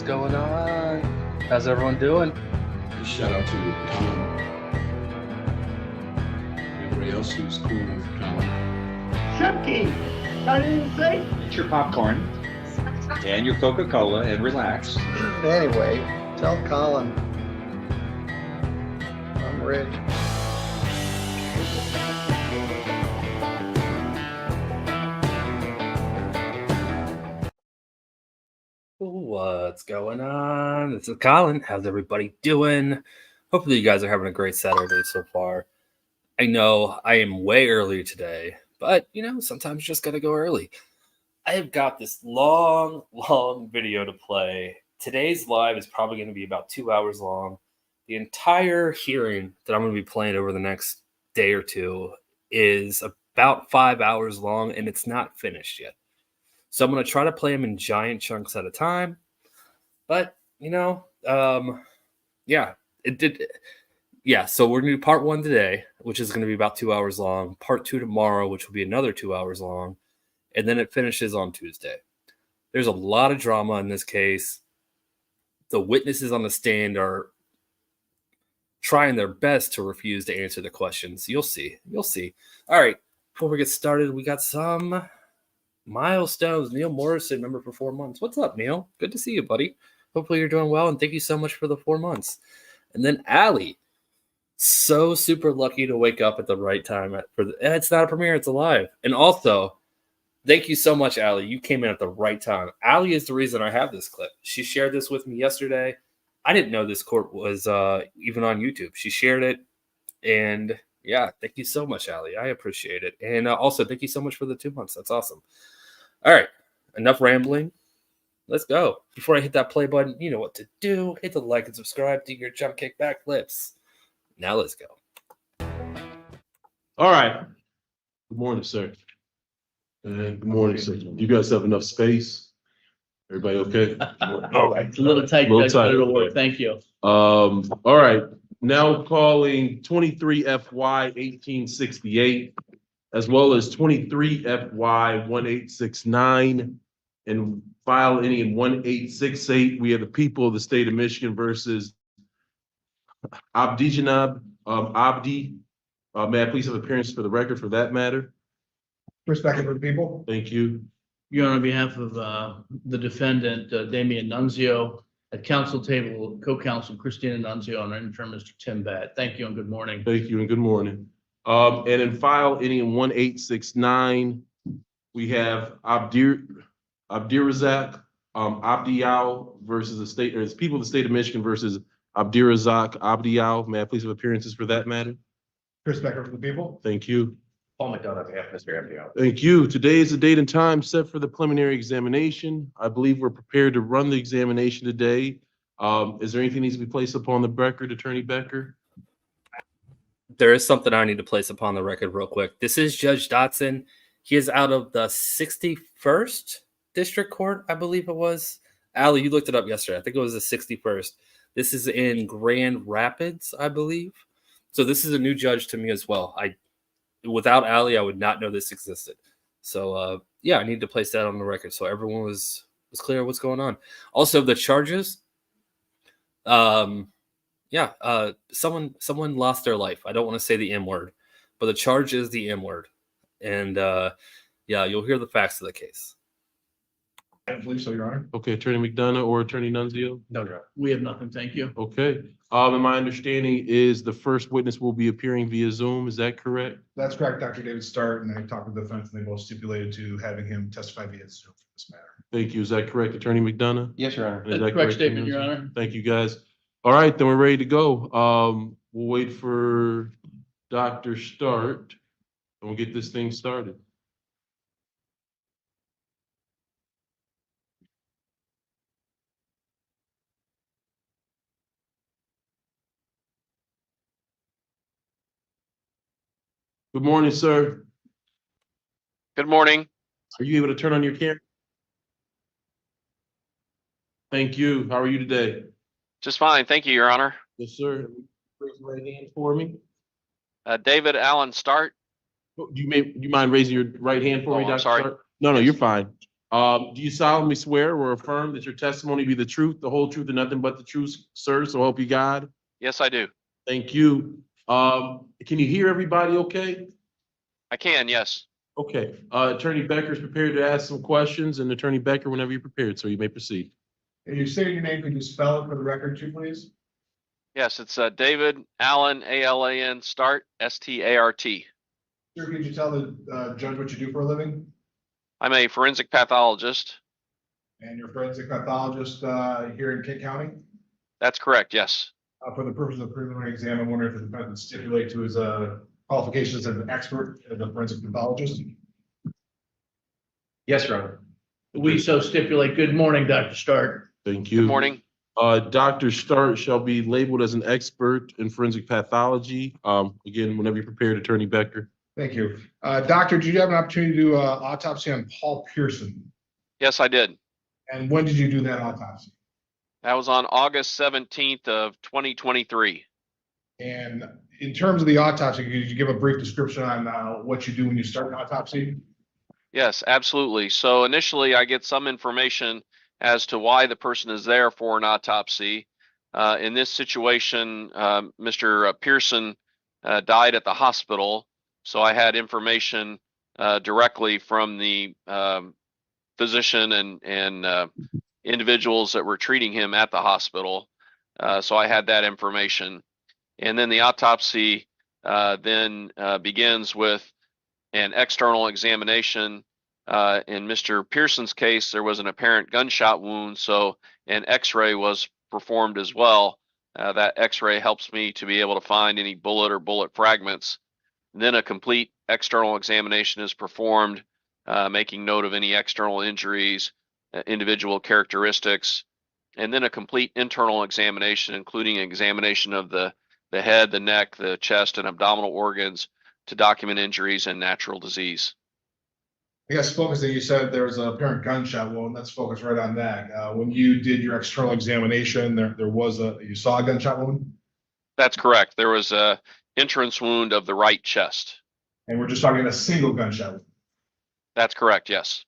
going on? How's everyone doing? Shout out to Colin. Everybody else who's cool with Colin. Chunky! I didn't say. Get your popcorn and your Coca-Cola and relax. Anyway, tell Colin I'm ready. What's going on? This is Colin. How's everybody doing? Hopefully you guys are having a great Saturday so far. I know I am way early today, but sometimes you just gotta go early. I have got this long video to play. Today's live is probably going to be about 2 hours long. The entire hearing that I'm going to be playing over the next day or two is about 5 hours long, and it's not finished yet. So I'm going to try to play them in giant chunks at a time. But, so we're going to do part 1 today, which is going to be about 2 hours long. Part 2 tomorrow, which will be another 2 hours long. And then it finishes on Tuesday. There's a lot of drama in this case. The witnesses on the stand are trying their best to refuse to answer the questions. You'll see. All right, before we get started, we got some milestones. Neil Morrison, member for 4 months. What's up, Neil? Good to see you, buddy. Hopefully you're doing well, and thank you so much for the 4 months. And then Allie, so super lucky to wake up at the right time. It's not a premiere, it's a live. And also, thank you so much, Allie. You came in at the right time. Allie is the reason I have this clip. She shared this with me yesterday. I didn't know this court was even on YouTube. She shared it. And yeah, thank you so much, Allie. I appreciate it. And also, thank you so much for the 2 months. That's awesome. All right. Enough rambling. Let's go. Before I hit that play button, you know what to do. Hit the like and subscribe to your jump kick back clips. Now let's go. All right. Good morning, sir. Good morning, sir. You guys have enough space? Everybody okay? All right. It's a little tight, Little guys, but tight. it'll work. Thank you. All right. Now calling 23 FY 1868, as well as 23 FY 1869, and file any in 1868. We have the people of the state of Michigan versus Tajon Abdi. May I please have appearance for the record for that matter? Respect for the people. Thank you. You're on behalf of the defendant, Damian Nunzio, at council table, co-counsel Christina Nunzio, and our intern, Mr. Tim Batt. Thank you and good morning. Thank you and good morning. And in file any in 1869, we have Abdirazak Abdial versus the state, or it's people of the state of Michigan versus Abdirazak Abdial. May I please have appearances for that matter? Respect for the people. Thank you. Paul McDonough, on behalf of Mr. Abdial. Thank you. Today is the date and time set for the preliminary examination. I believe we're prepared to run the examination today. Is there anything that needs to be placed upon the record, Attorney Becker? There is something I need to place upon the record real quick. This is Judge Dotson. He is out of the 61st District Court, I believe it was. Allie, you looked it up yesterday. I think it was the 61st. This is in Grand Rapids, I believe. So this is a new judge to me as well. Without Allie, I would not know this existed. So, I need to place that on the record so everyone was clear what's going on. Also, the charges, someone lost their life. I don't want to say the M word, but the charge is the M word. And, you'll hear the facts of the case. I believe so, Your Honor. Okay, Attorney McDonough or Attorney Nunzio? No, Your Honor. We have nothing. Thank you. Okay. And my understanding is the first witness will be appearing via Zoom. Is that correct? That's correct, Dr. David Starr, and I talked with the defense, and they both stipulated to having him testify via Zoom for this matter. Thank you. Is that correct, Attorney McDonough? Yes, Your Honor. Is that That's correct statement, Your Honor. Thank you, guys. All right, then we're ready to go. We'll wait for Dr. Start, and we'll get this thing started. Good morning, sir. Good morning. Are you able to turn on your camera? Thank you. How are you today? Just fine. Thank you, Your Honor. Yes, sir. Raise your right hand for me. David Allen Start. Do you mind raising your right hand for me, Oh, I'm Dr. sorry. Stark? No, you're fine. Do you solemnly swear or affirm that your testimony be the truth, the whole truth, and nothing but the truth, sir? So help you God. Yes, I do. Thank you. Can you hear everybody okay? I can, yes. Okay, Attorney Becker is prepared to ask some questions, and Attorney Becker, whenever you're prepared, so you may proceed. If you say your name, could you spell it for the record too, please? Yes, it's David Allen, ALAN, Start, START. Sir, could you tell the judge what you do for a living? I'm a forensic pathologist. And you're a forensic pathologist here in Kent County? That's correct, yes. For the purpose of the preliminary exam, I wonder if the defendant stipulate to his qualifications as an expert as a forensic pathologist? Yes, Your Honor. We so stipulate. Good morning, Dr. Stark. Thank you. Good morning. Dr. Start shall be labeled as an expert in forensic pathology. Again, whenever you're prepared, Attorney Becker. Thank you. Doctor, did you have an opportunity to do an autopsy on Paul Pearson? Yes, I did. And when did you do that autopsy? That was on August 17th of 2023. And in terms of the autopsy, could you give a brief description on what you do when you start an autopsy? Yes, absolutely. So initially I get some information as to why the person is there for an autopsy. In this situation, Mr. Pearson died at the hospital. So I had information directly from the physician and individuals that were treating him at the hospital. So I had that information. And then the autopsy then begins with an external examination. In Mr. Pearson's case, there was an apparent gunshot wound, so an X-ray was performed as well. That X-ray helps me to be able to find any bullet or bullet fragments. Then a complete external examination is performed, making note of any external injuries, individual characteristics, and then a complete internal examination, including examination of the head, the neck, the chest, and abdominal organs to document injuries and natural disease. I guess focusing, you said there was an apparent gunshot wound. Let's focus right on that. When you did your external examination, you saw a gunshot wound? That's correct. There was a entrance wound of the right chest. And we're just talking a single gunshot wound? That's correct, yes.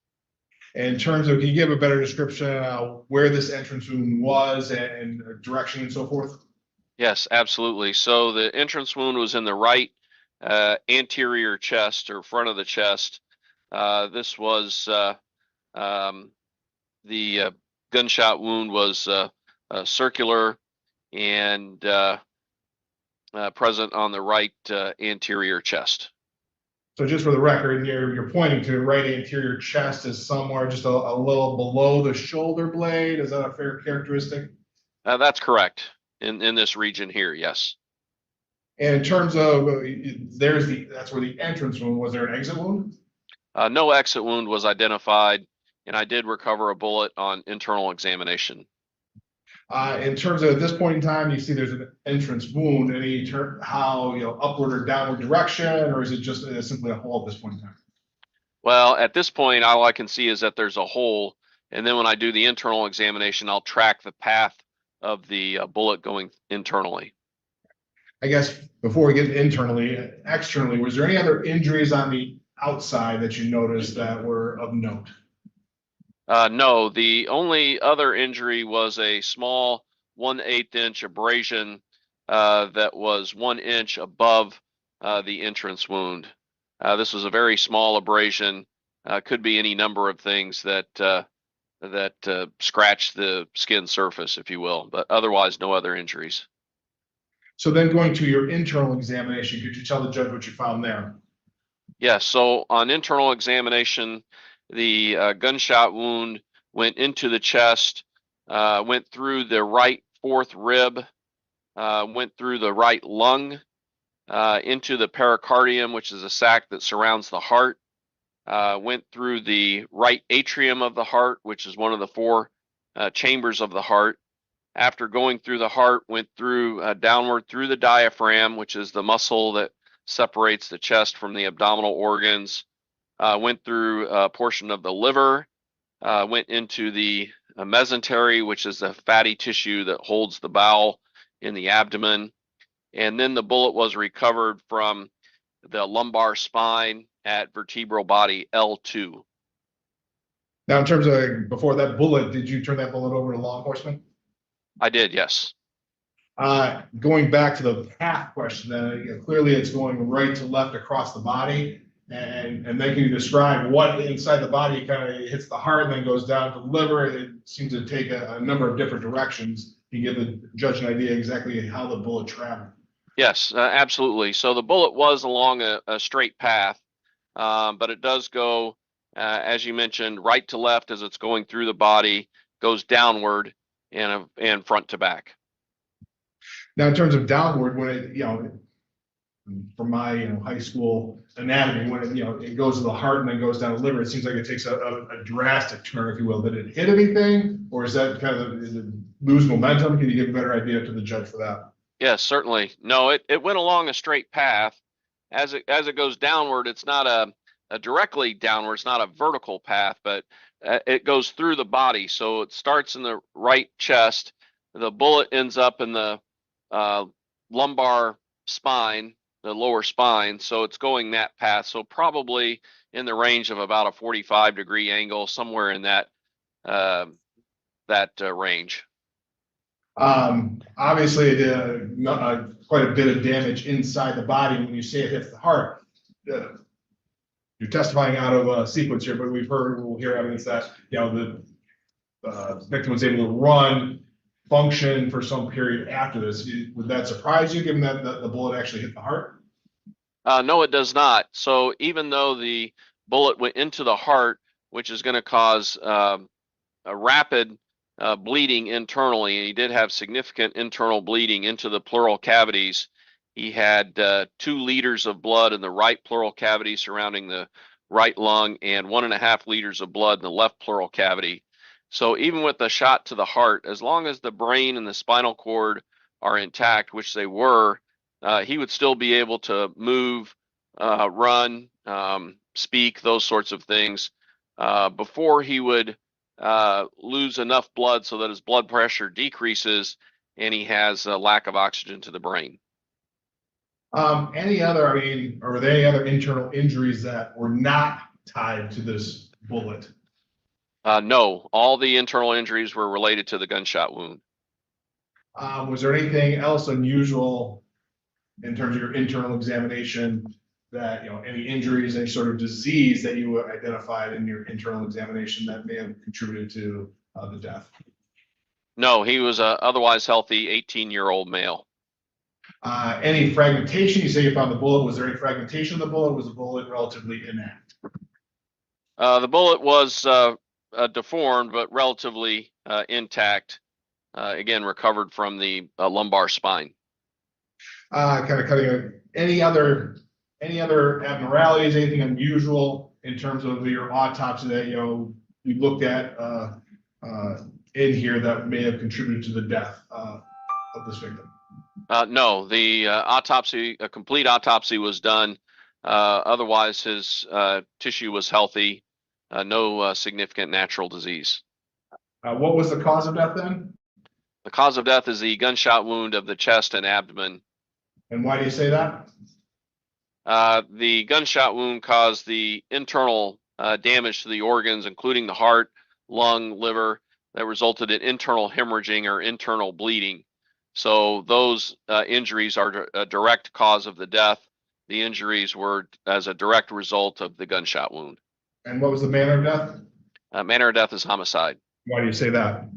In terms of, can you give a better description where this entrance wound was and direction and so forth? Yes, absolutely. So the entrance wound was in the right anterior chest or front of the chest. This was the gunshot wound was circular and present on the right anterior chest. So just for the record, you're pointing to the right anterior chest is somewhere just a little below the shoulder blade. Is that a fair characteristic? That's correct. In this region here, yes. And in terms of that's where the entrance wound was. There an exit wound? No exit wound was identified, and I did recover a bullet on internal examination. In terms of at this point in time, you see there's an entrance wound. How upward or downward direction, or is it just simply a hole at this point in time? Well, at this point, all I can see is that there's a hole, and then when I do the internal examination, I'll track the path of the bullet going internally. I guess before we get externally, was there any other injuries on the outside that you noticed that were of note? No, the only other injury was a small 1/8 inch abrasion that was 1 inch above the entrance wound. This was a very small abrasion. Could be any number of things that scratch the skin surface, if you will, but otherwise no other injuries. So then going to your internal examination, could you tell the judge what you found there? Yes, so on internal examination, the gunshot wound went into the chest, went through the right fourth rib, went through the right lung, into the pericardium, which is a sac that surrounds the heart, went through the right atrium of the heart, which is one of the 4 chambers of the heart. After going through the heart, went through downward through the diaphragm, which is the muscle that separates the chest from the abdominal organs, went through a portion of the liver, went into the mesentery, which is the fatty tissue that holds the bowel in the abdomen. And then the bullet was recovered from the lumbar spine at vertebral body L2. Now, in terms of before that bullet, did you turn that bullet over to law enforcement? I did, yes. Going back to the path question, clearly it's going right to left across the body. And then can you describe what inside the body kind of hits the heart and then goes down to the liver? It seems to take a number of different directions. You give the judge an idea exactly how the bullet traveled. Yes, absolutely. So the bullet was along a straight path, but it does go, as you mentioned, right to left as it's going through the body, goes downward and front to back. Now, in terms of downward, when it, from my high school anatomy, when it goes to the heart and then goes down the liver, it seems like it takes a drastic turn, if you will. Did it hit anything, or is that kind of is it lose momentum? Can you give a better idea to the judge for that? Yes, certainly. No, it went along a straight path. As it goes downward, it's not a directly downward. It's not a vertical path, but it goes through the body. So it starts in the right chest. The bullet ends up in the lumbar spine, the lower spine. So it's going that path. So probably in the range of about a 45-degree angle, somewhere in that range. Obviously, it did quite a bit of damage inside the body. When you say it hits the heart, you're testifying out of a sequence here, but we'll hear evidence that the victim was able to run, function for some period after this. Would that surprise you, given that the bullet actually hit the heart? No, it does not. So even though the bullet went into the heart, which is going to cause a rapid bleeding internally, and he did have significant internal bleeding into the pleural cavities. He had 2 liters of blood in the right pleural cavity surrounding the right lung and 1.5 liters of blood in the left pleural cavity. So even with the shot to the heart, as long as the brain and the spinal cord are intact, which they were, he would still be able to move, run, speak, those sorts of things, before he would lose enough blood so that his blood pressure decreases and he has a lack of oxygen to the brain. Are there any other internal injuries that were not tied to this bullet? No, all the internal injuries were related to the gunshot wound. Was there anything else unusual in terms of your internal examination that, any injuries, any sort of disease that you identified in your internal examination that may have contributed to the death? No, he was a otherwise healthy 18-year-old male. Any fragmentation? You say you found the bullet. Was there any fragmentation of the bullet? Was the bullet relatively intact? The bullet was deformed, but relatively intact. Again, recovered from the lumbar spine. Kind of cutting any other abnormalities, anything unusual in terms of your autopsy that we looked at in here that may have contributed to the death of this victim? No, the a complete autopsy was done. Otherwise, his tissue was healthy. No significant natural disease. What was the cause of death then? The cause of death is the gunshot wound of the chest and abdomen. And why do you say that? The gunshot wound caused the internal damage to the organs, including the heart, lung, liver, that resulted in internal hemorrhaging or internal bleeding. So those injuries are a direct cause of the death. The injuries were as a direct result of the gunshot wound. And what was the manner of death? Manner of death is homicide. Why do you say that?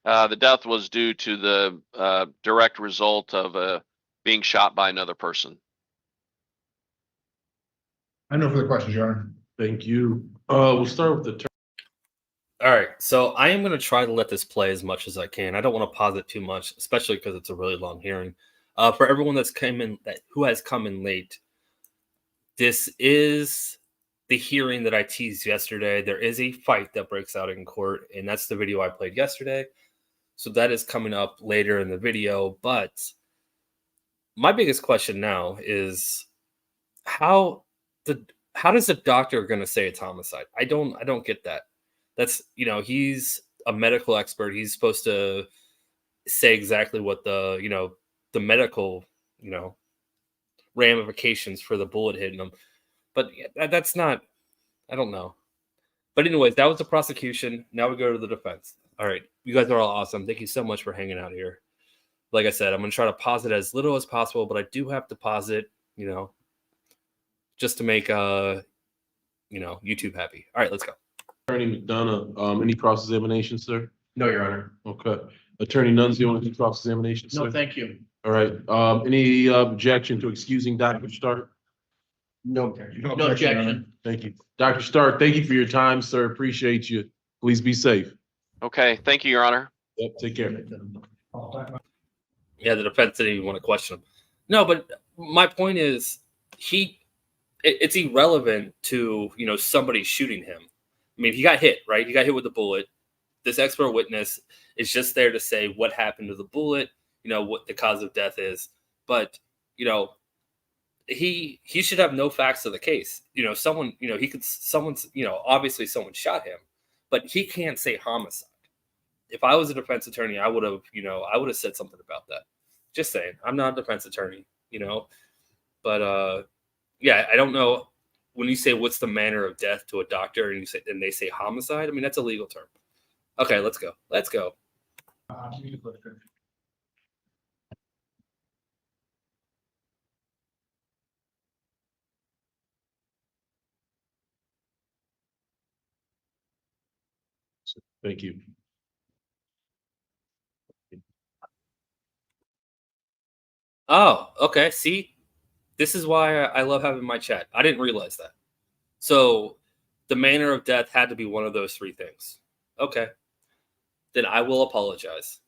The death was due to the direct result of being shot by another person. I have no further questions, Your Honor. Thank you. We'll start with the term. All right, so I am going to try to let this play as much as I can. I don't want to pause it too much, especially because it's a really long hearing. For everyone who has come in late, this is the hearing that I teased yesterday. There is a fight that breaks out in court, and that's the video I played yesterday. So that is coming up later in the video. But my biggest question now is how does the doctor going to say it's homicide? I don't get that. That's, he's a medical expert. He's supposed to say exactly what the medical, ramifications for the bullet hitting him. But that's not, I don't know. But anyways, that was the prosecution. Now we go to the defense. All right. You guys are all awesome. Thank you so much for hanging out here. Like I said, I'm going to try to pause it as little as possible, but I do have to pause it, just to make, YouTube happy. All right, let's go. Attorney McDonough, any cross-examination, sir? No, Your Honor. Okay. Attorney Nunzio, any cross-examination, sir? No, thank you. All right. Any objection to excusing Dr. Stark? No objection. No objection. Thank you. Dr. Stark, thank you for your time, sir. Appreciate you. Please be safe. Okay, thank you, Your Honor. Yep, take care. Yeah, the defense didn't even want to question him. No, but my point is, it's irrelevant to, somebody shooting him. I mean, he got hit, right? He got hit with a bullet. This expert witness is just there to say what happened to the bullet, what the cause of death is. But, he should have no facts of the case. Obviously someone shot him, but he can't say homicide. If I was a defense attorney, I would have said something about that. Just saying. I'm not a defense attorney, but yeah, I don't know. When you say what's the manner of death to a doctor and they say homicide, I mean, that's a legal term. Okay, let's go. Thank you. Oh, okay. See, this is why I love having my chat. I didn't realize that. So the manner of death had to be one of those three things. Okay. Then I will apologize.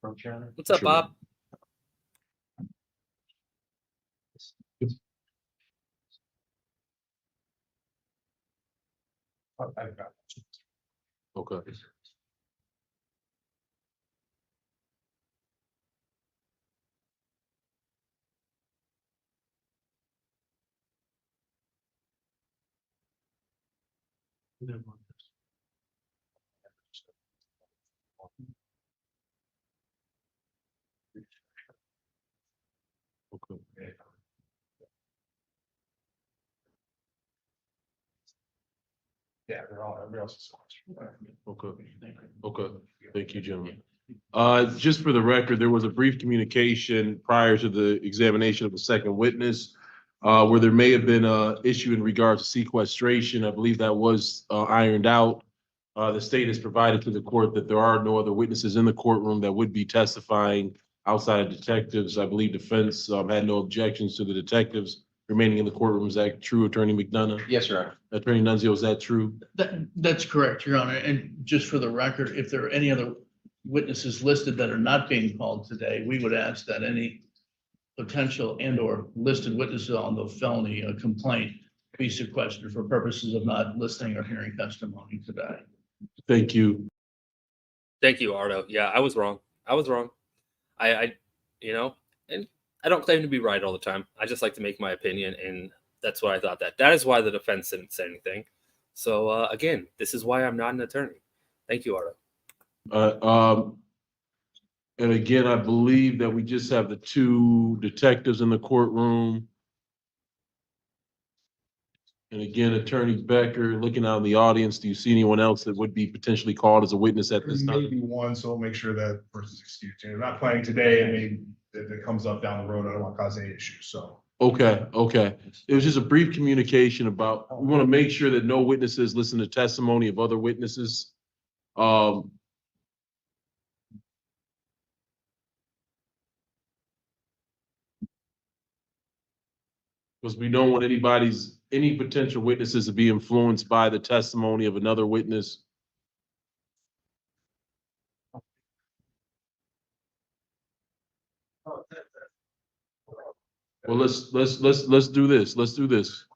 What's up, Sure. Bob? Okay. Okay. Yeah, everybody else is. Okay. Okay. Thank you, gentlemen. Just for the record, there was a brief communication prior to the examination of the second witness, where there may have been an issue in regards to sequestration. I believe that was ironed out. The state has provided to the court that there are no other witnesses in the courtroom that would be testifying outside of detectives. I believe defense had no objections to the detectives remaining in the courtroom. Is that true, Attorney McDonough? Yes, Your Honor. Attorney Nunzio, is that true? That's correct, Your Honor. And just for the record, if there are any other witnesses listed that are not being called today, we would ask that any potential and/or listed witnesses on the felony complaint be sequestered for purposes of not listening or hearing testimony today. Thank you. Thank you, Ardo. Yeah, I was wrong. I and I don't claim to be right all the time. I just like to make my opinion, and that's what I thought. That is why the defense didn't say anything. So again, this is why I'm not an attorney. Thank you, Ardo. And again, I believe that we just have the two detectives in the courtroom. And again, Attorney Becker, looking out in the audience, do you see anyone else that would be potentially called as a witness at this time? Maybe one, so we'll make sure that person's excused. They're not planning today, and maybe if it comes up down the road, I don't want to cause any issues, so. Okay. It was just a brief communication about, we want to make sure that no witnesses listen to testimony of other witnesses. Because we don't want any potential witnesses to be influenced by the testimony of another witness. Well, let's do this. Let's do this.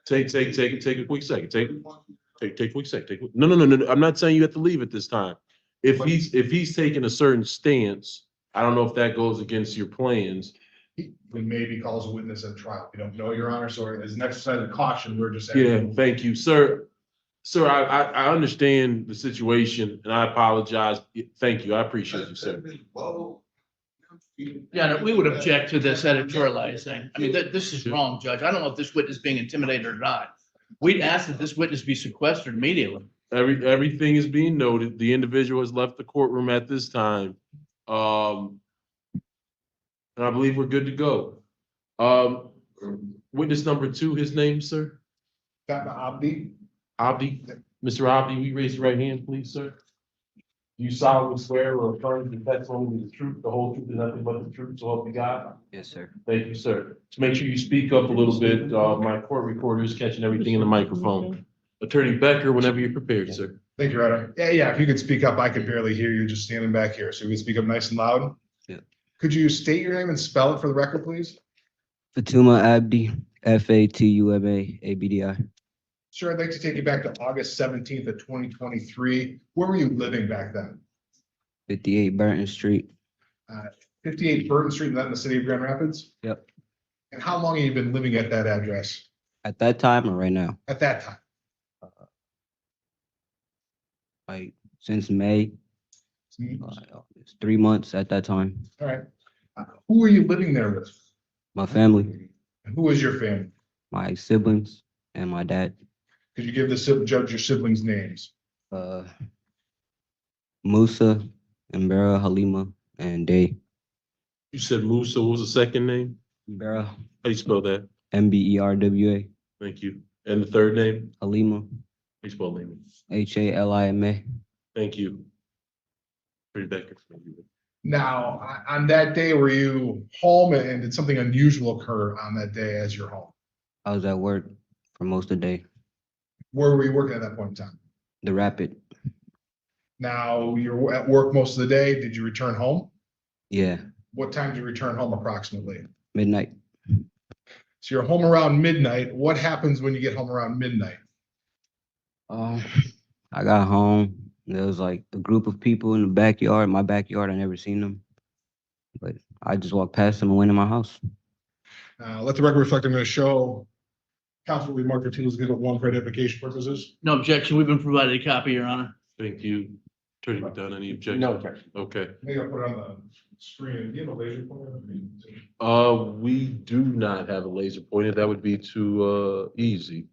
Take a quick second. Take a quick second. No. I'm not saying you have to leave at this time. If he's taking a certain stance, I don't know if that goes against your plans. We maybe calls a witness at trial. We don't know, Your Honor, so as an exercise of caution, we're just. Yeah, thank you, sir. Sir, I understand the situation and I apologize. Thank you. I appreciate you, sir. Yeah, no, we would object to this editorializing. I mean, this is wrong, Judge. I don't know if this witness is being intimidated or not. We'd ask that this witness be sequestered immediately. Everything is being noted. The individual has left the courtroom at this time. And I believe we're good to go. Witness number 2, his name, sir? Fatuma Abdi. Abdi. Mr. Abdi, will you raise your right hand, please, sir? Do you solemnly swear or affirm the testimony is the truth, the whole truth, and nothing but the truth, so help you God? Yes, sir. Thank you, sir. To make sure you speak up a little bit, my court recorder is catching everything in the microphone. Attorney Becker, whenever you're prepared, sir. Thank you, Your Honor. Yeah, if you could speak up, I could barely hear you just standing back here, so you can speak up nice and loud. Yeah. Could you state your name and spell it for the record, please? Fatuma Abdi, Fatuma Abdi. Sure, I'd like to take you back to August 17th of 2023. Where were you living back then? 58 Burton Street. 58 Burton Street, and that in the city of Grand Rapids? Yep. And how long have you been living at that address? At that time or right now? At that time? Like since May, All it's 3 months at that time. right. Who were you living there with? My family, Who was your family? my siblings, and my dad. Could you give the judge your siblings' names? Musa, Mbera, Halima, and Day. You said Musa, what was the second name? Mbera, How do you spell that? Mberwa. Thank you. And the third name? Halima, How do you spell the name? Halima. Thank you. Attorney Becker. Now, on that day, were you home and did something unusual occur on that day as you're home? I was at work for most of the day. Where were you working at that point in time? The Rapid. Now, you're at work most of the day. Did you return home? Yeah, What time did you return home approximately? midnight. So you're home around midnight. What happens when you get home around midnight? I got home. There was like a group of people in the backyard. My backyard, I never seen them. But I just walked past them and went in my house. Let the record reflect, I'm going to show counsel we mark your tools give it one for identification purposes. No objection. We've been provided a copy, Your Honor. Thank you. Attorney McDonough, any objection? No objection. Okay. Maybe I'll put it on the screen. Do you have a laser pointer? We do not have a laser pointer. That would be too easy.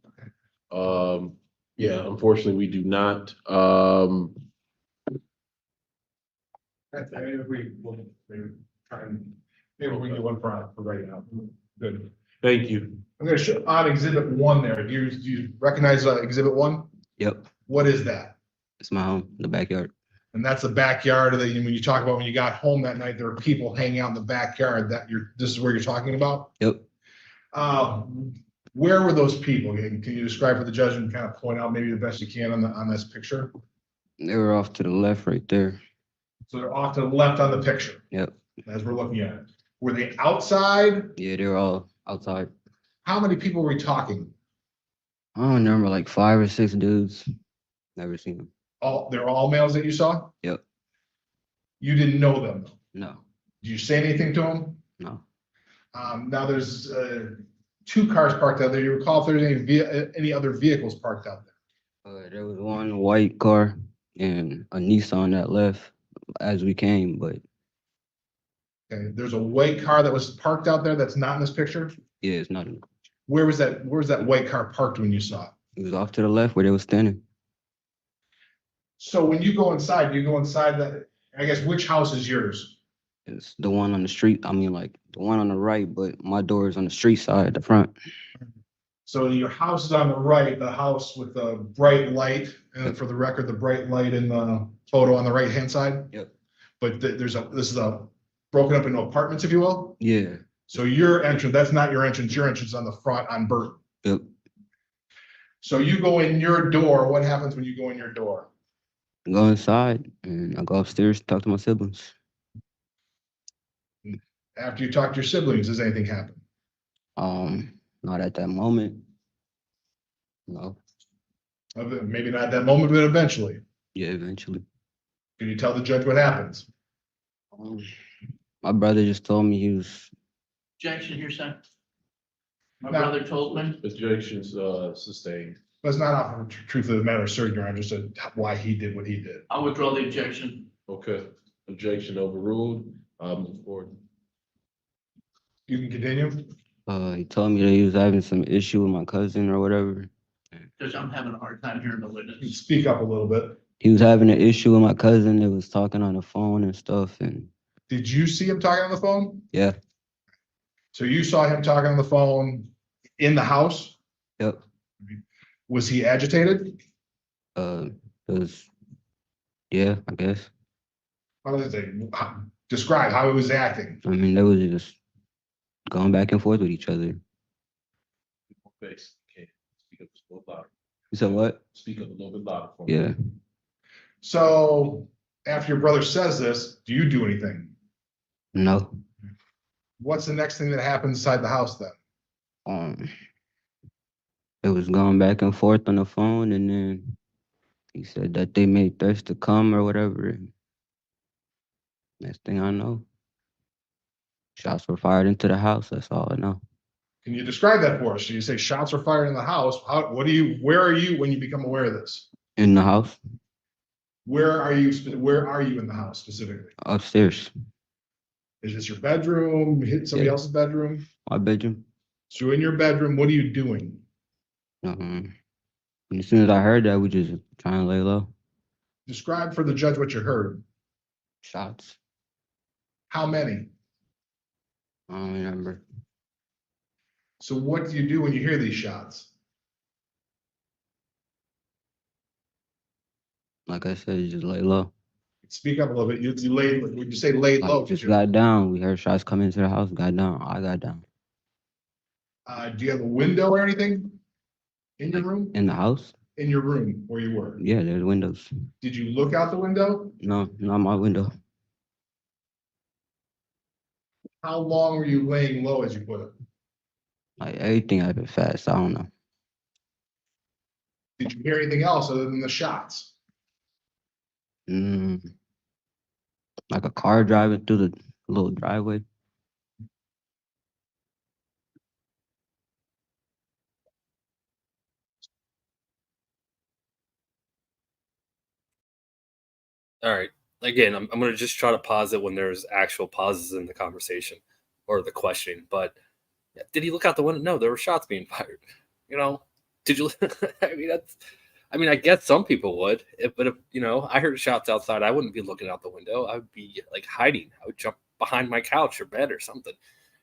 Yeah, unfortunately, we do not. Maybe we can get one for right now. Good. Thank you. I'm going to show on exhibit 1 there. Do you recognize exhibit 1? Yep, What is that? it's my home, the backyard. And that's the backyard of the, when you talk about when you got home that night, there were people hanging out in the backyard this is where you're talking about? Yep. Where were those people? Can you describe for the judge and kind of point out maybe the best you can on this picture? They were off to the left right there. So they're off to the left on the picture. Yep. As we're looking at it. Were they outside? Yeah, they were all outside. How many people were we talking? I don't remember, like 5 or 6 dudes. Never seen them. They're all males that you saw? Yep. You didn't know them? No, Did you say anything to them? no. Now there's 2 cars parked out there. You recall if there's any other vehicles parked out there? There was one white car and a Nissan that left as we came, but Okay, there's a white car that was parked out there that's not in this picture? yeah, it's not. Where was that white car parked when you saw it? It was off to the left where they were standing. So when you go inside, that, I guess, which house is yours? It's the one on the street. I mean, like the one on the right, but my door is on the street side, the front. So your house is on the right, the house with the bright light, and for the record, the bright light in the photo on the right-hand side? Yep. But this is a broken up into apartments, if you will? Yeah. So your entrance, that's not your entrance is on the front on Burton. Yep. So you go in your door, what happens when you go in your door? I go inside and I go upstairs to talk to my siblings. After you talk to your siblings, does anything happen? Not at that moment. No. Maybe not at that moment, but eventually. Yeah, eventually. Can you tell the judge what happens? My brother just told me he was. Objection here, sir. My Now- brother told me. Objections sustained. Let's not offer truth of the matter, sir, Your Honor, just why he did what he did. I withdraw the objection. Okay. Objection overruled. Move forward. You can continue. He told me that he was having some issue with my cousin or whatever. Judge, I'm having a hard time hearing the witness. Speak up a little bit. He was having an issue with my cousin that was talking on the phone and stuff, and Did you see him talking on the phone? yeah, So you saw him talking on the phone in the house? yep. Was he agitated? It was, yeah, I guess. How does it describe how he was acting? I mean, they was just going back and forth with each other. Face. Okay. Speak up a little louder. You said what? Speak up a little bit louder for me. Yeah. So after your brother says this, do you do anything? No. What's the next thing that happens inside the house then? It was going back and forth on the phone, and then he said that they made threats to come or whatever. And next thing I know, shots were fired into the house. That's all I know. Can you describe that for us? So you say shots were fired in the house. Where are you when you become aware of this? In the house, Where are you in the house specifically? upstairs, Is this your bedroom? Hit somebody Yeah. else's bedroom? my bedroom. So in your bedroom, what are you doing? And as soon as I heard that, we just trying to lay low. Describe for the judge what you heard. Shots. How many? I don't remember. So what do you do when you hear these shots? Like I said, you just lay low. Speak up a little bit. You laid, would you say laid Like, low? just got down. We heard shots come into the house. Got down. I got down. Do you have a window or anything in your room? In the house? In your room where you were? Yeah, there's windows. Did you look out the window? No, not my window. How long were you laying low as you put it? Like everything happened fast. I don't know. Did you hear anything else other than the shots? Like a car driving through the little driveway. All right. Again, I'm going to just try to pause it when there's actual pauses in the conversation or the questioning. But did he look out the window? No, there were shots being fired. You know, did you? I mean, I guess some people would, but if I heard shots outside, I wouldn't be looking out the window. I would be like hiding. I would jump behind my couch or bed or something.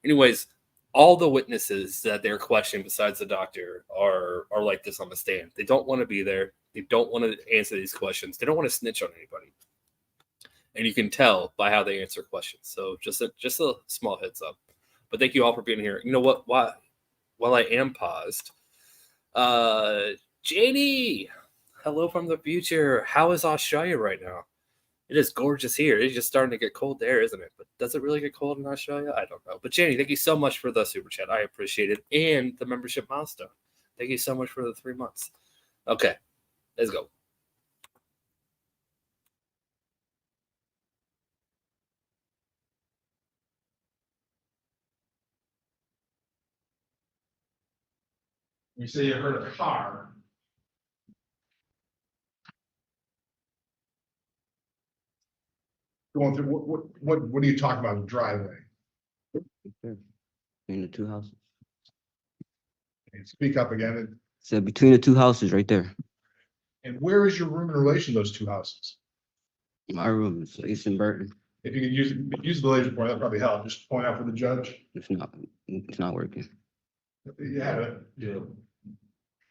Anyways, all the witnesses that they're questioning besides the doctor are like this on the stand. They don't want to be there. They don't want to answer these questions. They don't want to snitch on anybody. And you can tell by how they answer questions. So just a small heads up. But thank you all for being here. You know what? While I am paused, JD, hello from the future. How is Australia right now? It is gorgeous here. It's just starting to get cold there, isn't it? But does it really get cold in Australia? I don't know. But Jenny, thank you so much for the super chat. I appreciate it. And the membership milestone. Thank you so much for the 3 months. Okay, let's go. You say you heard a car. Going through, what are you talking about, driveway? Between the two houses. Speak up again. So between the two houses right there. And where is your room in relation to those two houses? My room is facing Burton. If you could use the laser pointer, that'd probably help. Just point out for the judge. It's not working. You have it. Yeah,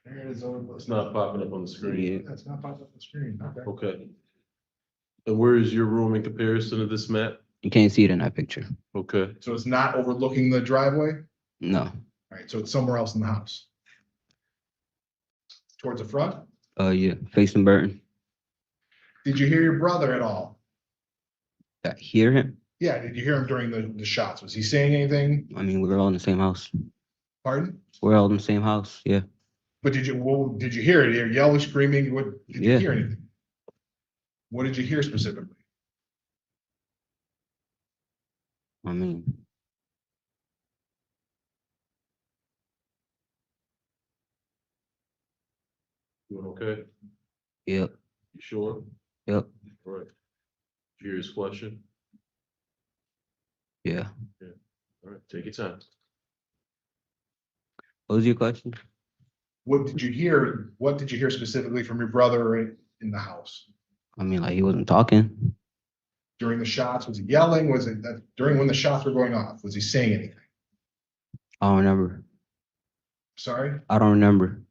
There it is. it's not popping up on the screen. Yeah. That's not popping up on the screen. Okay. Okay. And where is your room in comparison to this map? You can't see it in that picture. Okay. So it's not overlooking the driveway? No. All right, so it's somewhere else in the house. Towards the front? Yeah, facing Burton. Did you hear your brother at all? I hear him. Yeah, did you hear him during the shots? Was he saying anything? I mean, we're all in the same house. Pardon? We're all in the same house. Yeah. But did you hear it? Did you hear yelling, screaming? Did you Yeah. hear anything? What did you hear specifically? I mean, Doing okay? yep, You sure? yep, All right. Curious question? yeah. All right, take your time. What was your question? What did you hear? What did you hear specifically from your brother in the house? I mean, like he wasn't talking. During the shots, was he yelling? Was it during when the shots were going off? Was he saying anything? I don't remember. Sorry? I don't remember.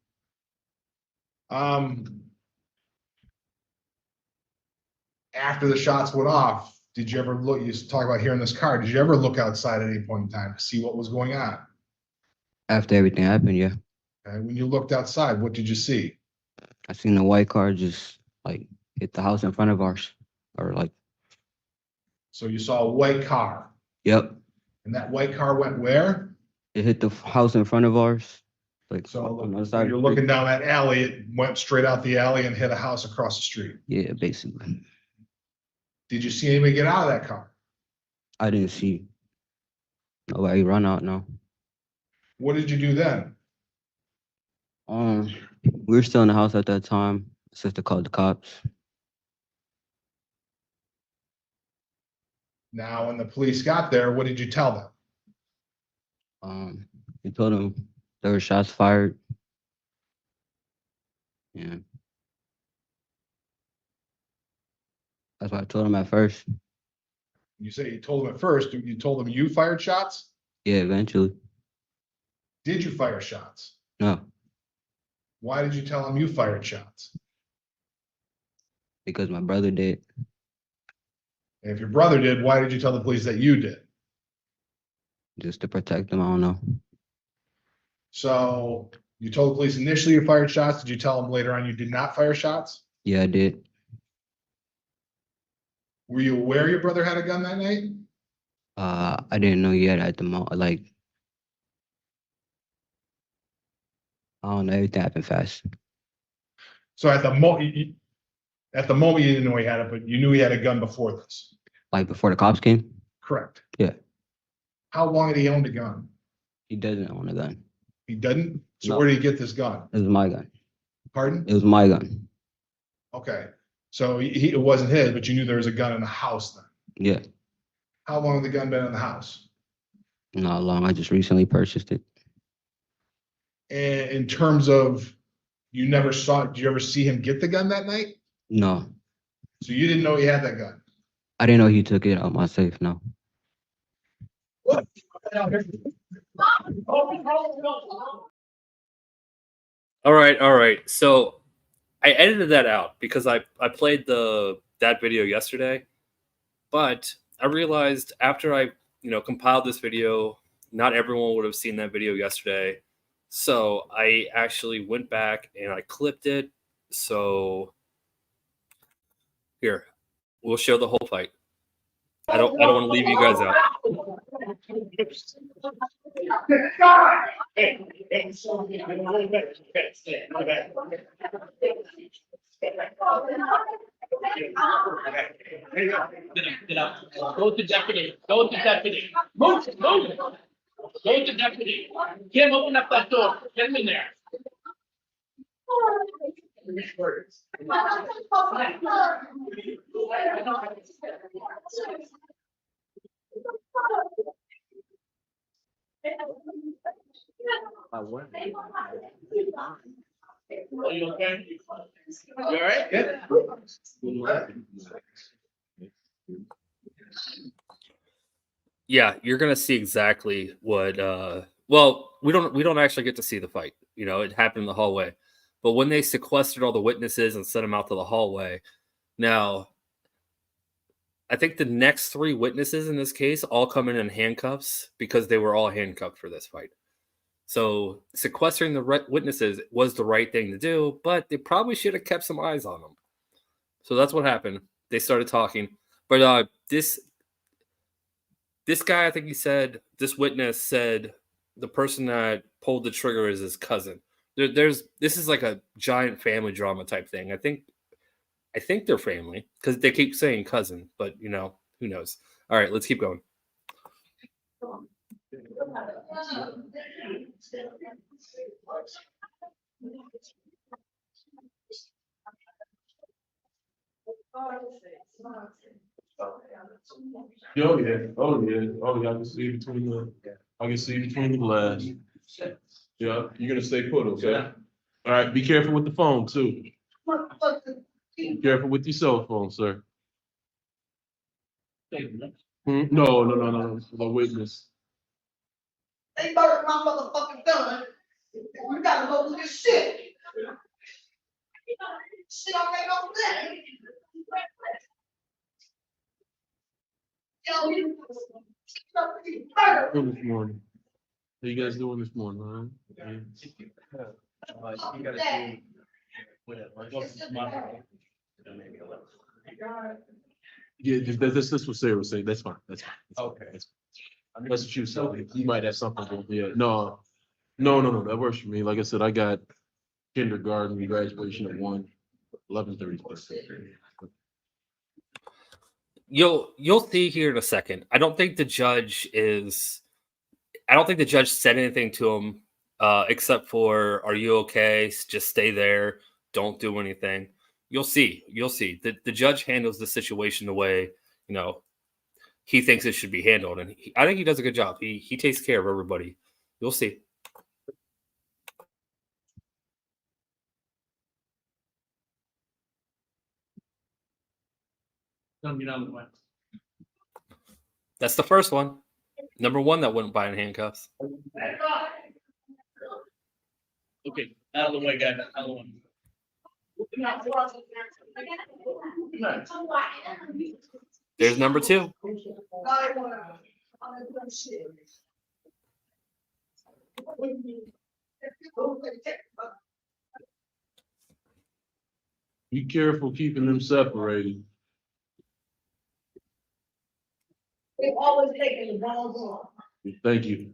After the shots went off, did you ever look, you talk about hearing this car, did you ever look outside at any point in time to see what was going on? After everything happened, yeah. Okay, when you looked outside, what did you see? I seen the white car just like hit the house in front of ours. Or like, So you saw a white car, yep. and that white car went where? It hit the house in front of ours. Like So on the other when side. you're looking down that alley, it went straight out the alley and hit a house across the street. Yeah, basically. Did you see anybody get out of that car? I didn't see nobody run out, no. What did you do then? We were still in the house at that time. Sister called the cops. Now, when the police got there, what did you tell them? We told them there were shots fired. Yeah. That's what I told them at first. You say you told them at first, you told them you fired shots? Yeah, eventually. Did you fire shots? No, Why did you tell them you fired shots? because my brother did. And if your brother did, why did you tell the police that you did? Just to protect them, I don't know. So you told the police initially you fired shots. Did you tell them later on you did not fire shots? Yeah, I did. Were you aware your brother had a gun that night? I didn't know yet at the moment. Like, I don't know. Everything happened fast. So at the moment you didn't know he had it, but you knew he had a gun before this. Like before the cops came? Correct. Yeah. How long had he owned a gun? He doesn't own a gun. He doesn't? So No. where did he get this gun? It was my gun. Pardon? It was my gun. Okay. So it wasn't his, but you knew there was a gun in the house then. Yeah. How long had the gun been in the house? Not long. I just recently purchased it. And in terms of you never saw, did you ever see him get the gun that night? No. So you didn't know he had that gun? I didn't know he took it out my safe. No. All right. So I edited that out because I played that video yesterday, but I realized after I compiled this video, not everyone would have seen that video yesterday. So I actually went back and I clipped it. So here, we'll show the whole fight. I don't want to leave you guys out. Go to deputy. Go to deputy. Move. Go to deputy. Get him, open up that door. Get him in there. Are you okay? You all right? Yeah, you're gonna see exactly what. Well, we don't actually get to see the fight. It happened in the hallway. But when they sequestered all the witnesses and sent them out to the hallway, now I think the next 3 witnesses in this case all come in handcuffs because they were all handcuffed for this fight. So sequestering the witnesses was the right thing to do, but they probably should have kept some eyes on them. So that's what happened. They started talking. But this guy, I think this witness said the person that pulled the trigger is his cousin. This is like a giant family drama type thing. I think they're family because they keep saying cousin, but who knows? All right, let's keep going. Oh yeah. I can see between the glass. Yeah, you're gonna stay put, okay? All right, be careful with the phone too. Be careful with your cell phone, sir. No, the witness. They murdered my motherfucking gun. You gotta go look at shit. Shit, I made off that. This morning. How you guys doing this morning, all right? Yeah, this what Sarah was saying. That's fine. That's fine. Okay. That's what you said. You might have something. Yeah. No. That works for me. Like I said, I got kindergarten graduation at 11:30. You'll see here in a second. I don't think the judge said anything to him except for, "Are you okay? Just stay there. Don't do anything." You'll see. The judge handles the situation the way he thinks it should be handled, and I think he does a good job. He takes care of everybody. You'll see. That's the first one. Number one that wouldn't buy in handcuffs. Okay, out of the way, guys, out of the way. There's number two. Be careful keeping them separated. They've always taken the balls off. Thank you.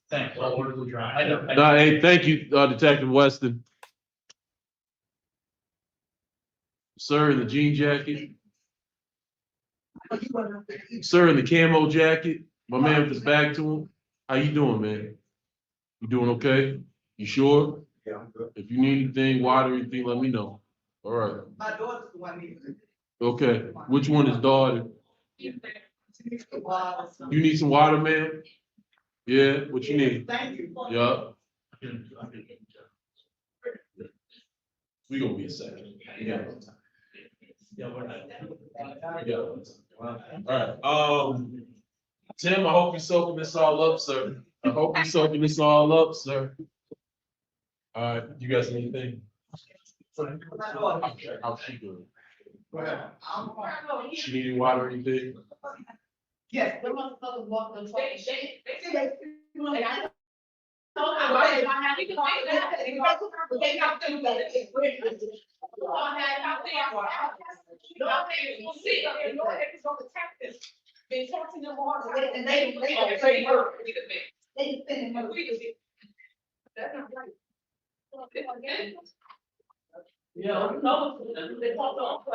Thanks. Hey, thank you, Detective Weston. Sir in the jean jacket. Sir in the camo jacket. My man with his back to him. How you doing, man? You doing okay? You sure? Yeah, I'm good. If you need anything, water, anything, let me know. All right. My daughter's the one who. Okay. Which one is daughter? You need some water, man? Yeah, what you need? Thank you. Yeah. We gonna be a second. Yeah. Yeah. All right. Tim, I hope you're soaking this all up, sir. All right. You guys need anything? How's she doing? She need any water or anything? Yes, the motherfuckers walk the talk. Yeah, no, they talk off.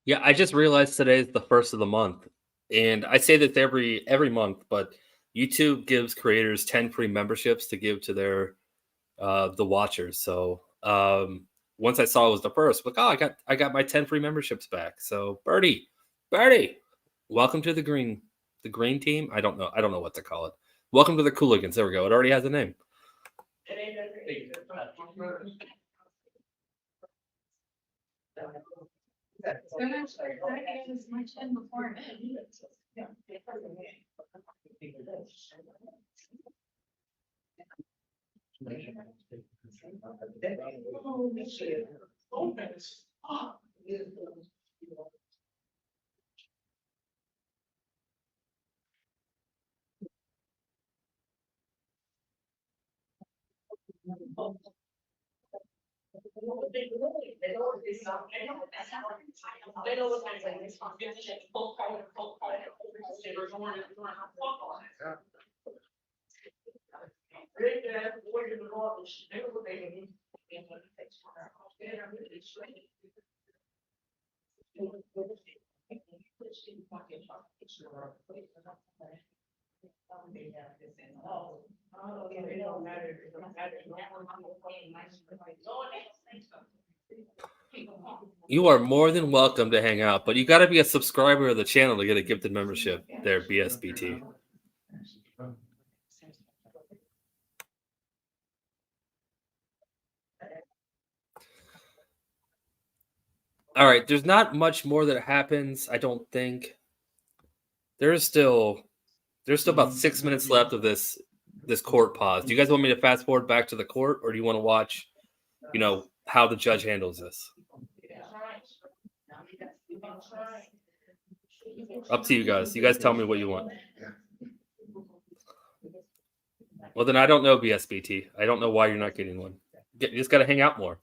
Yeah, I just realized today is the first of the month, and I say that every month, but YouTube gives creators 10 free memberships to give to their the watchers. So once I saw it was the first, like, oh, I got my 10 free memberships back. So Birdie, welcome to the green team. I don't know what to call it. Welcome to the Cooligans. There we go. It already has a name. You are more than welcome to hang out, but you got to be a subscriber of the channel to get a gifted membership there, BSBT. All right, there's not much more that happens, I don't think. There's still about 6 minutes left of this court pause. Do you guys want me to fast forward back to the court, or do you want to watch, how the judge handles this? Up to you guys. You guys tell me what you want. Well, then I don't know, BSBT. I don't know why you're not getting one. You just got to hang out more.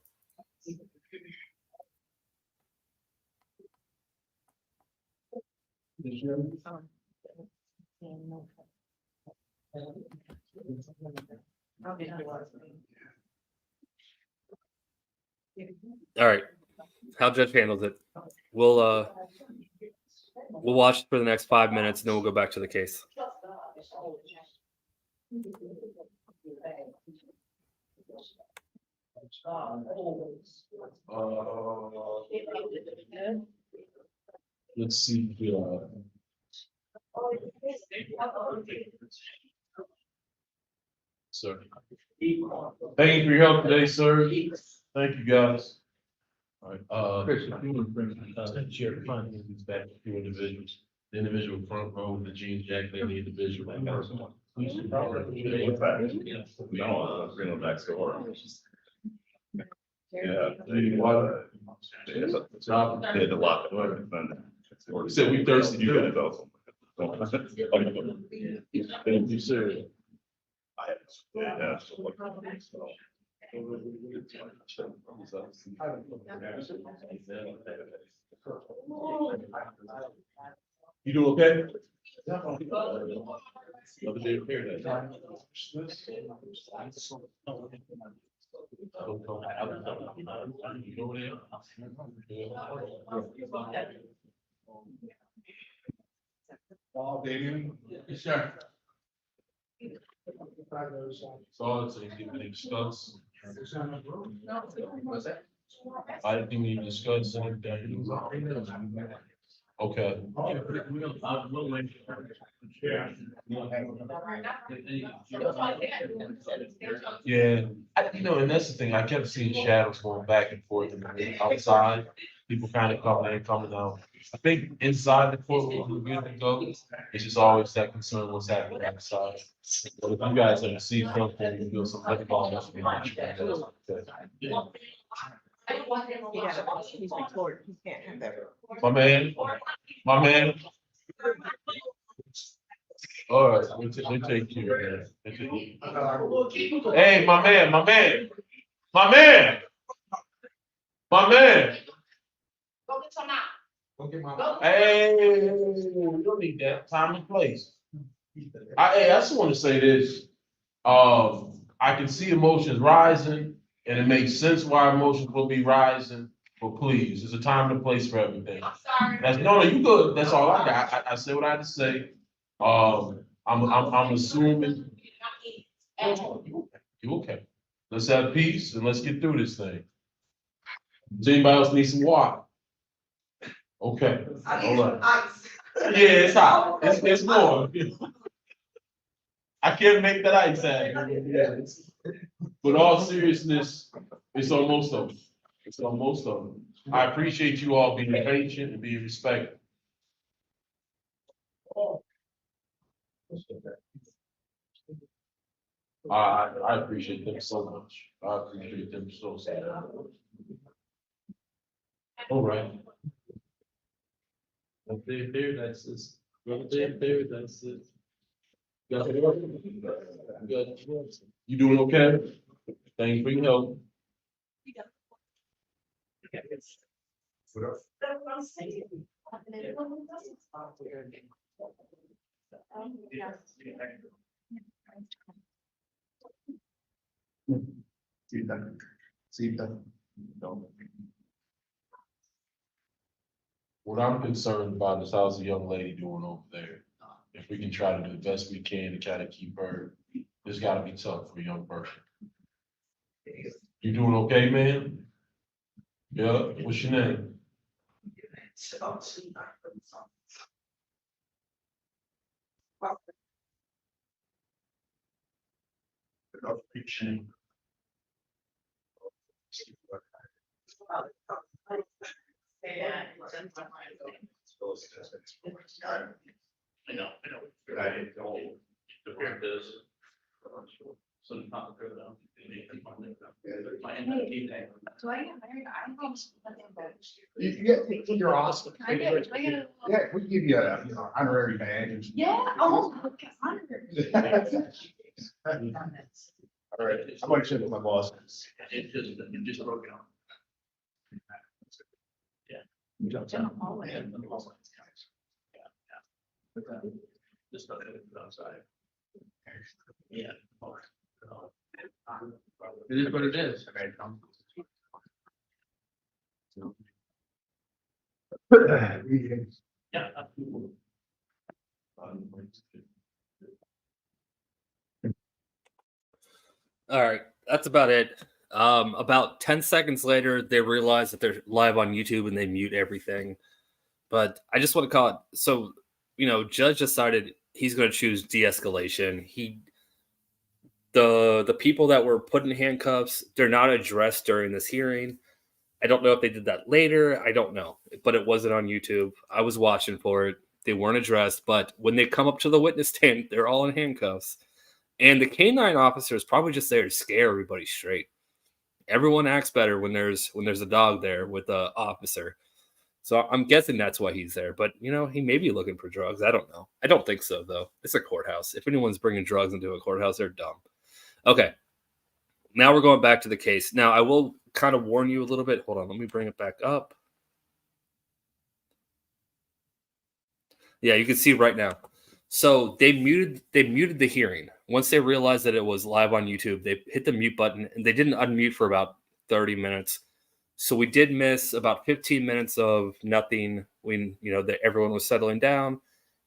All right. How judge handles it. We'll watch for the next 5 minutes, and then we'll go back to the case. Let's see here. Sir. Thank you for your help today, sir. Thank you, guys. All right, Chris, if you want to bring share the findings back to two individuals. The individual front row with the jeans jacket, and the individual. No, bring them back to order. Yeah. They had to lock it. Said we thirsty. You guys also. Thank you, sir. You doing okay? Another day of paradise. Damien? Yes, sir. So anything to discuss? What's that? I didn't think we need to discuss anything. Okay. Yeah, and that's the thing. I kept seeing shadows going back and forth outside. People kind of coming in, coming out. I think inside the courtroom, we're good to go. It's just always that concern what's happening outside. But if you guys ever see something, you feel some football, that's be much. My man. All right, we take care of that. Hey, my man. Hey, we don't need that. Time and place. I just want to say this. I can see emotions rising, and it makes sense why emotions will be rising. But please, there's a time and a place for everything. No, you good. That's all I got. I said what I had to say. I'm assuming. You okay? Let's have peace and let's get through this thing. Does anybody else need some water? Okay. All right. Yeah, it's hot. It's warm. I can't make that ice happen. But all seriousness, it's almost over. I appreciate you all being patient and being respectful. I appreciate them so much. I appreciate them so much. All right. Up there, that's this. Up there, that's it. You doing okay? Thank you for your help. That's what I'm saying. What I'm concerned about is how's the young lady doing over there? If we can try to do the best we can to kind of keep her, it's gotta be tough for a young person. You doing okay, man? Yeah, what's your name? I know. I didn't go. The parent does. So it's not good enough. Do I get married? I don't know. You're awesome. I get, do I get a? Yeah, we give you a, honorary badge. Yeah, oh, okay, honored. All right, I'm gonna check with my boss. It just broke out. Yeah. In the hallway. Yeah. Just about outside. Yeah. It is what it is. Yeah. All right, that's about it. About 10 seconds later, they realize that they're live on YouTube and they mute everything. But I just want to call it so, judge decided he's going to choose de-escalation. The people that were put in handcuffs, they're not addressed during this hearing. I don't know if they did that later. I don't know, but it wasn't on YouTube. I was watching for it. They weren't addressed, but when they come up to the witness stand, they're all in handcuffs. And the canine officer is probably just there to scare everybody straight. Everyone acts better when there's a dog there with the officer. So I'm guessing that's why he's there. But, he may be looking for drugs. I don't know. I don't think so, though. It's a courthouse. If anyone's bringing drugs into a courthouse, they're dumb. Okay. Now we're going back to the case. Now, I will kind of warn you a little bit. Hold on. Let me bring it back up. Yeah, you can see right now. So they muted the hearing. Once they realized that it was live on YouTube, they hit the mute button and they didn't unmute for about 30 minutes. So we did miss about 15 minutes of nothing when, that everyone was settling down.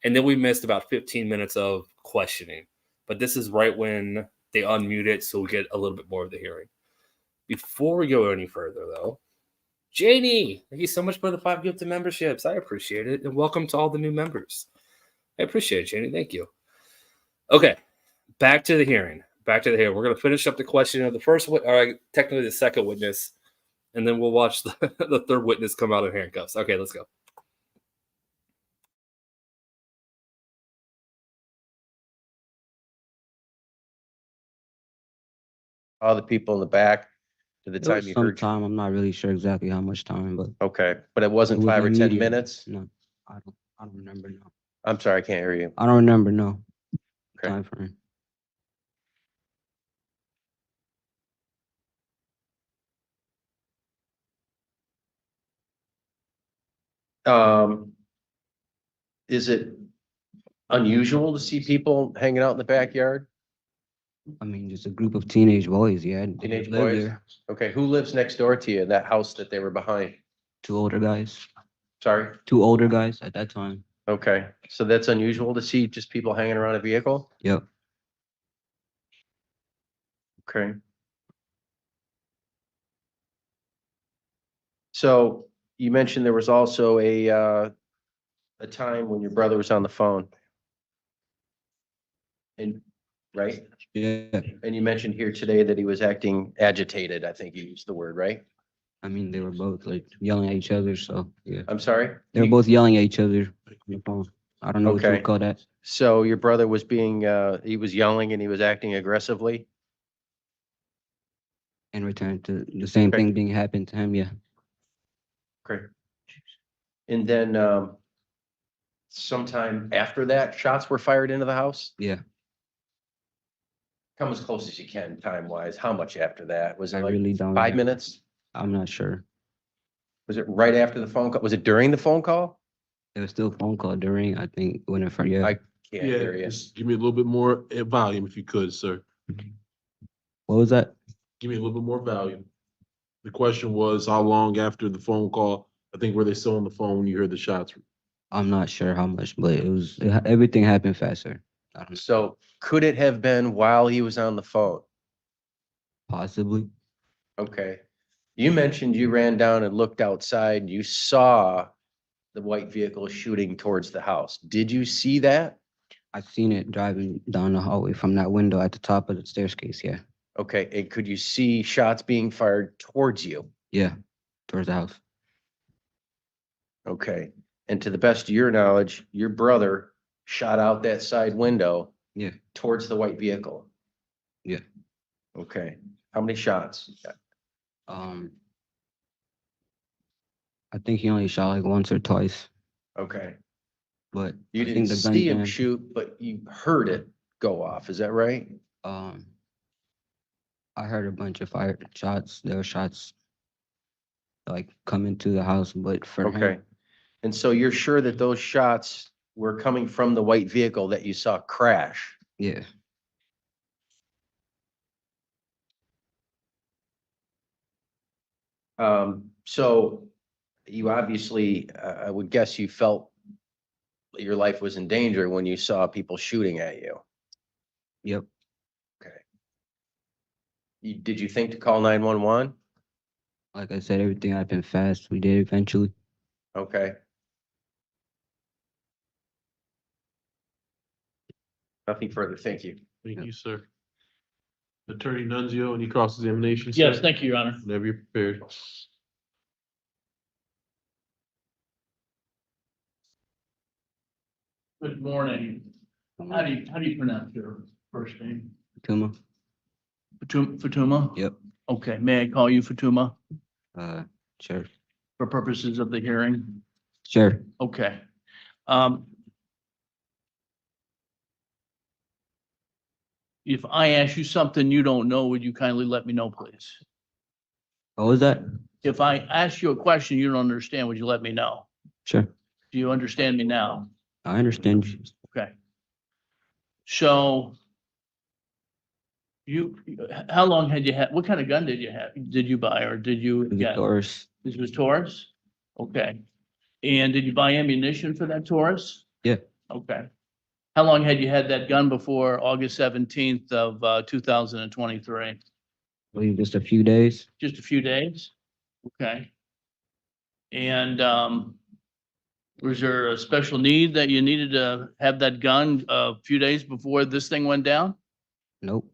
And then we missed about 15 minutes of questioning. But this is right when they unmute it, so we get a little bit more of the hearing. Before we go any further, though, Janie, thank you so much for the 5 gifted memberships. I appreciate it. And welcome to all the new members. I appreciate it, Janie. Thank you. Okay, back to the hearing. We're going to finish up the question of the first, technically the second witness, and then we'll watch the third witness come out of handcuffs. Okay, let's go. All the people in the back to the It time was you some heard. time. I'm not really sure exactly how much time, but Okay, but it wasn't it was 5 or 10 immediate. minutes? No, I don't remember. No, I'm sorry, I can't hear you. I don't remember. No Okay. time frame. Is it unusual to see people hanging out in the backyard? I mean, just a group of teenage boys. Yeah, they Teenage live boys? there. Okay, who lives next door to you in that house that they were behind? 2 older guys. Sorry? 2 older guys at that time. Okay, so that's unusual to see just people hanging around a vehicle? Yep. Okay. So you mentioned there was also a time when your brother was on the phone. And, right? Yeah. And you mentioned here today that he was acting agitated, I think you used the word, right? I mean, they were both like yelling at each other. So yeah, I'm sorry? they were both yelling at each other on the phone. I don't know what you Okay. would call that. So your brother was he was yelling and he was acting aggressively? In return to the same Okay. thing being happened to him. Yeah. Okay. And then, sometime after that, shots were fired into the house? Yeah. Come as close as you can, time-wise. How much after that? Was I it like really don't. 5 minutes? I'm not sure. Was it right after the phone call? Was it during the phone call? It was still a phone call during, I think, when it first, yeah. I can't Yeah, hear you. just give me a little bit more volume if you could, sir. What was that? Give me a little bit more volume. The question was, how long after the phone call, I think, were they still on the phone when you heard the shots? I'm not sure how much, but everything happened faster. I don't know. So could it have been while he was on the phone? Possibly. Okay. You mentioned you ran down and looked outside. You saw the white vehicle shooting towards the house. Did you see that? I seen it driving down the hallway from that window at the top of the staircase, yeah. Okay, and could you see shots being fired towards you? Yeah, towards the house. Okay, and to the best of your knowledge, your brother shot out that side window. Yeah. Towards the white vehicle. Yeah. Okay, how many shots? I think he only shot like once or twice, Okay, but you I think didn't the gun see him jammed. shoot, but you heard it go off. Is that right? I heard a bunch of fired shots. There were shots like coming to the house, but for Okay, him, and so you're sure that those shots were coming from the white vehicle that you saw crash? yeah. So you obviously, I would guess you felt your life was in danger when you saw people shooting at you. Yep. Okay. Did you think to call 911? Like I said, everything happened fast. We did eventually. Okay. Nothing further. Thank you. Thank you, sir. Attorney Nunzio, any cross-examination? Yes, sir? thank you, Your Honor. Whenever you're prepared. Good morning. How do you pronounce your first name? Fatuma. Fatuma? Yep. Okay, may I call you Fatuma Sure. for purposes of the hearing? Sure. Okay. If I ask you something you don't know, would you kindly let me know, please? What was that? If I ask you a question you don't understand, would you let me know? Sure. Do you understand me now? I understand you. Okay. So how long had you had, what kind of gun did you buy or did you get? Doris. This was Taurus? Okay. And did you buy ammunition for that Taurus? Yeah. Okay. How long had you had that gun before August 17th of 2023? I believe just a few days. Just a few days? Okay. And was there a special need that you needed to have that gun a few days before this thing went down? Nope.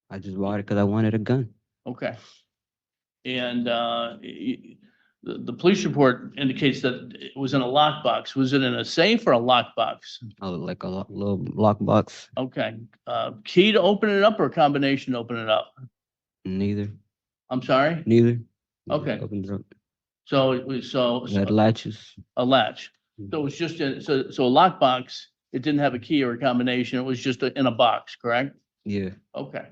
I just bought it because I wanted a gun. Okay. And the police report indicates that it was in a lockbox. Was it in a safe or a lockbox? Oh, like a little lockbox. Okay. Key to open it up or a combination to open it up? Neither. I'm sorry? Neither. Okay. Opened it up. So it was, It had latches. a latch. So it was just, so a lockbox, it didn't have a key or a combination. It was just in a box, correct? Yeah. Okay.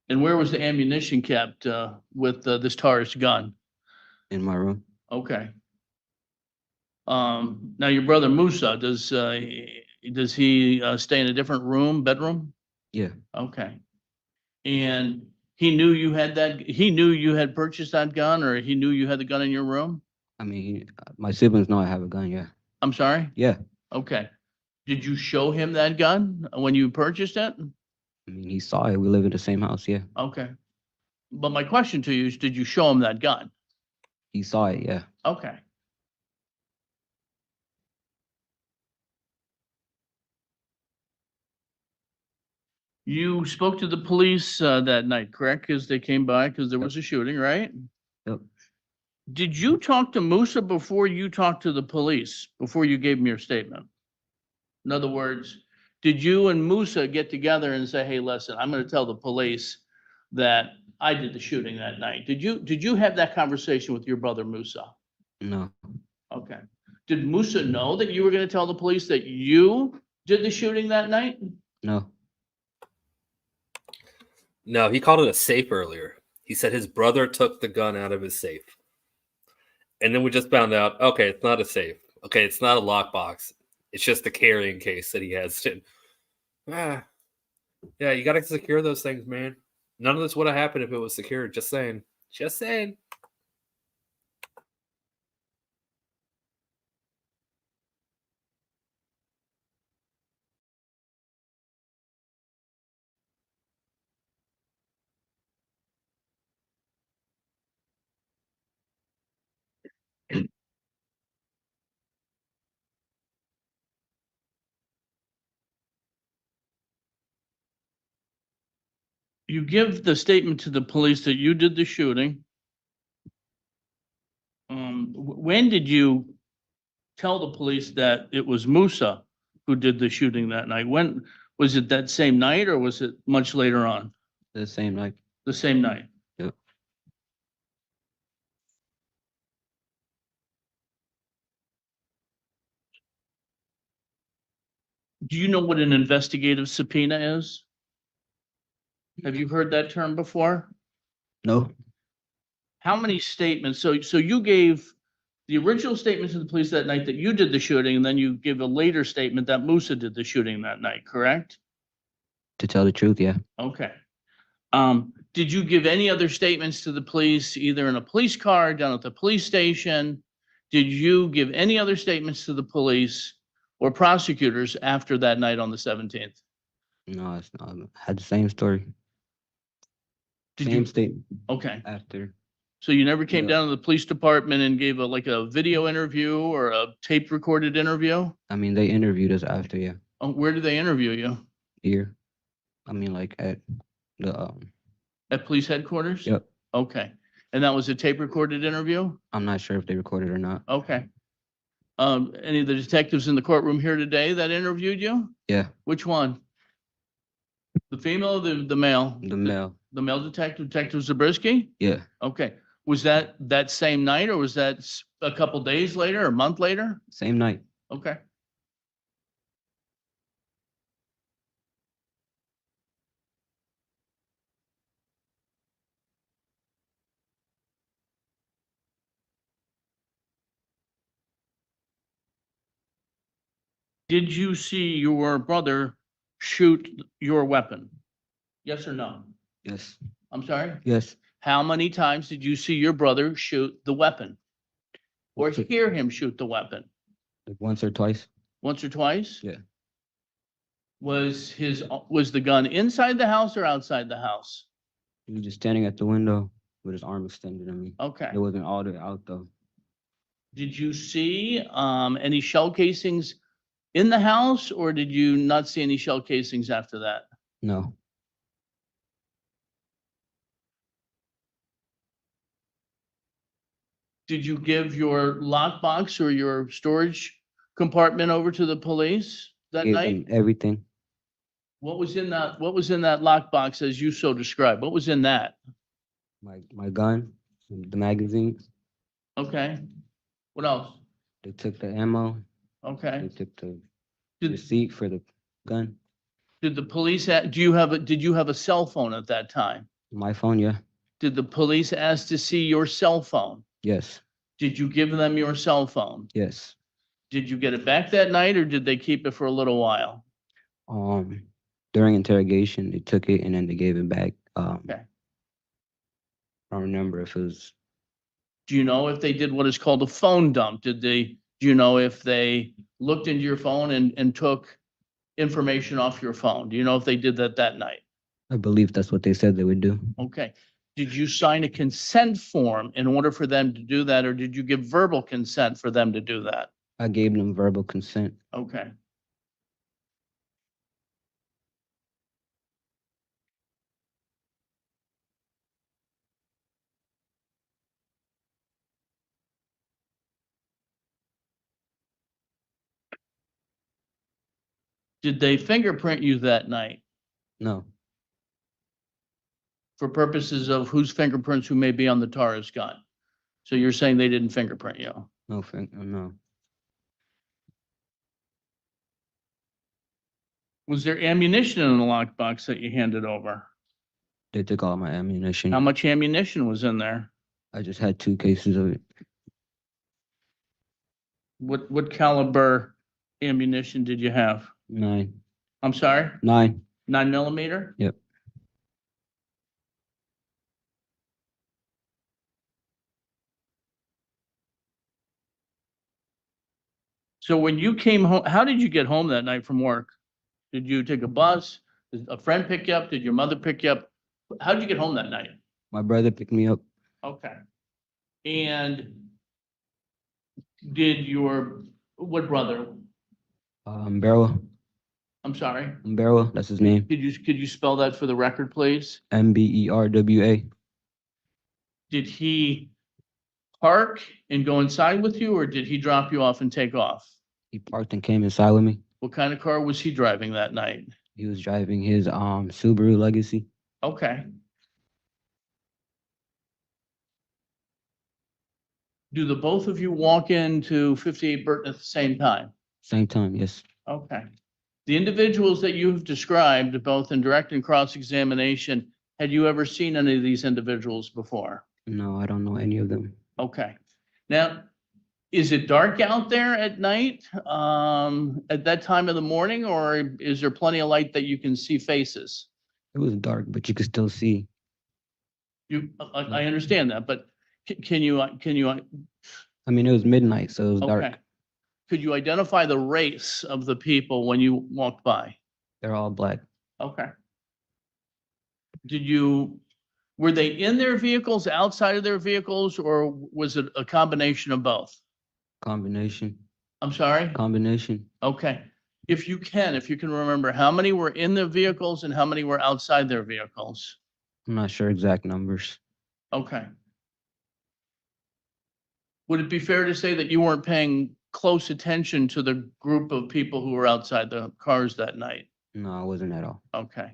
And where was the ammunition kept with this Taurus gun? In my room. Okay. Now your brother Musa, does he stay in a different room, bedroom? Yeah. Okay. And he knew you had purchased that gun, or he knew you had the gun in your room? I mean, my siblings know I have a gun, yeah. I'm sorry? Yeah. Okay. Did you show him that gun when you purchased it? I mean, he saw it. We live in the same house, yeah. Okay. But my question to you is, did you show him that gun? He saw it, yeah. Okay. You spoke to the police that night, correct? Because they came by because there was a shooting, right? Yep. Did you talk to Musa before you talked to the police, before you gave him your statement? In other words, did you and Musa get together and say, hey, listen, I'm going to tell the police that I did the shooting that night? Did you have that conversation with your brother Musa? No. Okay. Did Musa know that you were going to tell the police that you did the shooting that night? No. No, he called it a safe earlier. He said his brother took the gun out of his safe. And then we just found out, okay, it's not a safe. Okay, it's not a lockbox. It's just a carrying case that he has. Yeah, you got to secure those things, man. None of this would have happened if it was secured. Just saying. Just saying. You give the statement to the police that you did the shooting. When did you tell the police that it was Musa who did the shooting that night? When was it, that same night, or was it much later on? The same night. The same night. Yep. Do you know what an investigative subpoena is? Have you heard that term before? No. How many statements? So you gave the original statement to the police that night that you did the shooting, and then you give a later statement that Musa did the shooting that night, correct? To tell the truth, yeah. Okay. Did you give any other statements to the police, either in a police car down at the police station? Did you give any other statements to the police or prosecutors after that night on the 17th? No, it's not. I had the same story. Did Same you? statement Okay. after. So you never came Yeah. down to the police department and gave a video interview or a tape recorded interview? I mean, they interviewed us after, yeah. Where did they interview you? Here. I mean, like at the At police headquarters? Yep. Okay. And that was a tape recorded interview? I'm not sure if they recorded or not. Okay. Any of the detectives in the courtroom here today that interviewed you? Yeah, Which one? The female or the male? the male. The male detective, Detective Zabriskie? Yeah, Okay. Was that same night, or was that a couple days later or a month later? same night. Okay. Did you see your brother shoot your weapon? Yes or no? Yes, I'm sorry? yes. How many times did you see your brother shoot the weapon? Or hear him shoot the weapon? Like once or twice. Once or twice? Yeah. Was the gun inside the house or outside the house? He was just standing at the window with his arm extended at me. Okay. It wasn't all the way out though. Did you see any shell casings in the house, or did you not see any shell casings after that? No, Did you give your lockbox or your storage compartment over to the police that gave night? them everything. What was in that lockbox as you so described? What was in that? My gun, the magazines. Okay. What else? They took the ammo. Okay. They took the Did, receipt for the gun. did the police, did you have a cell phone at that time? My phone, yeah. Did the police ask to see your cell phone? Yes, Did you give them your cell phone? yes. Did you get it back that night, or did they keep it for a little while? During interrogation, they took it and then they gave it back. Okay. I don't remember if it was. Do you know if they did what is called a phone dump? Do you know if they looked into your phone and took information off your phone? Do you know if they did that night? I believe that's what they said they would do. Okay. Did you sign a consent form in order for them to do that, or did you give verbal consent for them to do that? I gave them verbal consent. Okay. Did they fingerprint you that night No, for purposes of whose fingerprints who may be on the Taurus gun? So you're saying they didn't fingerprint you? no. Was there ammunition in the lockbox that you handed over? They took all my ammunition. How much ammunition was in there? I just had 2 cases of it. What caliber ammunition did you have? 9. I'm sorry, 9. 9mm? Yep. So when you came home, how did you get home that night from work? Did you take a bus? Did a friend pick you up? Did your mother pick you up? How did you get home that night? My brother picked me up. Okay. And did what brother? Umberwa. I'm sorry. Umberwa, that's his name. Could you spell that for the record, please? Mberwa. Did he park and go inside with you, or did he drop you off and take off? He parked and came inside with me. What kind of car was he driving that night? He was driving his Subaru Legacy. Okay. Do the both of you walk into 58 Burton at the same time? Same time, yes. Okay. The individuals that you've described, both in direct and cross-examination, had you ever seen any of these individuals before? No, I don't know any of them. Okay. Now, is it dark out there at night, at that time of the morning, or is there plenty of light that you can see faces? It was dark, but you could still see. I understand that, but can you, I mean, it was midnight, so it was dark. okay. Could you identify the race of the people when you walked by? They're all black. Okay. Were they in their vehicles, outside of their vehicles, or was it a combination of both? Combination. I'm sorry? Combination. Okay. If you can remember, how many were in their vehicles and how many were outside their vehicles? I'm not sure exact numbers. Okay. Would it be fair to say that you weren't paying close attention to the group of people who were outside the cars that night? No, I wasn't at all. Okay.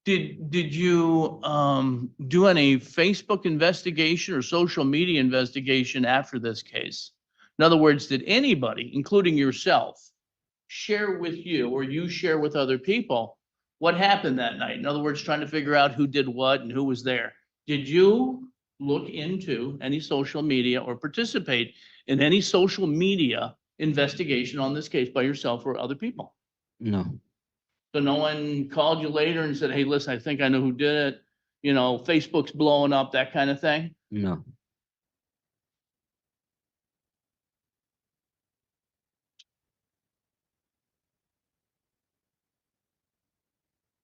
Did you do any Facebook investigation or social media investigation after this case? In other words, did anybody, including yourself, share with you or you share with other people what happened that night? In other words, trying to figure out who did what and who was there. Did you look into any social media or participate in any social media investigation on this case by yourself or other people? No. So no one called you later and said, hey, listen, I think I know who did it. You know, Facebook's blowing up, that kind of thing? No.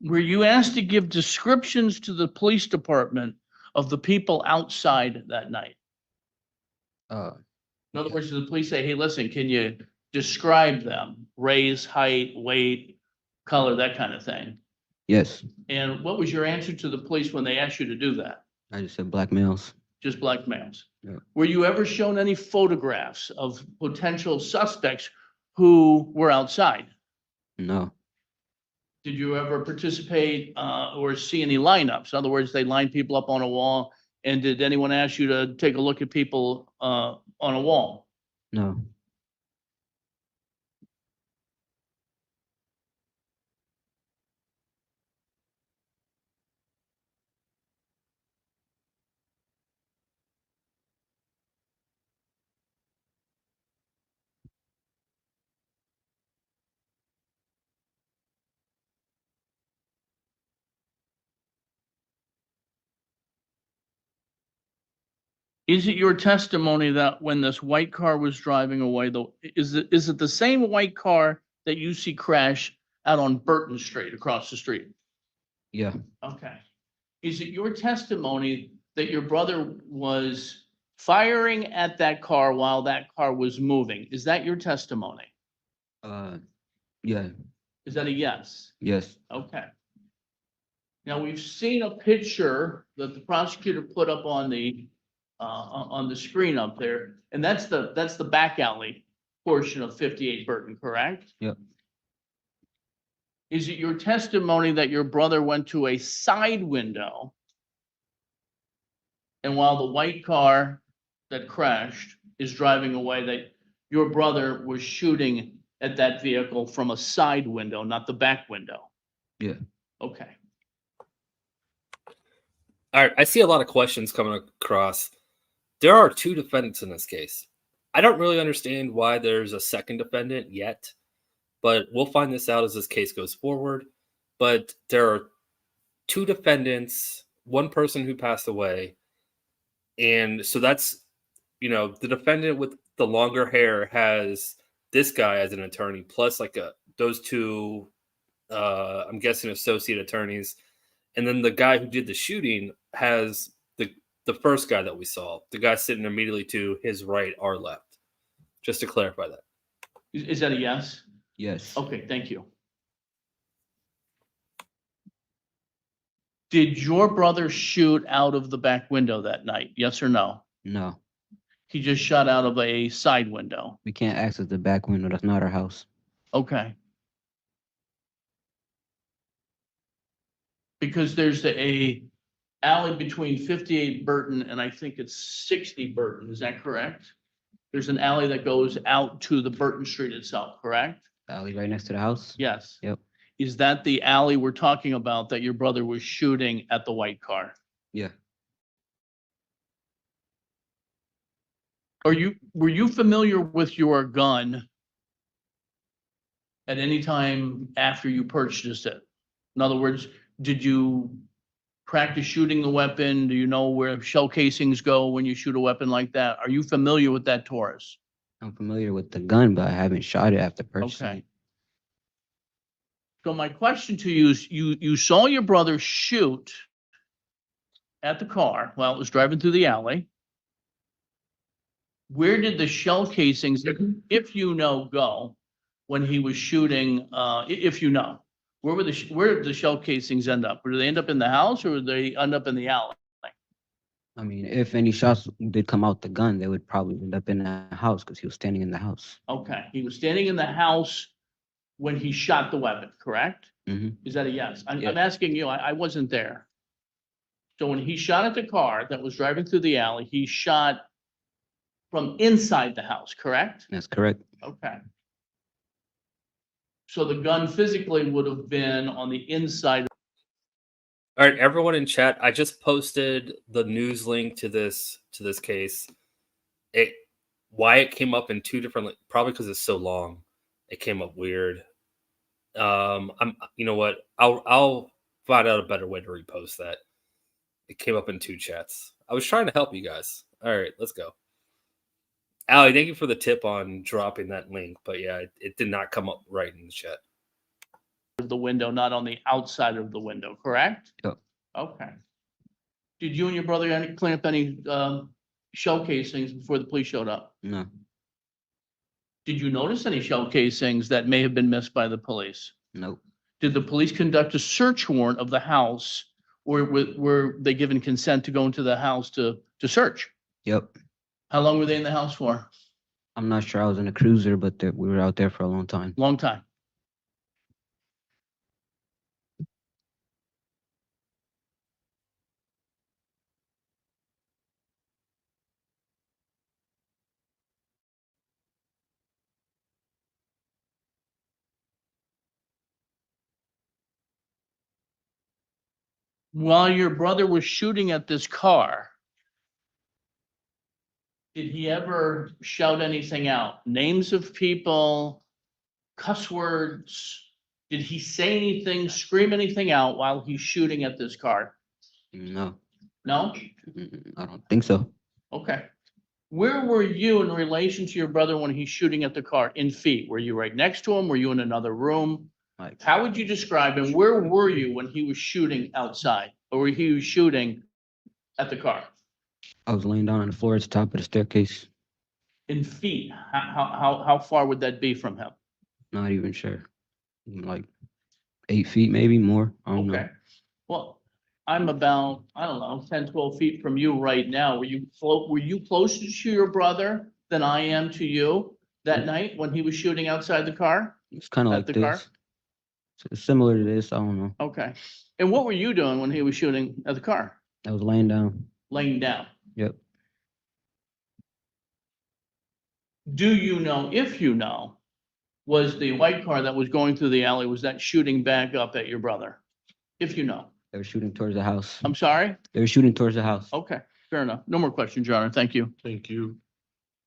Were you asked to give descriptions to the police department of the people outside that night? In other words, did the police say, hey, listen, can you describe them? Race, height, weight, color, that kind of thing? Yes. And what was your answer to the police when they asked you to do that? I just said black males. Just black males? Yeah. Were you ever shown any photographs of potential suspects who were outside? No. Did you ever participate or see any lineups? In other words, they line people up on a wall. And did anyone ask you to take a look at people on a wall? No. Is it your testimony that when this white car was driving away, though, is it the same white car that you see crash out on Burton Street across the street? Yeah. Okay. Is it your testimony that your brother was firing at that car while that car was moving? Is that your testimony? Yeah. Is that a yes? Yes. Okay. Now, we've seen a picture that the prosecutor put up on the screen up there, and that's the back alley portion of 58 Burton, correct? Yep. Is it your testimony that your brother went to a side window, and while the white car that crashed is driving away, that your brother was shooting at that vehicle from a side window, not the back window? Yeah. Okay. All right, I see a lot of questions coming across. There are 2 defendants in this case. I don't really understand why there's a second defendant yet, but we'll find this out as this case goes forward. But there are 2 defendants, 1 person who passed away. And so that's, the defendant with the longer hair has this guy as an attorney, plus like those 2, I'm guessing associate attorneys. And then the guy who did the shooting has the first guy that we saw, the guy sitting immediately to his right, our left. Just to clarify that. Is that a yes? Yes. Okay, thank you. Did your brother shoot out of the back window that night? Yes or no? No, He just shot out of a side window. we can't access the back window. That's not our house. Okay. Because there's a alley between 58 Burton and I think it's 60 Burton. Is that correct? There's an alley that goes out to the Burton Street itself, correct? Alley right next to the house? Yes. Yep. Is that the alley we're talking about that your brother was shooting at the white car? Yeah. Were you familiar with your gun at any time after you purchased it? In other words, did you practice shooting the weapon? Do you know where shell casings go when you shoot a weapon like that? Are you familiar with that, Taurus? I'm familiar with the gun, but I haven't shot it after purchasing Okay. it. So my question to you is, you saw your brother shoot at the car while it was driving through the alley. Where did the shell casings, if you know, go when he was shooting? If you know, where did the shell casings end up? Did they end up in the house or did they end up in the alley? I mean, if any shots did come out the gun, they would probably end up in the house because he was standing in the house. Okay, he was standing in the house when he shot the weapon, correct? Mhm. Is that a yes? I'm Yeah. asking you, I wasn't there. So when he shot at the car that was driving through the alley, he shot from inside the house, correct? That's correct. Okay. So the gun physically would have been on the inside. All right, everyone in chat, I just posted the news link to this case. Why it came up in 2 different, probably because it's so long. It came up weird. You know what? I'll find out a better way to repost that. It came up in 2 chats. I was trying to help you guys. All right, let's go. Allie, thank you for the tip on dropping that link, but yeah, it did not come up right in the chat. Of the window, not on the outside of the window, correct? Yep. Okay. Did you and your brother clean up any shell casings before the police showed up? No, Did you notice any shell casings that may have been missed by the police? nope. Did the police conduct a search warrant of the house, or were they given consent to go into the house to search? Yep. How long were they in the house for? I'm not sure. I was in a cruiser, but we were out there for a long time. Long time. While your brother was shooting at this car, did he ever shout anything out? Names of people, cuss words? Did he say anything, scream anything out while he's shooting at this car? No, No? I don't think so. Okay. Where were you in relation to your brother when he's shooting at the car in feet? Were you right next to him? Were you in another room? Like, How would you describe him? Where were you when he was shooting outside or he was shooting at the car? I was laying down on the floor at the top of the staircase. In feet, how far would that be from him? Not even sure. Like 8 feet, maybe more. I don't Okay. know. Well, I'm about, I don't know, 10, 12 feet from you right now. Were you closer to your brother than I am to you that night when he was shooting outside the car? It's kind of At like the car? this. It's similar to this. I don't know. Okay. And what were you doing when he was shooting at the car? I was laying down. Laying down. Yep. Do you know, if you know, was the white car that was going through the alley, was that shooting back up at your brother? If you know. They were shooting towards the house. I'm sorry? They were shooting towards the house. Okay, fair enough. No more questions, Your Honor. Thank you. Thank you.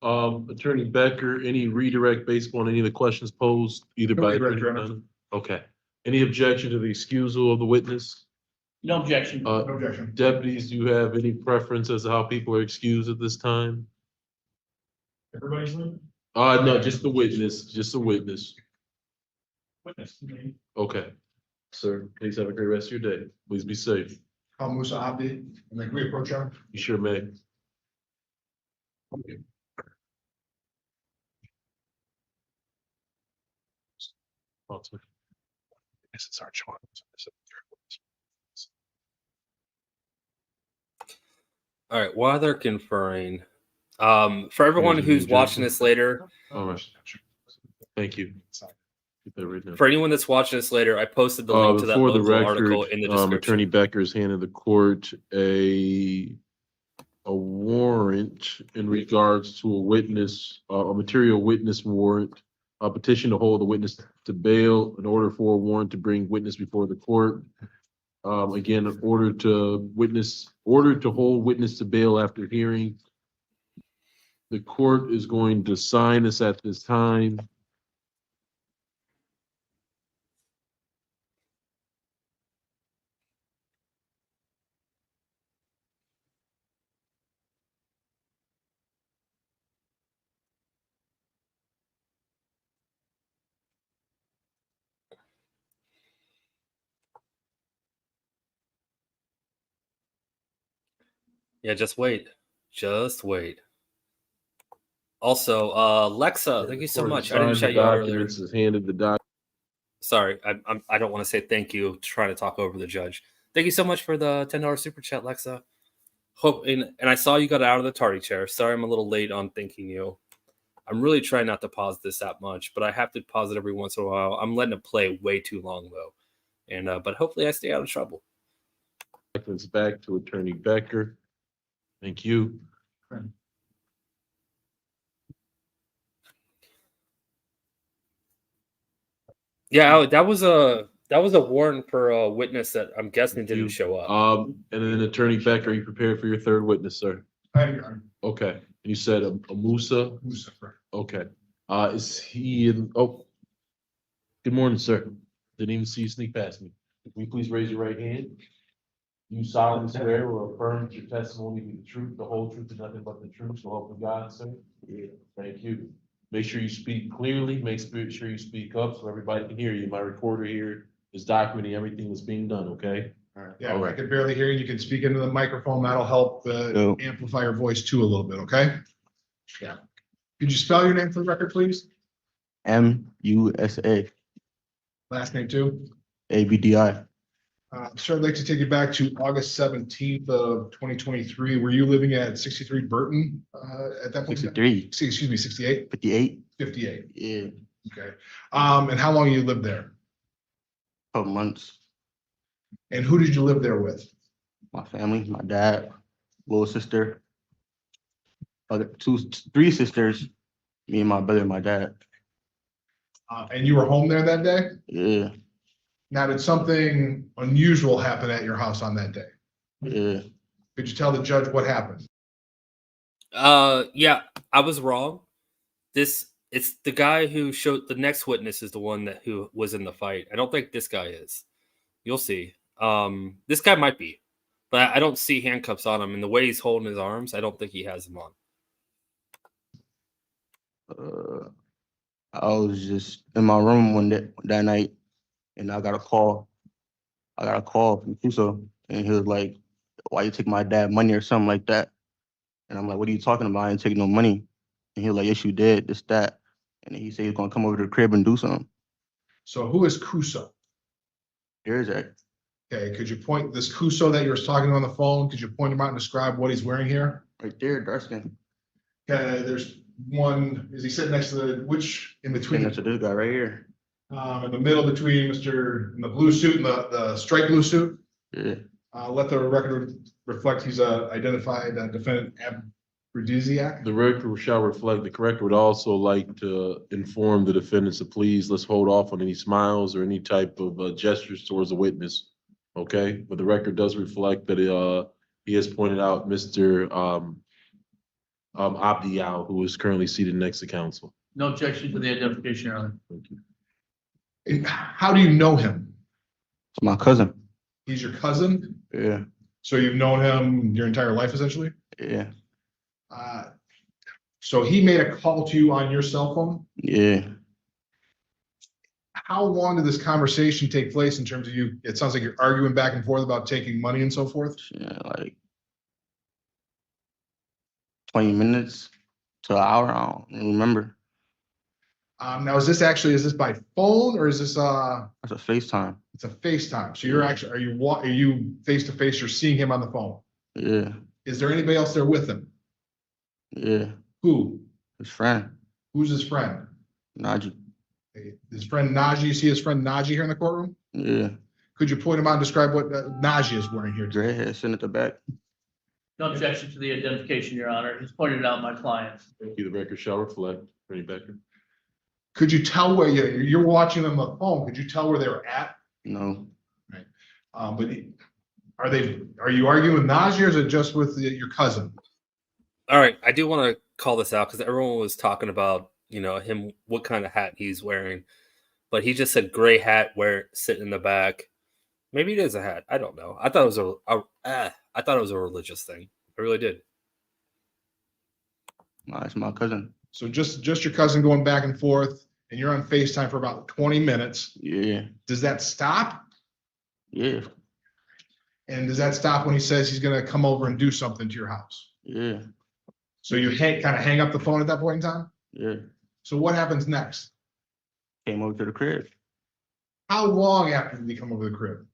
Attorney Becker, any redirect based on any of the questions posed either No by? redirect, Your Honor. Okay. Any objection to the excusal of the witness? No objection. No objection. Deputies, do you have any preference as to how people are excused at this time? Everybody's leaving? No, just the witness, Witness. Okay. Sir, please have a great rest of your day. Please be safe. I'm Musa Abdi, and then can we approach him? You sure may. All right, while they're conferring, for everyone who's watching this later, All right. Thank you. Keep that right now. for anyone that's watching this later, I posted the link to that Before the local record, article in the description. Attorney Becker has handed the court a warrant in regards to a witness, a material witness warrant, a petition to hold the witness to bail, an order for a warrant to bring witness before the court. Again, an order to hold witness to bail after hearing. The court is going to sign this at this time. Yeah, just wait. Just wait. Also, Lexa, thank you so much. I didn't shout you out earlier. Documents is handed the doc. Sorry, I don't want to say thank you. Trying to talk over the judge. Thank you so much for the $10 super chat, Lexa. Hope and I saw you got out of the tardy chair. Sorry, I'm a little late on thanking you. I'm really trying not to pause this that much, but I have to pause it every once in a while. I'm letting it play way too long though, and but hopefully I stay out of trouble. Documents back to Attorney Becker. Thank you. Yeah, that was a warrant for a witness that I'm guessing didn't show up. And then Attorney Becker, are you prepared for your third witness, sir? Okay. And you said a Musa? Musa, correct. Okay. Is he in? Oh, good morning, sir. Didn't even see you sneak past me. Can you please raise your right hand? You solemnly swear or affirm that your testimony be the truth, the whole truth, and nothing but the truth, so help you God, sir? Yeah. Thank you. Make sure you speak clearly. Make sure you speak up so everybody can hear you. My recorder here is documenting everything that's being done, okay? All right. Yeah, I can barely hear you. You can speak into the microphone. That'll help amplify your voice too a little bit, okay? Yeah. Could you spell your name for the record, please? Musa. Last name too? Abdi. Sir, I'd like to take you back to August 17th of 2023. Were you living at 63 Burton at that point? 63. Excuse me, 68? 58. 58. Yeah. Okay. And how long you lived there? Couple months. And who did you live there with? My family, my dad, little sister, three sisters, me and my brother and my dad. And you were home there that day? Yeah. Now, did something unusual happen at your house on that day? Yeah. Could you tell the judge what happened? Yeah, I was wrong. It's the guy who showed the next witness is the one who was in the fight. I don't think this guy is. You'll see. This guy might be, but I don't see handcuffs on him, and the way he's holding his arms, I don't think he has them on. I was just in my room that night, and I got a call. From Kuso, and he was like, "Why you take my dad money or something like that?" And I'm like, "What are you talking about? I ain't taking no money." And he was like, "Yes, you did. This, that." And he said he's gonna come over to the crib and do something. So who is Kuso? Here's that. Okay, could you point this Kuso that you were talking to on the phone? Could you point him out and describe what he's wearing here? Right there, dark skin. Okay, there's one. Is he sitting next to which in between? Next to this guy right here. In the middle between Mr. in the blue suit and the striped blue suit. Yeah. Let the record reflect he's identified defendant Rudiziak? The record shall reflect, the corrector would also like to inform the defendants to please, let's hold off on any smiles or any type of gestures towards the witness. Okay, but the record does reflect that he has pointed out Mr. Abdi, who is currently seated next to counsel. No objection to the identification, Your Honor. Thank you. And how do you know him? It's my cousin. He's your cousin? Yeah, So you've known him your entire life, essentially? yeah, So he made a call to you on your cell phone? yeah. How long did this conversation take place in terms of you? It sounds like you're arguing back and forth about taking money and so forth. Yeah, like 20 minutes to an hour. I don't remember. Now, is this by phone or is this That's a FaceTime. it's a FaceTime? So you're actually, are you face to face or seeing him on the phone? Yeah, Is there anybody else there with him? yeah. Who? His friend, Who's his friend? Najee. His friend Najee. You see his friend Najee here in the courtroom? Yeah, Could you point him out and describe what Najee is wearing here? dreadhead sitting at the back. No objection to the identification, Your Honor. He's pointed out my client. Thank you. The record shall reflect. Attorney Becker. Could you tell where you're watching them on the phone? Could you tell where they were at? No, But are you arguing with Najee or is it just with your cousin? All right, I do want to call this out because everyone was talking about, him, what kind of hat he's wearing, but he just said gray hat, sit in the back. Maybe it is a hat. I don't know. I thought it was a religious thing. I really did. nah, it's my cousin. So just your cousin going back and forth and you're on FaceTime for about 20 minutes. Yeah, Does that stop? yeah, And does that stop when he says he's going to come over and do something to your house? yeah, So you kind of hang up the phone at that point in time? yeah. So what happens next? Came over to the crib. How long after did he come over the crib?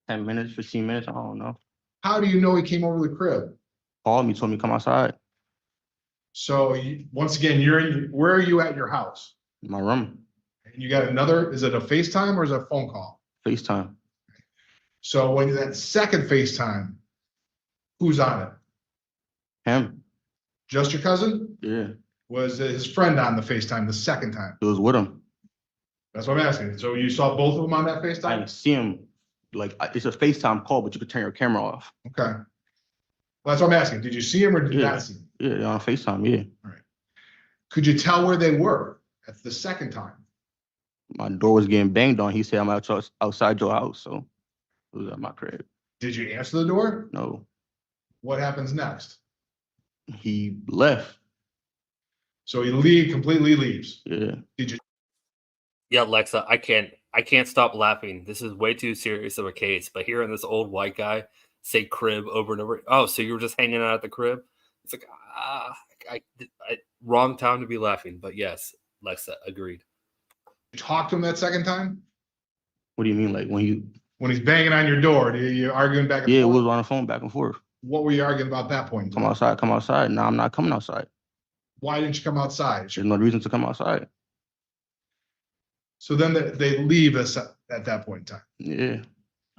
10 minutes, 15 minutes, I don't know. How do you know he came over the crib? Called me, told me to come outside. So once again, where are you at your house? In my room. And you got another, is it a FaceTime or is it a phone call? FaceTime. So when that second FaceTime, who's on it? Him. Just your cousin? Yeah. Was his friend on the FaceTime the second time? It was with him. That's what I'm asking. So you saw both of them on that I FaceTime? didn't see him. Like, it's a FaceTime call, but you could turn your camera off. Okay. Well, that's what I'm asking. Did you see him or did you Yeah. not see him? Yeah, they're on FaceTime, yeah. Could you tell where they were at the second time? My door was getting banged on. He said, I'm outside your house, so it was at my crib. Did you answer the door? No, What happens next? he left. So he completely leaves. Yeah. Yeah, Lexa, I can't stop laughing. This is way too serious of a case, but hearing this old white guy say crib over and over. Oh, so you were just hanging out at the crib? It's like, wrong time to be laughing. But yes, Lexa, agreed. You talk to him that second time? What do you mean? Like When he's banging on your door, you arguing back and yeah, it forth? was on the phone back and forth. What were you arguing about that point? in Come time? outside, come outside. No, I'm not coming outside. Why didn't you come outside? There's no reason to come outside. So then they leave us at that point in time. Yeah.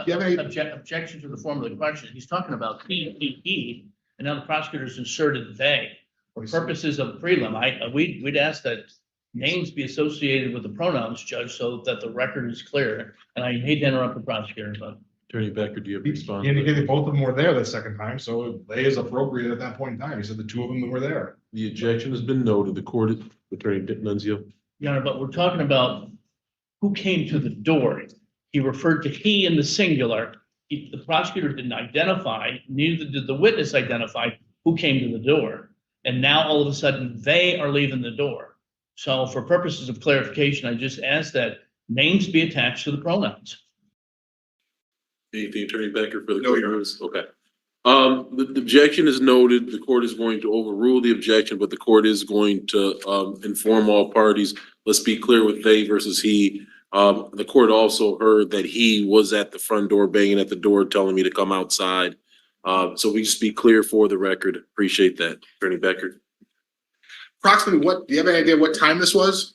You have any- Objection to the form of the question. He's talking about he, and now the prosecutor's inserted they. For purposes of prelim, we'd ask that names be associated with the pronouns, Judge, so that the record is clear. And I hate to interrupt the prosecutor, but Attorney Becker, do you have a response? He indicated both of them were there the second time, so they is appropriate at that point in time. He said the two of them were there. The objection has been noted. The court, Attorney Nunzio. Your Honor, but we're talking about who came to the door. He referred to he in the singular. The prosecutor didn't identify, neither did the witness identify who came to the door. And now all of a sudden they are leaving the door. So for purposes of clarification, I just ask that names be attached to the pronouns. Anything, Attorney Becker, for the No, court Your Honor. rules? Okay. The objection is noted. The court is going to overrule the objection, but the court is going to inform all parties. Let's be clear with they versus he. The court also heard that he was at the front door, banging at the door, telling me to come outside. So we just be clear for the record. Appreciate that, Attorney Becker. Approximately do you have any idea what time this was?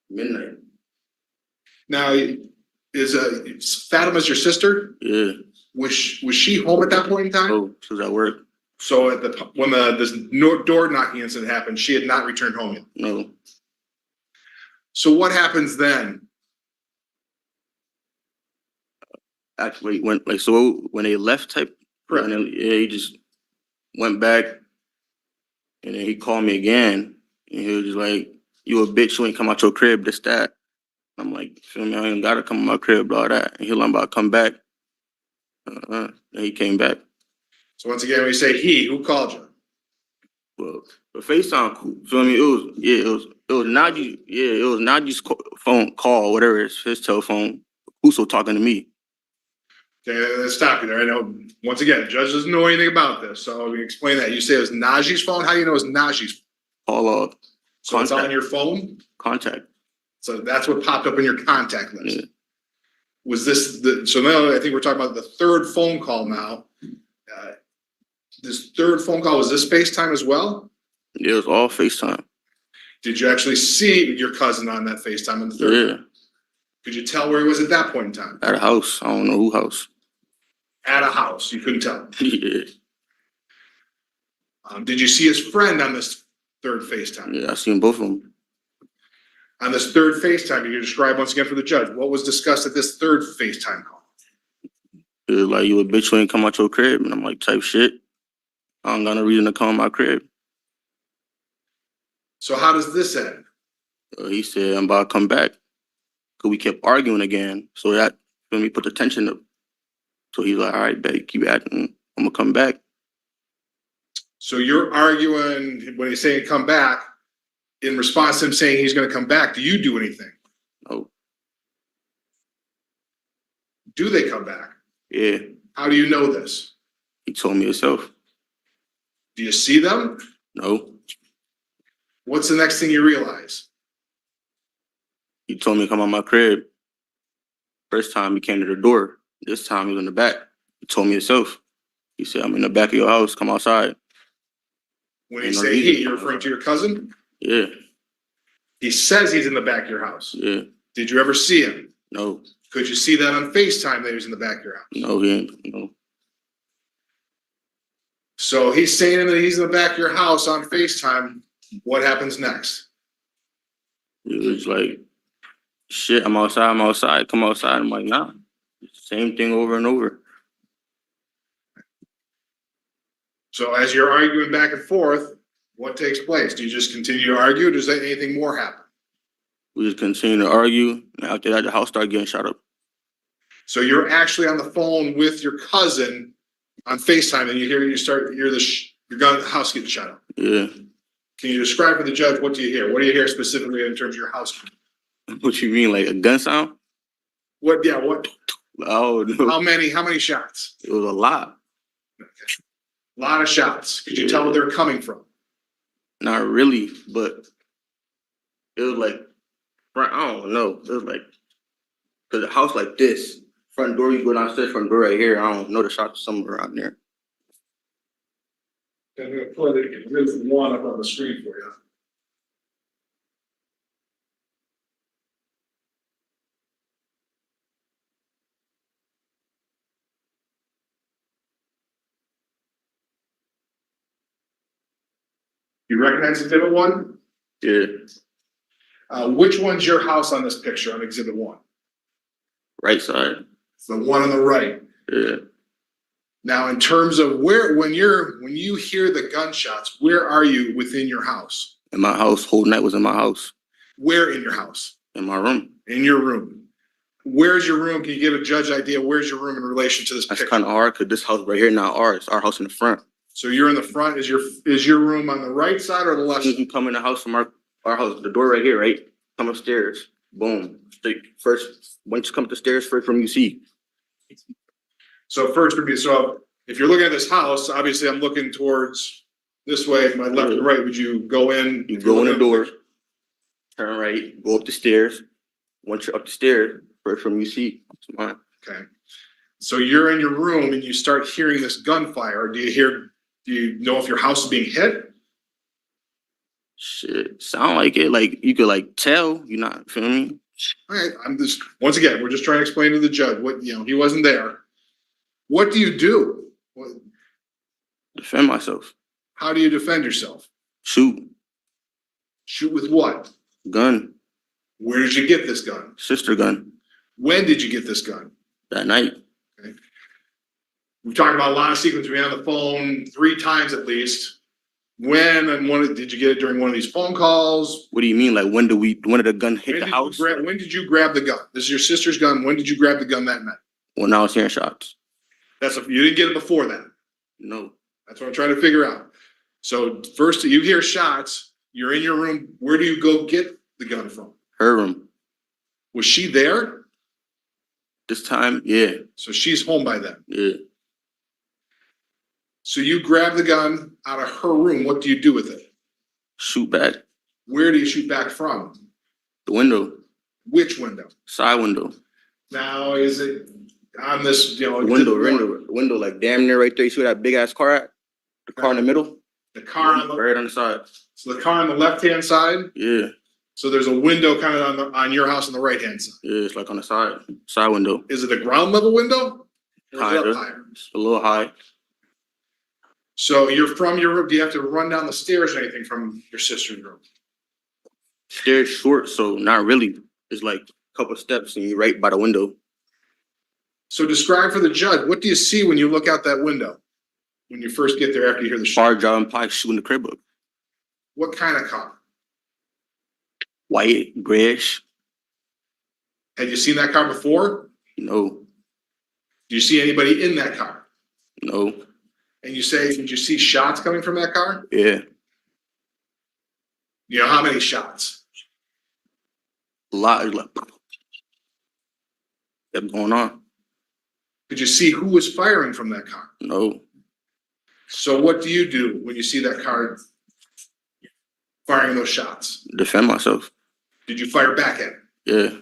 Midnight. Now, is Fatima's your sister? Yeah. Was she home at that point in time? Oh, she was at work. So when this door knocking incident happened, she had not returned home yet. No. So what happens then? Actually, when they left type, Correct. and then, yeah, he just went back, and then he called me again, and he was just like, "You a bitch, you ain't come out your crib, this, that." I'm like, feel me, I ain't gotta come out my crib, all that. And he like, about to come back. And he came back. So once again, we say he, who called you? Well, the FaceTime, feel me, it was Najee's, it was Najee's phone call, whatever it's his telephone. Uso talking to me. Okay, let's stop you there. I know, once again, judge doesn't know anything about this, so we explain that. You say it was Najee's phone. How do you know it's Najee's? Call log. So it's on your phone? Contact. So that's what popped up in your contact list. Yeah. Was this so now I think we're talking about the third phone call now. This third phone call, was this FaceTime as well? It was all FaceTime. Did you actually see your cousin on that FaceTime in the third? Yeah. Could you tell where he was at that point in time? At a house. I don't know who house. At a house. You couldn't tell. Yeah. Did you see his friend on this third FaceTime? Yeah, I seen both of them. On this third FaceTime, you can describe once again for the judge, what was discussed at this third FaceTime call? It was like, you a bitch, you ain't come out your crib. And I'm like, type shit. I don't got no reason to come out my crib. So how does this end? He said, I'm about to come back. Cause we kept arguing again. So that, when we put the tension up. So he's like, all right, bet, keep acting. I'm gonna come back. So you're arguing when he's saying come back, in response to him saying he's gonna come back, do you do anything? No. Do they come back? Yeah. How do you know this? He told me himself. Do you see them? No. What's the next thing you realize? He told me to come out my crib. First time he came to the door. This time he was in the back. He told me himself. He said, I'm in the back of your house. Come outside. When you say he, you're referring to your cousin? Yeah. He says he's in the back of your house. Yeah. Did you ever see him? No. Could you see that on FaceTime that he was in the back of your house? No, he ain't. No. So he's saying that he's in the back of your house on FaceTime. What happens next? It was like, shit, I'm outside, come outside. I'm like, nah. Same thing over and over. So as you're arguing back and forth, what takes place? Do you just continue to argue, or does anything more happen? We just continue to argue. And after that, the house started getting shot up. So you're actually on the phone with your cousin on FaceTime, and you hear your house getting shot up. Yeah. Can you describe for the judge, what do you hear? What do you hear specifically in terms of your house? What you mean, like a gun sound? What? Yeah. What? Oh no. How many shots? It was a lot. Okay. A lot of shots. Could you tell where they're coming from? Not really, but it was like, I don't know. It was like, cause the house like this, front door, you go downstairs, front door right here. I don't know, the shots somewhere around there. I'm going to put one up on the screen for you. You recognize Exhibit 1? Yeah. Which one's your house on this picture on Exhibit 1? Right side. It's the one on the right. Yeah. Now, in terms of when you hear the gunshots, where are you within your house? In my house, whole night was in my house. Where in your house? In my room. In your room. Where's your room? Can you give a judge idea? Where's your room in relation to this picture? That's kind of hard because this house right here not ours. Our house in the front. So you're in the front. Is your room on the right side or the left side? You come in the house from our house, the door right here, right? Come upstairs. Boom. Straight first. Once you come up the stairs, first room you see. So first would be, so if you're looking at this house, obviously I'm looking towards this way, my left and right. Would you go in? You go in the door, turn right, go up the stairs. Once you're up the stairs, first room you see. It's mine. Okay. So you're in your room and you start hearing this gunfire. Do you know if your house is being hit? Shit, sound like it. Like you could like tell. You not feel me? All right. I'm just, once again, we're just trying to explain to the judge what, he wasn't there. What do you do? Defend myself. How do you defend yourself? Shoot. Shoot with what? Gun. Where did you get this gun? Sister gun. When did you get this gun? That night. Okay. We've talked about a lot of sequence. We on the phone 3 times at least. When and when did you get it during one of these phone calls? What do you mean? Like when did the gun hit the house? When did you grab the gun? This is your sister's gun. When did you grab the gun that night? When I was hearing shots. You didn't get it before then. No. That's what I'm trying to figure out. So first you hear shots, you're in your room. Where do you go get the gun from? Her room. Was she there? This time, yeah. So she's home by then. Yeah. So you grab the gun out of her room. What do you do with it? Shoot back. Where do you shoot back from? The window. Which window? Side window. Now, is it on this, Window, like damn near right there. You see where that big ass car at? The car in the middle? The car on the right on the side. So the car on the left-hand side? Yeah. So there's a window kind of on your house on the right-hand side. Yeah, it's like on the side window. Is it a ground level window? Or is it up higher? It's a little high. So you're from your room. Do you have to run down the stairs or anything from your sister's room? Stairs short, so not really. It's like a couple steps and you're right by the window. So describe for the judge, what do you see when you look out that window? When you first get there after you hear the shot? Car driving by shooting the crib up. What kind of car? White, grayish. Had you seen that car before? No. Do you see anybody in that car? No. And you say, did you see shots coming from that car? Yeah. You know how many shots? A lot. Like, kept going on. Did you see who was firing from that car? No. So what do you do when you see that car firing those shots? Defend myself. Did you fire back at it? Yeah.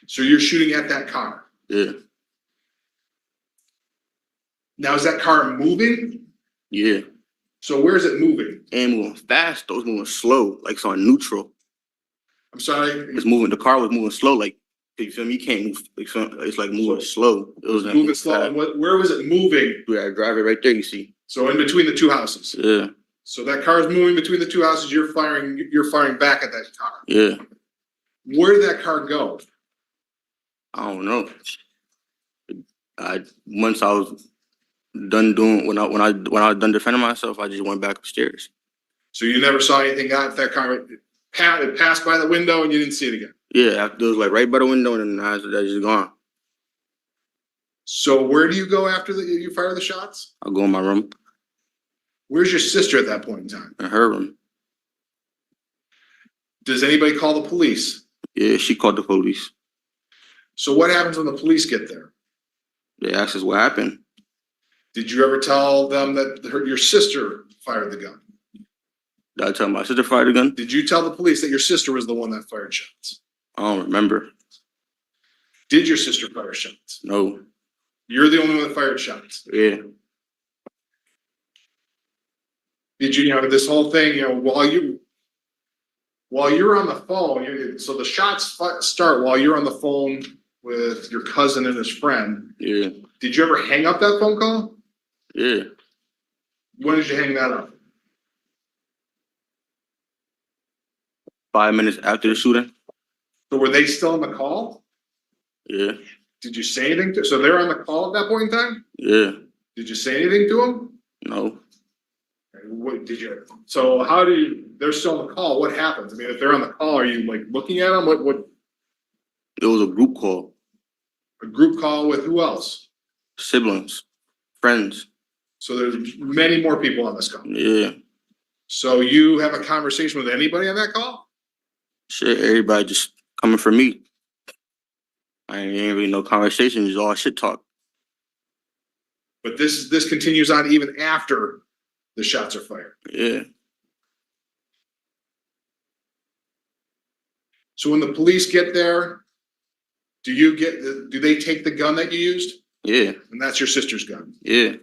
So you're shooting at that car? Yeah. Now, is that car moving? Yeah. So where is it moving? And moving fast, those moving slow, like it's on neutral. I'm sorry? The car was moving slow, like, you feel me? You can't move, it's like moving slow. It was moving slow. And where was it moving? Yeah, I drive it right there, you see. So in between the two houses? Yeah. So that car is moving between the two houses, you're firing back at that car? Yeah. Where did that car go? I don't know. Once I was done doing when I was done defending myself, I just went back upstairs. So you never saw anything out that car? It passed by the window and you didn't see it again? Yeah, it was like right by the window and then I was just gone. So where do you go after you fire the shots? I go in my room. Where's your sister at that point in time? In her room. Does anybody call the police? Yeah, she called the police. So what happens when the police get there? They asked us what happened. Did you ever tell them that your sister fired the gun? Did I tell my sister fired the gun? Did you tell the police that your sister was the one that fired shots? I don't remember. Did your sister fire shots? No. You're the only one that fired shots? Yeah. Did you, this whole thing, while you're on the phone, so the shots start while you're on the phone with your cousin and his friend. Yeah. Did you ever hang up that phone call? Yeah. When did you hang that up? 5 minutes after the shooting. So were they still on the call? Yeah. Did you say anything so they're on the call at that point in time? Yeah. Did you say anything to them? No. What did you? So they're still on the call? What happens? I mean, if they're on the call, are you like looking at them? What? It was a group call. A group call with who else? Siblings, friends. So there's many more people on this call. Yeah. So you have a conversation with anybody on that call? Shit, everybody just coming for me. I ain't really no conversation, it's all shit talk. But this continues on even after the shots are fired. Yeah. So when the police get there, do they take the gun that you used? Yeah. And that's your sister's gun? Yeah.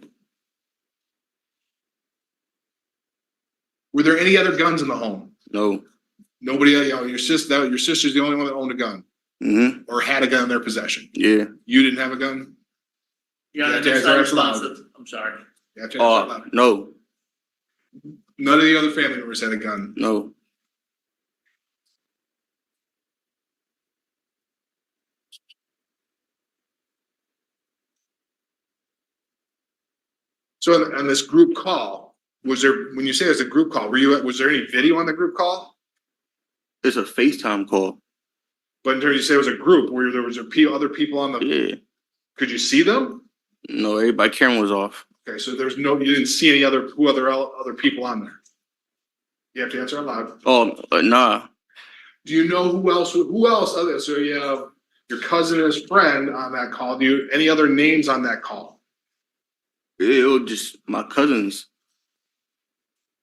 Were there any other guns in the home? No. Nobody, your sister's the only one that owned a gun. Mm-hmm. Or had a gun in their possession. Yeah. You didn't have a gun? Your Honor, Yeah, that's yeah, not that's allowed. responsive. I'm sorry. Yeah, Judge, allowed. No, None of the other family members had a gun. no. So on this group call, was there, when you say it's a group call, was there any video on the group call? It's a FaceTime call. But in terms, you say it was a group where there was other people on the, Yeah. could you see them? No, everybody camera was off. Okay, so there's no, you didn't see any other people on there? You have to answer aloud. Oh, nah. Do you know who else other, so you have your cousin and his friend on that call, any other names on that call? It was just my cousins.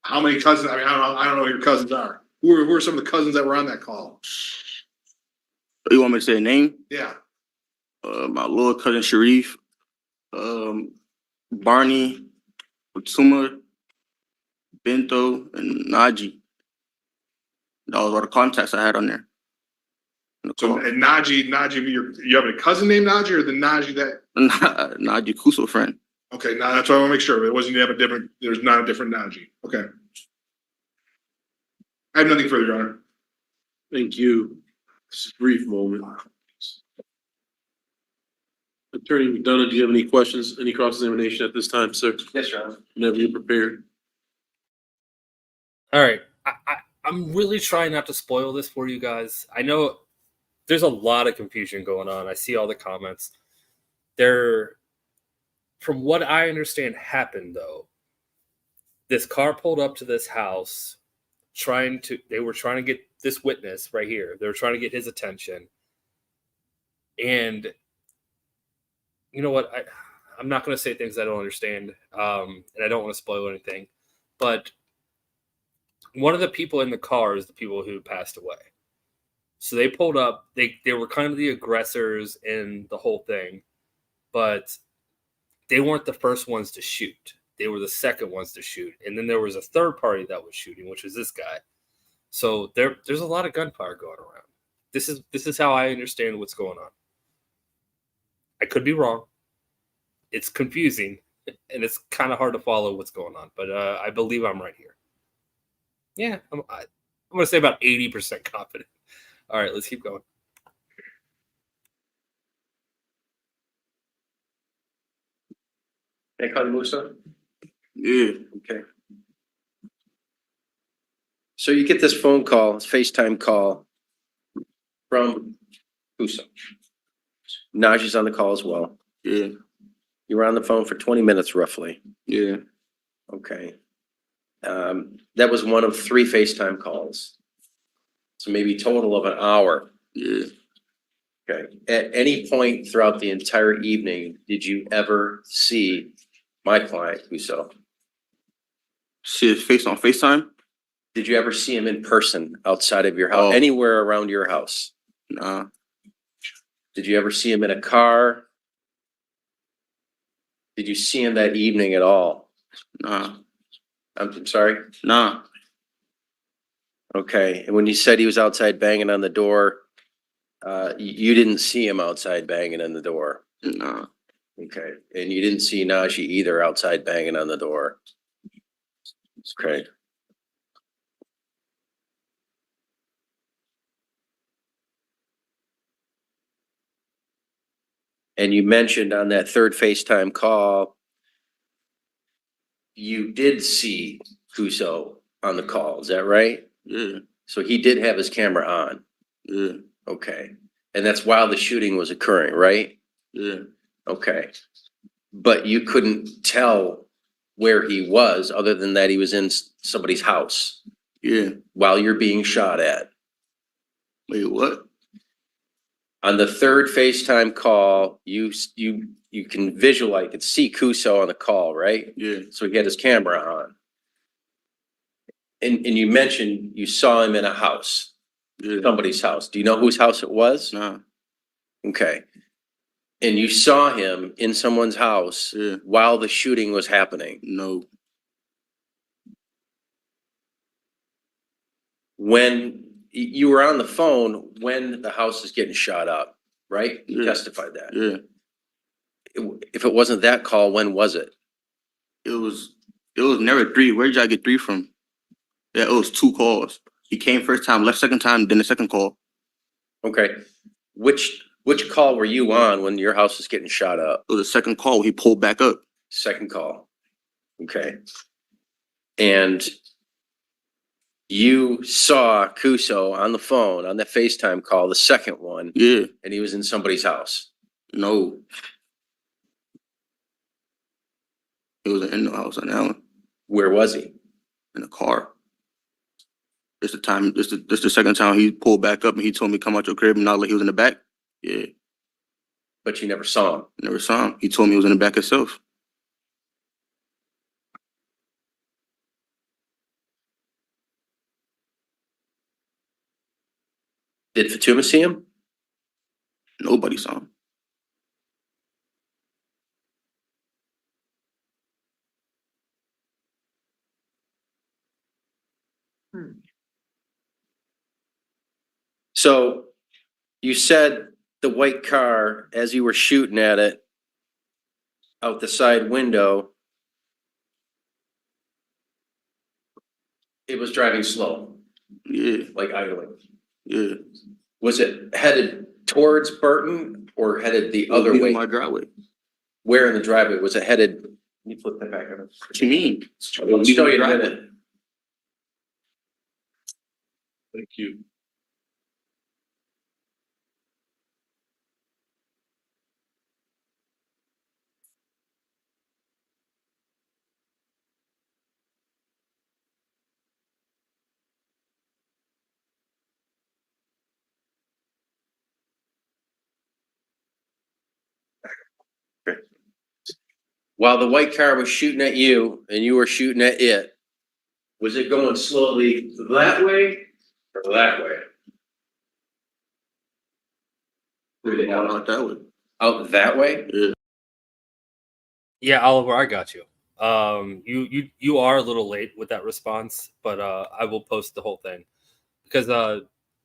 How many cousins, I mean, I don't know who your cousins are. Who are some of the cousins that were on that call? You want me to say a name? Yeah, My little cousin Sharif, Barney, Fatuma, Bento, and Naji. That was all the contacts I had on there. so, and Naji, you have a cousin named Naji or the Naji that? Naji Kuso friend. Okay, now that's why I want to make sure. It wasn't, there's not a different Naji. Okay. I have nothing further, Your Honor. Thank you. This is a brief moment. Attorney McDonough, do you have any questions, any cross-examination at this time, sir? Yes, Your Honor. Whenever you're prepared. All right. I'm really trying not to spoil this for you guys. I know there's a lot of confusion going on. I see all the comments. From what I understand happened, though, this car pulled up to this house they were trying to get this witness right here. They were trying to get his attention. And you know what? I'm not going to say things I don't understand. And I don't want to spoil anything. But one of the people in the car is the people who passed away. So they pulled up. They were kind of the aggressors in the whole thing. But they weren't the first ones to shoot. They were the second ones to shoot. And then there was a third party that was shooting, which was this guy. So there's a lot of gunfire going around. This is how I understand what's going on. I could be wrong. It's confusing, and it's kind of hard to follow what's going on. But I believe I'm right here. Yeah, I'm going to say about 80% confident. All right, let's keep going. Can I call you Musa? Yeah. Okay. So you get this phone call, it's FaceTime call from Musa. Najee's on the call as well. Yeah. You were on the phone for 20 minutes roughly. Yeah. Okay. That was one of 3 FaceTime calls. So maybe total of an hour. Yeah. Okay. At any point throughout the entire evening, did you ever see my client, Musa? See his face on FaceTime? Did you ever see him in person outside of your house, Oh. anywhere around your house? Nah. Did you ever see him in a car? Did you see him that evening at all? Nah. I'm sorry? Nah. Okay, and when you said he was outside banging on the door, you didn't see him outside banging on the door? Nah. Okay, and you didn't see Najee either outside banging on the door? Okay. And you mentioned on that third FaceTime call, you did see Kuso on the call, is that right? Yeah. So he did have his camera on? Yeah. Okay, and that's while the shooting was occurring, right? Yeah. Okay, but you couldn't tell where he was other than that he was in somebody's house Yeah. while you're being shot at. Wait, what? On the third FaceTime call, you can visualize, you could see Kuso on the call, right? Yeah. So he had his camera on. And you mentioned you saw him in a house, Yeah. somebody's house. Do you know whose house it was? Nah. Okay. And you saw him in someone's house Yeah. while the shooting was happening. No. When you were on the phone, when the house is getting shot up, right? You Yeah. testified that. Yeah. if it wasn't that call, when was it? It was never three. Where did y'all get three from? Yeah, it was two calls. He came first time, left second time, then the second call. Okay. Which call were you on when your house was getting shot up? It was the second call. He pulled back up. Second call. Okay. And you saw Kuso on the phone, on the FaceTime call, the second one. Yeah. And he was in somebody's house. No. He wasn't in the house on that one. Where was he? In the car. This the second time he pulled back up and he told me come out your crib and not like he was in the back. Yeah. But you never saw him. Never saw him. He told me he was in the back himself. Did Fatuma see him? Nobody saw him. So you said the white car, as you were shooting at it out the side window, it was driving slow. Yeah. Like idling. Yeah. Was it headed towards Burton or headed the other way? My driveway. Where in the driveway? Was it headed? Can you flip that back over? What you mean? I'll show you in a minute. Thank you. While the white car was shooting at you and you were shooting at it, was it going slowly that way or that way? Out that way. Out that way? Yeah. Yeah, Oliver, I got you. You are a little late with that response, but I will post the whole thing because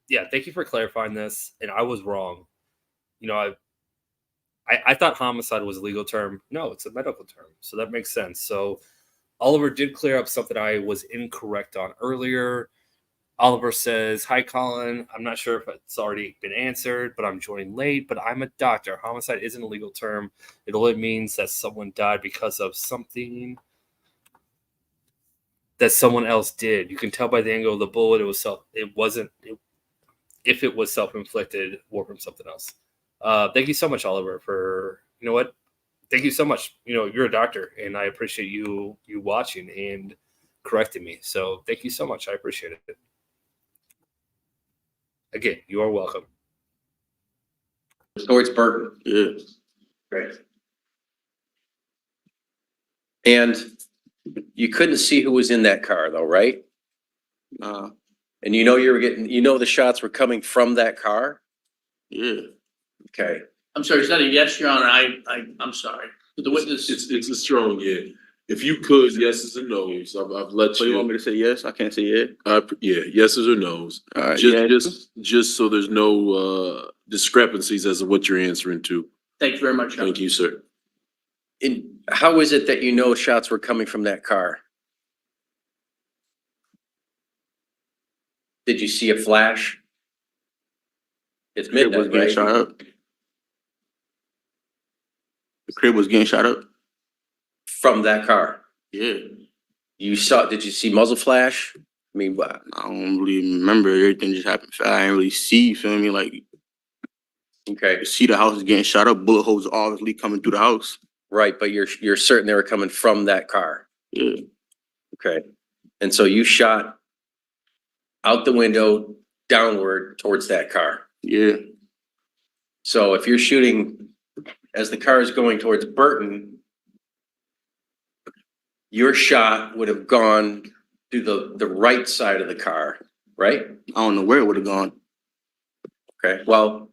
yeah, thank you for clarifying this, and I was wrong. You know, I thought homicide was a legal term. No, it's a medical term, so that makes sense. So Oliver did clear up something I was incorrect on earlier. Oliver says, "Hi, Colin. I'm not sure if it's already been answered, but I'm joining late. But I'm a doctor. Homicide isn't a legal term. It only means that someone died because of something that someone else did. You can tell by the angle of the bullet. If it was self-inflicted or from something else." Thank you so much, Oliver, for, you know what? Thank you so much. You know, you're a doctor, and I appreciate you watching and correcting me. So thank you so much. I appreciate it. Again, you are welcome. Towards Burton. Yeah. Right. And you couldn't see who was in that car though, right? And you know the shots were coming from that car? Yeah. Okay. I'm sorry, is that a yes, Your Honor? I'm sorry. The witness. It's a strong yeah. If you could, yeses and nos. I've let So you want me to say yes? I can't say yeah. Yeah, yeses or nos. All right. Just so there's no discrepancies as to what you're answering to. Thank you very much, Your Honor. Thank you, sir. And how is it that you know shots were coming from that car? Did you see a flash? It's Crib was midnight, getting right? shot up. The crib was getting shot up. From that car? Yeah. Did you see muzzle flash? I mean, what? I don't really remember. Everything just happened fast. I didn't really see, feel me? Like, okay. You see the house is getting shot up, bullet holes obviously coming through the house. Right, but you're certain they were coming from that car? Yeah. Okay. And so you shot out the window downward towards that car? Yeah. So if you're shooting as the car is going towards Burton, your shot would have gone to the right side of the car, right? I don't know where it would have gone. Okay, well.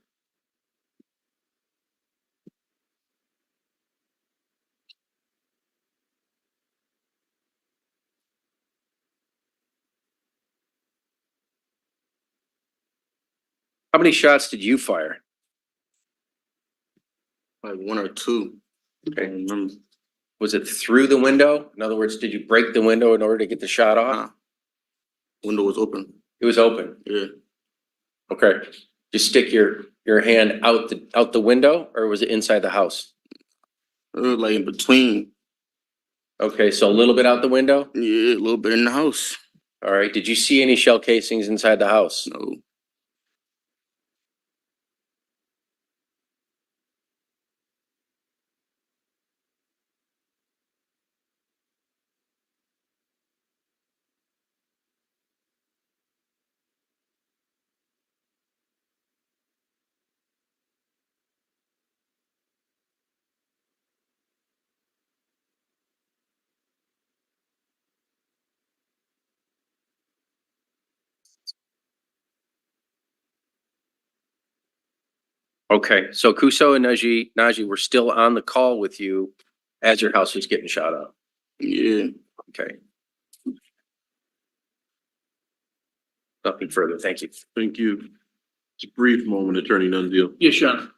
How many shots did you fire? Like one or two. Okay. Was it through the window? In other words, did you break the window in order to get the shot off? Window was open. It was open. Yeah. Okay. Just stick your hand out the window, or was it inside the house? It was like in between. Okay, so a little bit out the window? Yeah, a little bit in the house. All right. Did you see any shell casings inside the house? No. Okay, so Kuso and Najee were still on the call with you as your house was getting shot up. Yeah. Okay. Nothing further. Thank you. Thank you. Just a brief moment, Attorney Nunzio. Yes, Sean.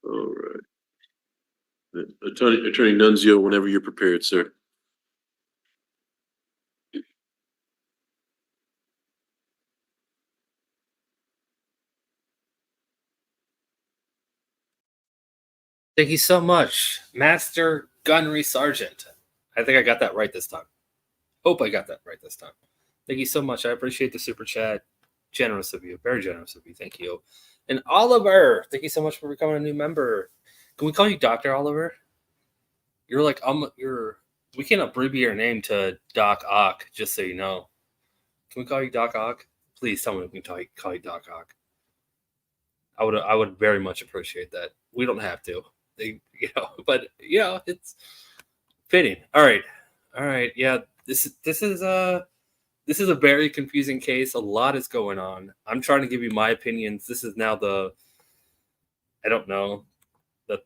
All right. Attorney Nunzio, whenever you're prepared, sir. Thank you so much, Master Gunnery Sergeant. I think I got that right this time. Hope I got that right this time. Thank you so much. I appreciate the super chat. Generous of you. Very generous of you. Thank you. And Oliver, thank you so much for becoming a new member. Can we call you Dr. Oliver? You're like, we can abbreviate your name to Doc Ock, just so you know. Can we call you Doc Ock? Please tell me we can call you Doc Ock. I would very much appreciate that. We don't have to. But it's fitting. All right. Yeah, this is a very confusing case. A lot is going on. I'm trying to give you my opinions. This is now the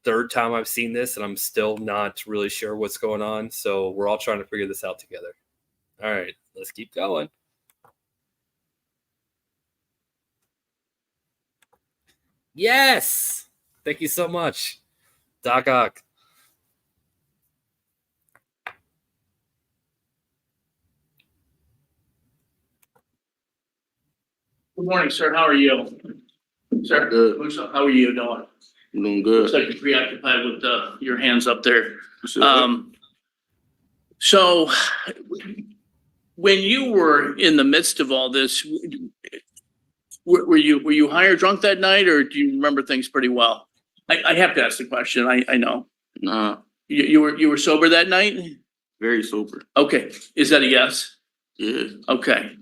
third time I've seen this, and I'm still not really sure what's going on. So we're all trying to figure this out together. All right, let's keep going. Yes, thank you so much, Doc Ock. Good morning, sir. How are you? Sir, Good. Musa, how are you doing? I'm doing Looks good. like you're preoccupied with your hands up there. So, So when you were in the midst of all this, were you high or drunk that night, or do you remember things pretty well? I have to ask the question. I know. nah, You were sober that night? very sober. Okay. Is that a yes? Yeah. Okay.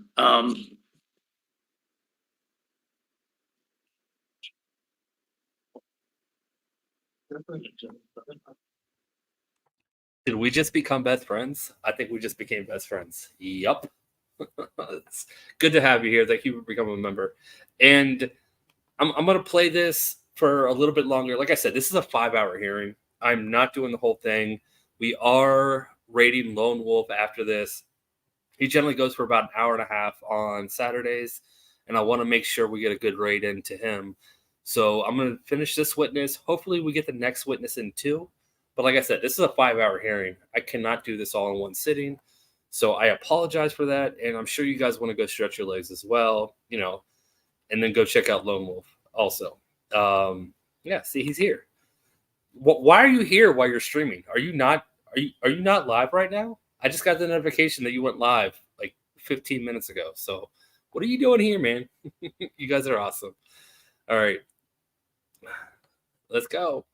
Did we just become best friends? I think we just became best friends. Yup. It's good to have you here. Thank you for becoming a member. And I'm going to play this for a little bit longer. Like I said, this is a 5-hour hearing. I'm not doing the whole thing. We are rating Lone Wolf after this. He generally goes for about an hour and a half on Saturdays, and I want to make sure we get a good rate into him. So I'm going to finish this witness. Hopefully we get the next witness in too. But like I said, this is a 5-hour hearing. I cannot do this all in one sitting. So I apologize for that. And I'm sure you guys want to go stretch your legs as well, and then go check out Lone Wolf also. Yeah, see, he's here. Why are you here while you're streaming? Are you not live right now? I just got the notification that you went live like 15 minutes ago. So what are you doing here, man? You guys are awesome. All right. Let's go.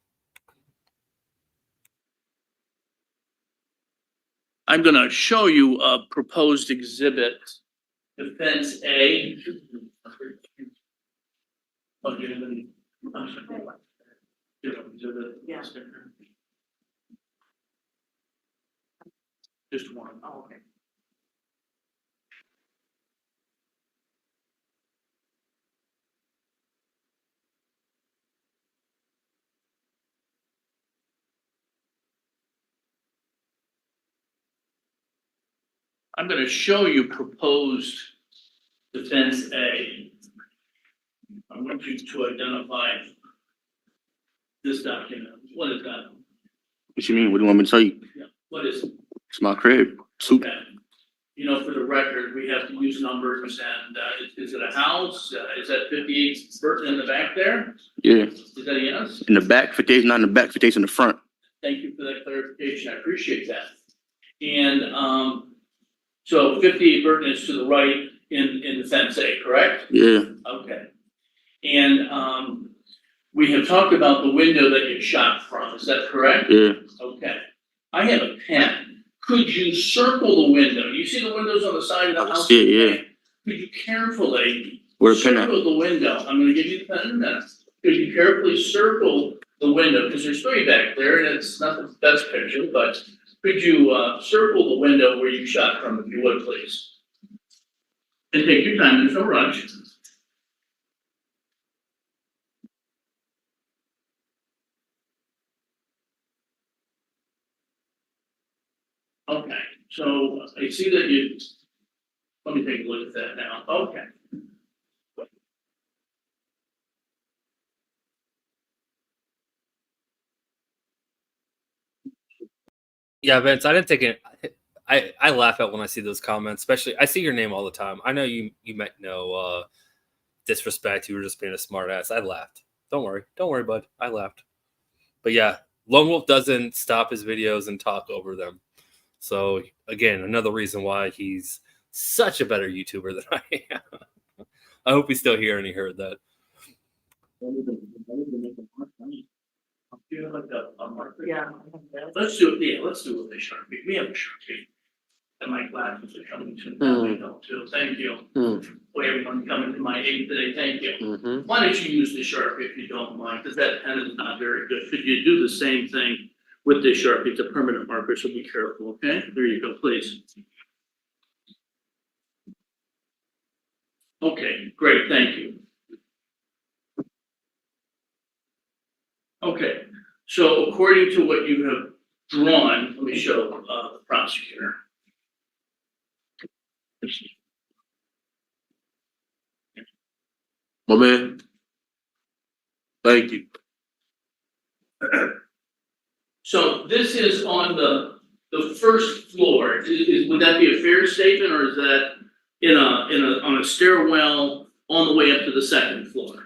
I'm going to show you a proposed exhibit. Defense A. Yes. Just one. Oh, okay. I'm gonna show you proposed defense A. I want you to identify this document. What is that? What you mean? What do you want me to tell you? Yeah, what is it? It's my crib. Soup. Okay. You know, for the record, we have to use numbers and, is it a house? Is that 58 Burton in the back there? Yeah. Is that a yes? In the back, 58, not in the back, 58 in the front. Thank you for that clarification. I appreciate that. And, so 58 Burton is to the right in defense A, correct? Yeah. Okay. And, we have talked about the window that you shot from. Is that correct? Yeah. Okay. I have a pen. Could you circle the window? You see the windows on the side of the house? see it, yeah. Could you carefully Where the pen at? circle the window? I'm gonna give you the pen in a minute. Could you carefully circle the window? Because there's three back there and it's not the best picture, but could you circle the window where you shot from, if you would, please? And take your time, there's no rush. Okay, so I see that you, let me take a look at that now. Okay. Yeah, Vince, I didn't take it. I laugh at when I see those comments, especially I see your name all the time. I know you meant no disrespect. You were just being a smart ass. I laughed. Don't worry, bud. I laughed. But yeah, Lone Wolf doesn't stop his videos and talk over them. So again, another reason why he's such a better YouTuber than I am. I hope he's still here and he heard that. Yeah. Let's do it. Yeah, let's do it with the Sharpie. We have a Sharpie. And my glasses are coming to me too. Thank you. For everyone coming to my aid today. Thank you. Why don't you use the Sharpie if you don't mind? Because that pen is not very good. Could you do the same thing with the Sharpie? It's a permanent marker, so be careful, okay? There you go, please. Okay, great, thank you. Okay, so according to what you have drawn, let me show the prosecutor. My man. Thank you. So this is on the first floor. Would that be a fair statement, or is that on a stairwell on the way up to the second floor?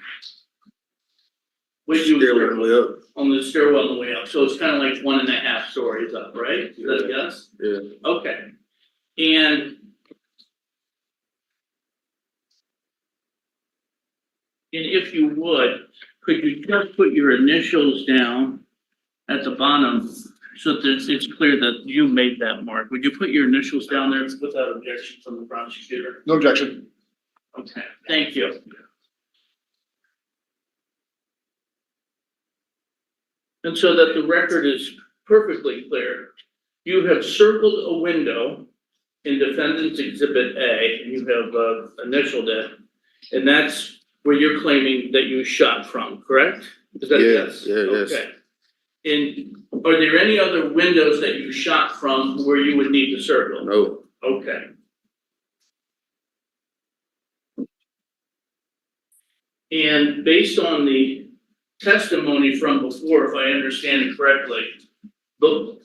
Stairwell on the way up. On the stairwell on the way up. So it's kind of like 1.5 stories up, right? Is that a guess? Yeah. Okay. And if you would, could you just put your initials down at the bottom so that it's clear that you made that mark? Would you put your initials down there without objection from the prosecutor? No objection. Okay, thank you. And so that the record is perfectly clear, you have circled a window in Defendant's Exhibit A, and you have initialed it, and that's where you're claiming that you shot from, correct? Is that yes? Yes. Okay. And are there any other windows that you shot from where you would need to circle? No. Okay. And based on the testimony from before, if I understand it correctly, but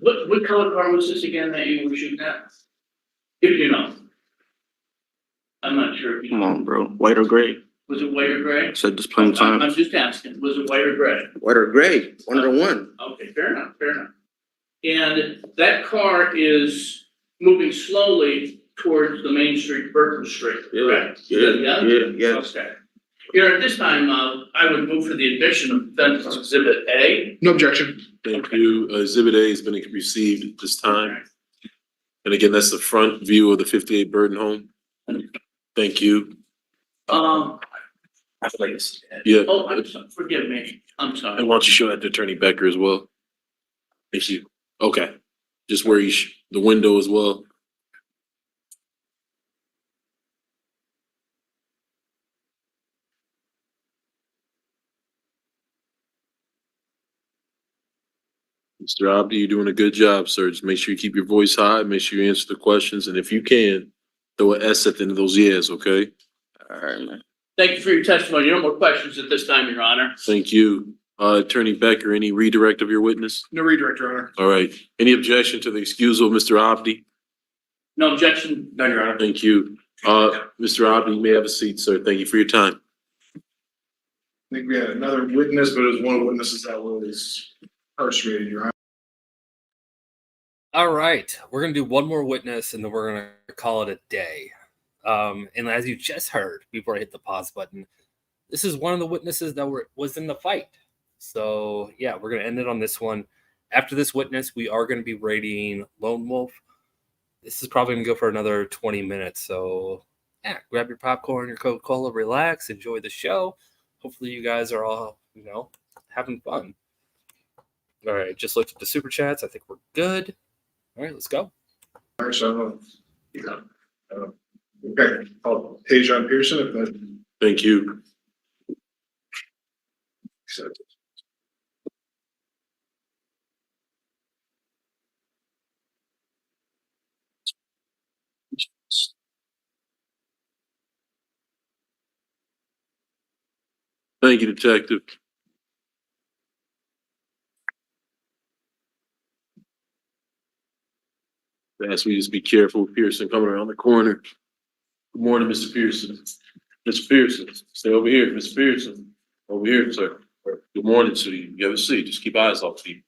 what color car was this again that you were shooting at? If you know. I'm not sure if you Come know. on, bro. White or gray? Was it white or gray? Said this plenty of I'm times. just asking, was it white or gray? White or gray? 1 to 1. Okay, fair enough, fair enough. And that car is moving slowly towards the Main Street, Burton Street, correct? Yeah. Yes. Okay. Here, at this time, I would move for the admission of Defendant's Exhibit A. No objection. Thank you. Exhibit A has been received at this time. And again, that's the front view of the 58 Burton home. Thank you. Yeah. Oh, I'm sorry, forgive me, I'm sorry. And why don't you show that to Attorney Becker as well? Thank you. Okay. Just where the window as well. Mr. Abdi, you're doing a good job, sir. Just make sure you keep your voice high, make sure you answer the questions, and if you can, throw an S at the end of those yeahs, okay? All right, man. Thank you for your testimony. No more questions at this time, Your Honor. Thank you. Attorney Becker, any redirect of your witness? No redirect, Your Honor. All right. Any objection to the excusal of Mr. Abdi? No objection. None, Your Honor. Thank you. Mr. Abdi, you may have a seat, sir. Thank you for your time. I think we had another witness, but it was one of the witnesses that was incarcerated, Your Honor. All right, we're gonna do one more witness, and then we're gonna call it a day. And as you just heard before I hit the pause button, this is one of the witnesses that was in the fight. So yeah, we're gonna end it on this one. After this witness, we are gonna be rating Lone Wolf. This is probably gonna go for another 20 minutes. So yeah, grab your popcorn, your Coca-Cola, relax, enjoy the show. Hopefully you guys are all, having fun. All right, just looked at the super chats. I think we're good. All right, let's go. So, okay, I'll Tajon Pearson, if that. Thank you. Accepted. Thank you, Detective. I ask you to just be careful with Pearson coming around the corner. Good morning, Mr. Pearson. Mr. Pearson, stay over here. Mr. Pearson, over here, sir. Good morning to you. You have a seat. Just keep eyes off you.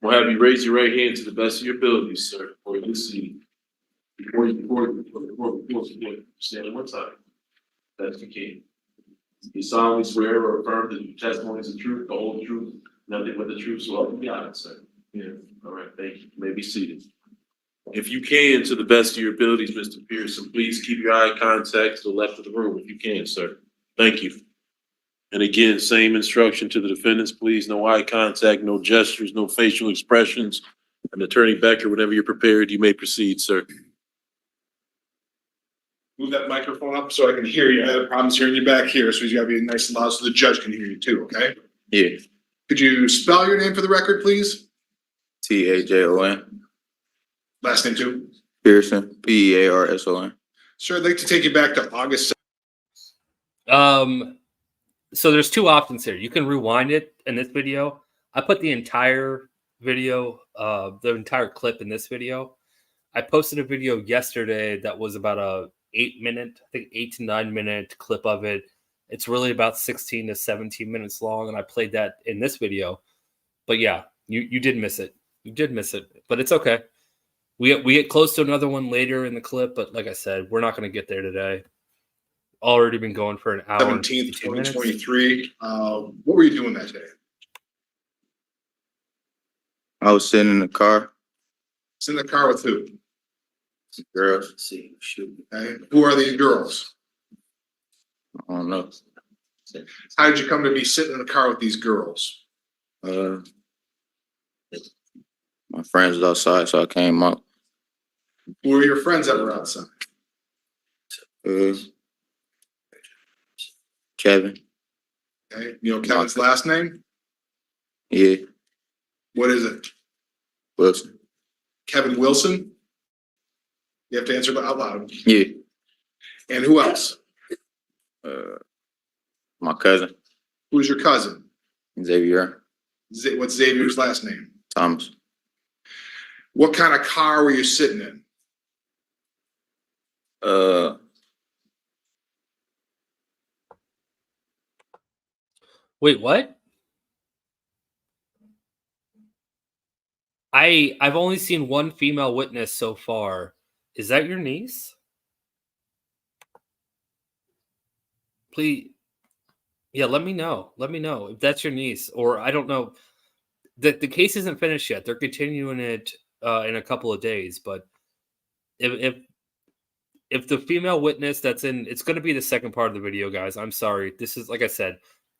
We'll have you raise your right hand to the best of your abilities, sir, for you see. Before you stand one time. That's the key. You solemnly swear or affirm that your testimony is the truth, the whole truth, nothing but the truth, so help you God, sir. Yeah. All right, thank you. You may be seated. If you can, to the best of your abilities, Mr. Pearson, please keep your eye contact to the left of the room if you can, sir. Thank you. And again, same instruction to the defendants, please. No eye contact, no gestures, no facial expressions. And Attorney Becker, whenever you're prepared, you may proceed, sir. Move that microphone up so I can hear you. I have problems hearing you back here, so you gotta be nice and loud so the judge can hear you too, okay? Yeah. Could you spell your name for the record, please? Tajon. Last name too? Pearson. Pearson. Sir, I'd like to take you back to August. So there's two options here. You can rewind it in this video. I put the entire video, the entire clip in this video. I posted a video yesterday that was about a 8 to 9 minute clip of it. It's really about 16 to 17 minutes long, and I played that in this video. But yeah, you did miss it. You did miss it, but it's okay. We get close to another one later in the clip, but like I said, we're not going to get there today. Already been going for an hour. 17th, 2023. What were you doing that day? I was sitting in the car. It's in the car with who? Girls. Okay. Who are these girls? I don't know. How did you come to be sitting in the car with these girls? My friends was outside, so I came up. Who were your friends that were outside? Kevin. Okay. You know Kevin's last name? Yeah. What is it? Wilson. Kevin Wilson? You have to answer out loud. Yeah. And who else? My cousin. Who's your cousin? Xavier. What's Xavier's last name? Thomas. What kind of car were you sitting in? Wait, what? I've only seen one female witness so far. Is that your niece? Please. Yeah, let me know. Let me know if that's your niece, or I don't know. The case isn't finished yet. They're continuing it in a couple of days, but if the female witness that's in, it's going to be the second part of the video, guys. I'm sorry. This is, like I said,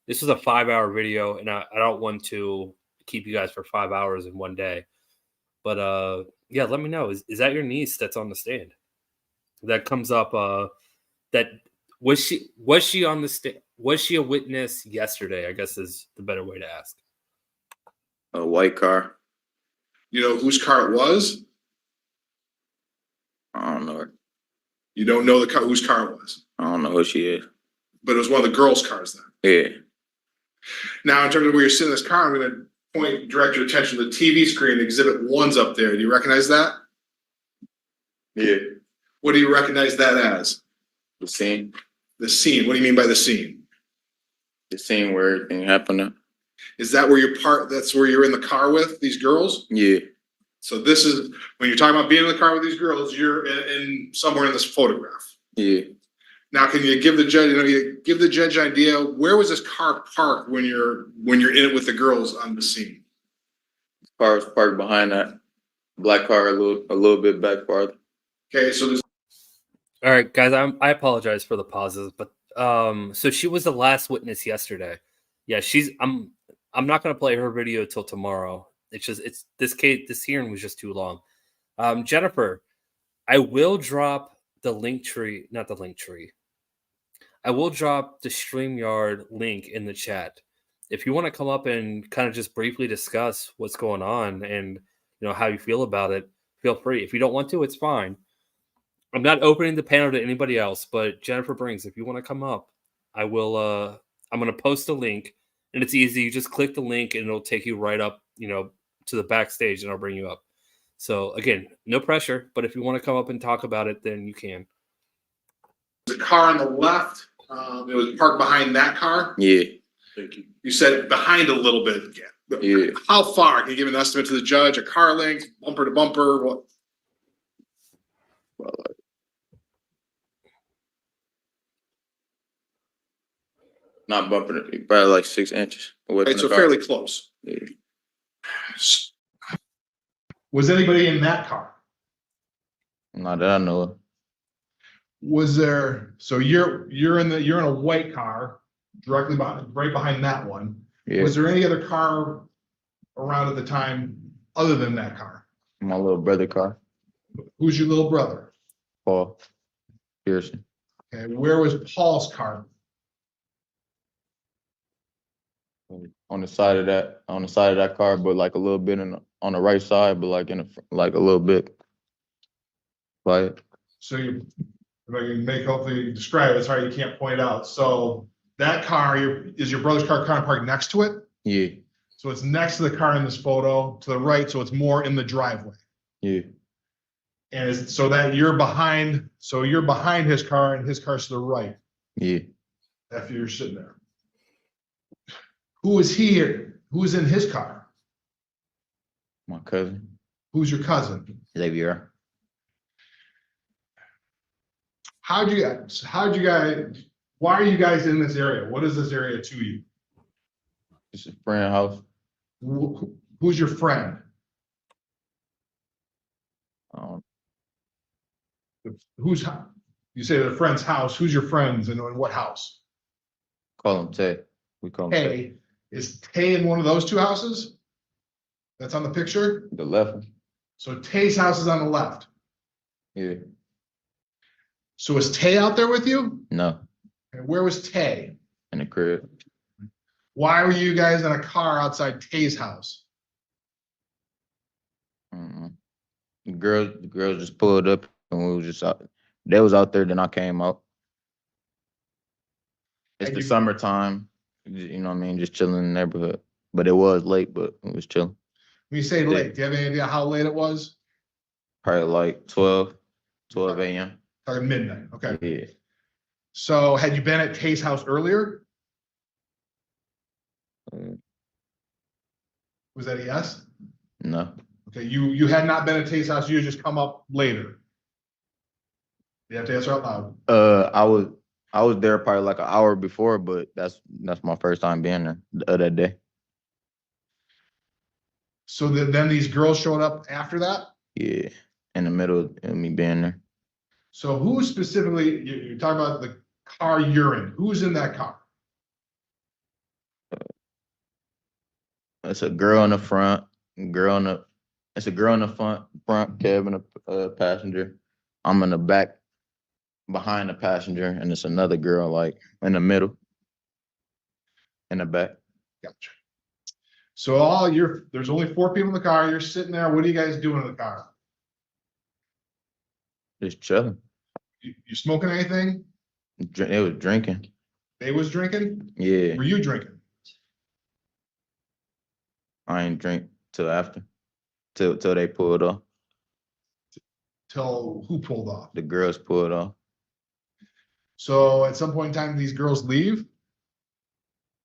this was a 5-hour video, and I don't want to keep you guys for 5 hours in one day. But yeah, let me know. Is that your niece that's on the stand? That comes up. That was she on the stand? Was she a witness yesterday? I guess is the better way to ask. A white car. You know whose car it was? I don't know her. You don't know whose car it was, I don't know who she is. but it was one of the girls' cars then. Yeah. Now, in terms of where you're sitting in this car, I'm going to direct your attention to the TV screen. Exhibit 1's up there. Do you recognize that? Yeah. What do you recognize that as? The scene. The scene. What do you mean by the scene? The scene where everything happened. Is that where that's where you're in the car with these girls? Yeah. So this is, when you're talking about being in the car with these girls, you're in somewhere in this photograph. Yeah. Now, can you give the judge, you give the judge an idea, where was this car parked when you're in it with the girls on the scene? Car was parked behind that black car a little bit back farther. Okay, so this. All right, guys, I apologize for the pauses, but so she was the last witness yesterday. Yeah, I'm not gonna play her video till tomorrow. It's this hearing was just too long. Jennifer, I will drop the not the link tree. I will drop the StreamYard link in the chat. If you want to come up and kind of just briefly discuss what's going on and how you feel about it, feel free. If you don't want to, it's fine. I'm not opening the panel to anybody else, but Jennifer Brings, if you want to come up, I will. I'm going to post a link, and it's easy. You just click the link, and it'll take you right up, to the backstage, and I'll bring you up. So again, no pressure, but if you want to come up and talk about it, then you can. The car on the left, it was parked behind that car. Yeah. Thank you. You said behind a little bit. Yeah. How far? Can you give an estimate to the judge? A car length, bumper to bumper? What? Well, not bumping it, probably like 6 inches away from Right, so the car. fairly close. Yeah. Was anybody in that car? Not that I know of. Was there? So you're in a white car, directly behind, right behind that one. Yeah. Was there any other car around at the time other than that car? My little brother car, Who's your little brother? Paul Pearson. Okay, where was Paul's car? On the side of that car, but like a little bit on the right side, but like like a little bit quiet. So if I can hopefully describe it, sorry you can't point out. So that car is your brother's car kind of parked next to it? Yeah. So it's next to the car in this photo to the right, so it's more in the driveway. Yeah. And so that you're behind his car and his car's to the right. Yeah. After you're sitting there. Who is here? Who's in his car? My cousin. Who's your cousin? Xavier. How'd you guys, why are you guys in this area? What is this area to you? It's a friend house. Who's your friend? You say the friend's house. Who's your friends and in what house? Call him Tay. We call him Tay. Tay. Is Tay in one of those two houses? That's on the picture? The left one. So Tay's house is on the left. Yeah. So is Tay out there with you? No. And where was Tay? In the crib. Why were you guys in a car outside Tay's house? The girls just pulled up and we was just out. They was out there, then I came out. It's the summertime, you know what I mean, just chilling in the neighborhood. But it was late, but it was chilling. When you say late, do you have any idea how late it was? Probably like 12 a.m. Talking midnight, okay. Yeah. So had you been at Tay's house earlier? Was that a yes? No. Okay, you had not been at Tay's house, you had just come up later. You have to answer out loud. I was there probably like an hour before, but that's my first time being there that day. So then these girls showed up after that? Yeah, in the middle of me being there. So who specifically, you're talking about the car you're in, who's in that car? It's a girl in the front, it's a girl in the front cabin, a passenger. I'm in the back behind the passenger, and it's another girl like in the middle, in the back. Gotcha. So there's only 4 people in the car. You're sitting there. What are you guys doing in the car? Just chilling. You smoking anything? They was drinking. They was drinking? Yeah, Were you drinking? I ain't drink till after, till they pulled off. Till who pulled off? The girls pulled off. So at some point in time, these girls leave.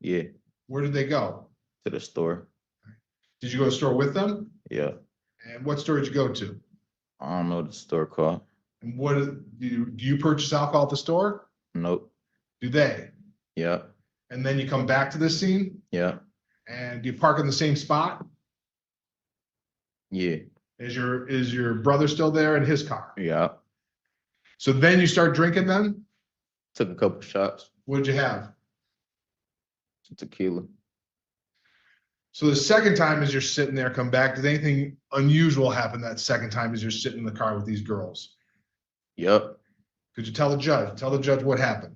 Yeah, Where did they go? to the store. Did you go to the store with them? Yeah, And what store did you go to? I don't know what the store called. And do you purchase alcohol at the store? Nope. Do they? Yeah, And then you come back to this scene yeah, and you park in the same spot? yeah, Is your brother still there in his car? yeah. So then you start drinking then? Took a couple shots. What'd you have? Tequila. So the second time as you're sitting there, come back, did anything unusual happen that second time as you're sitting in the car with these girls? Yep. Could you tell the judge? Tell the judge what happened.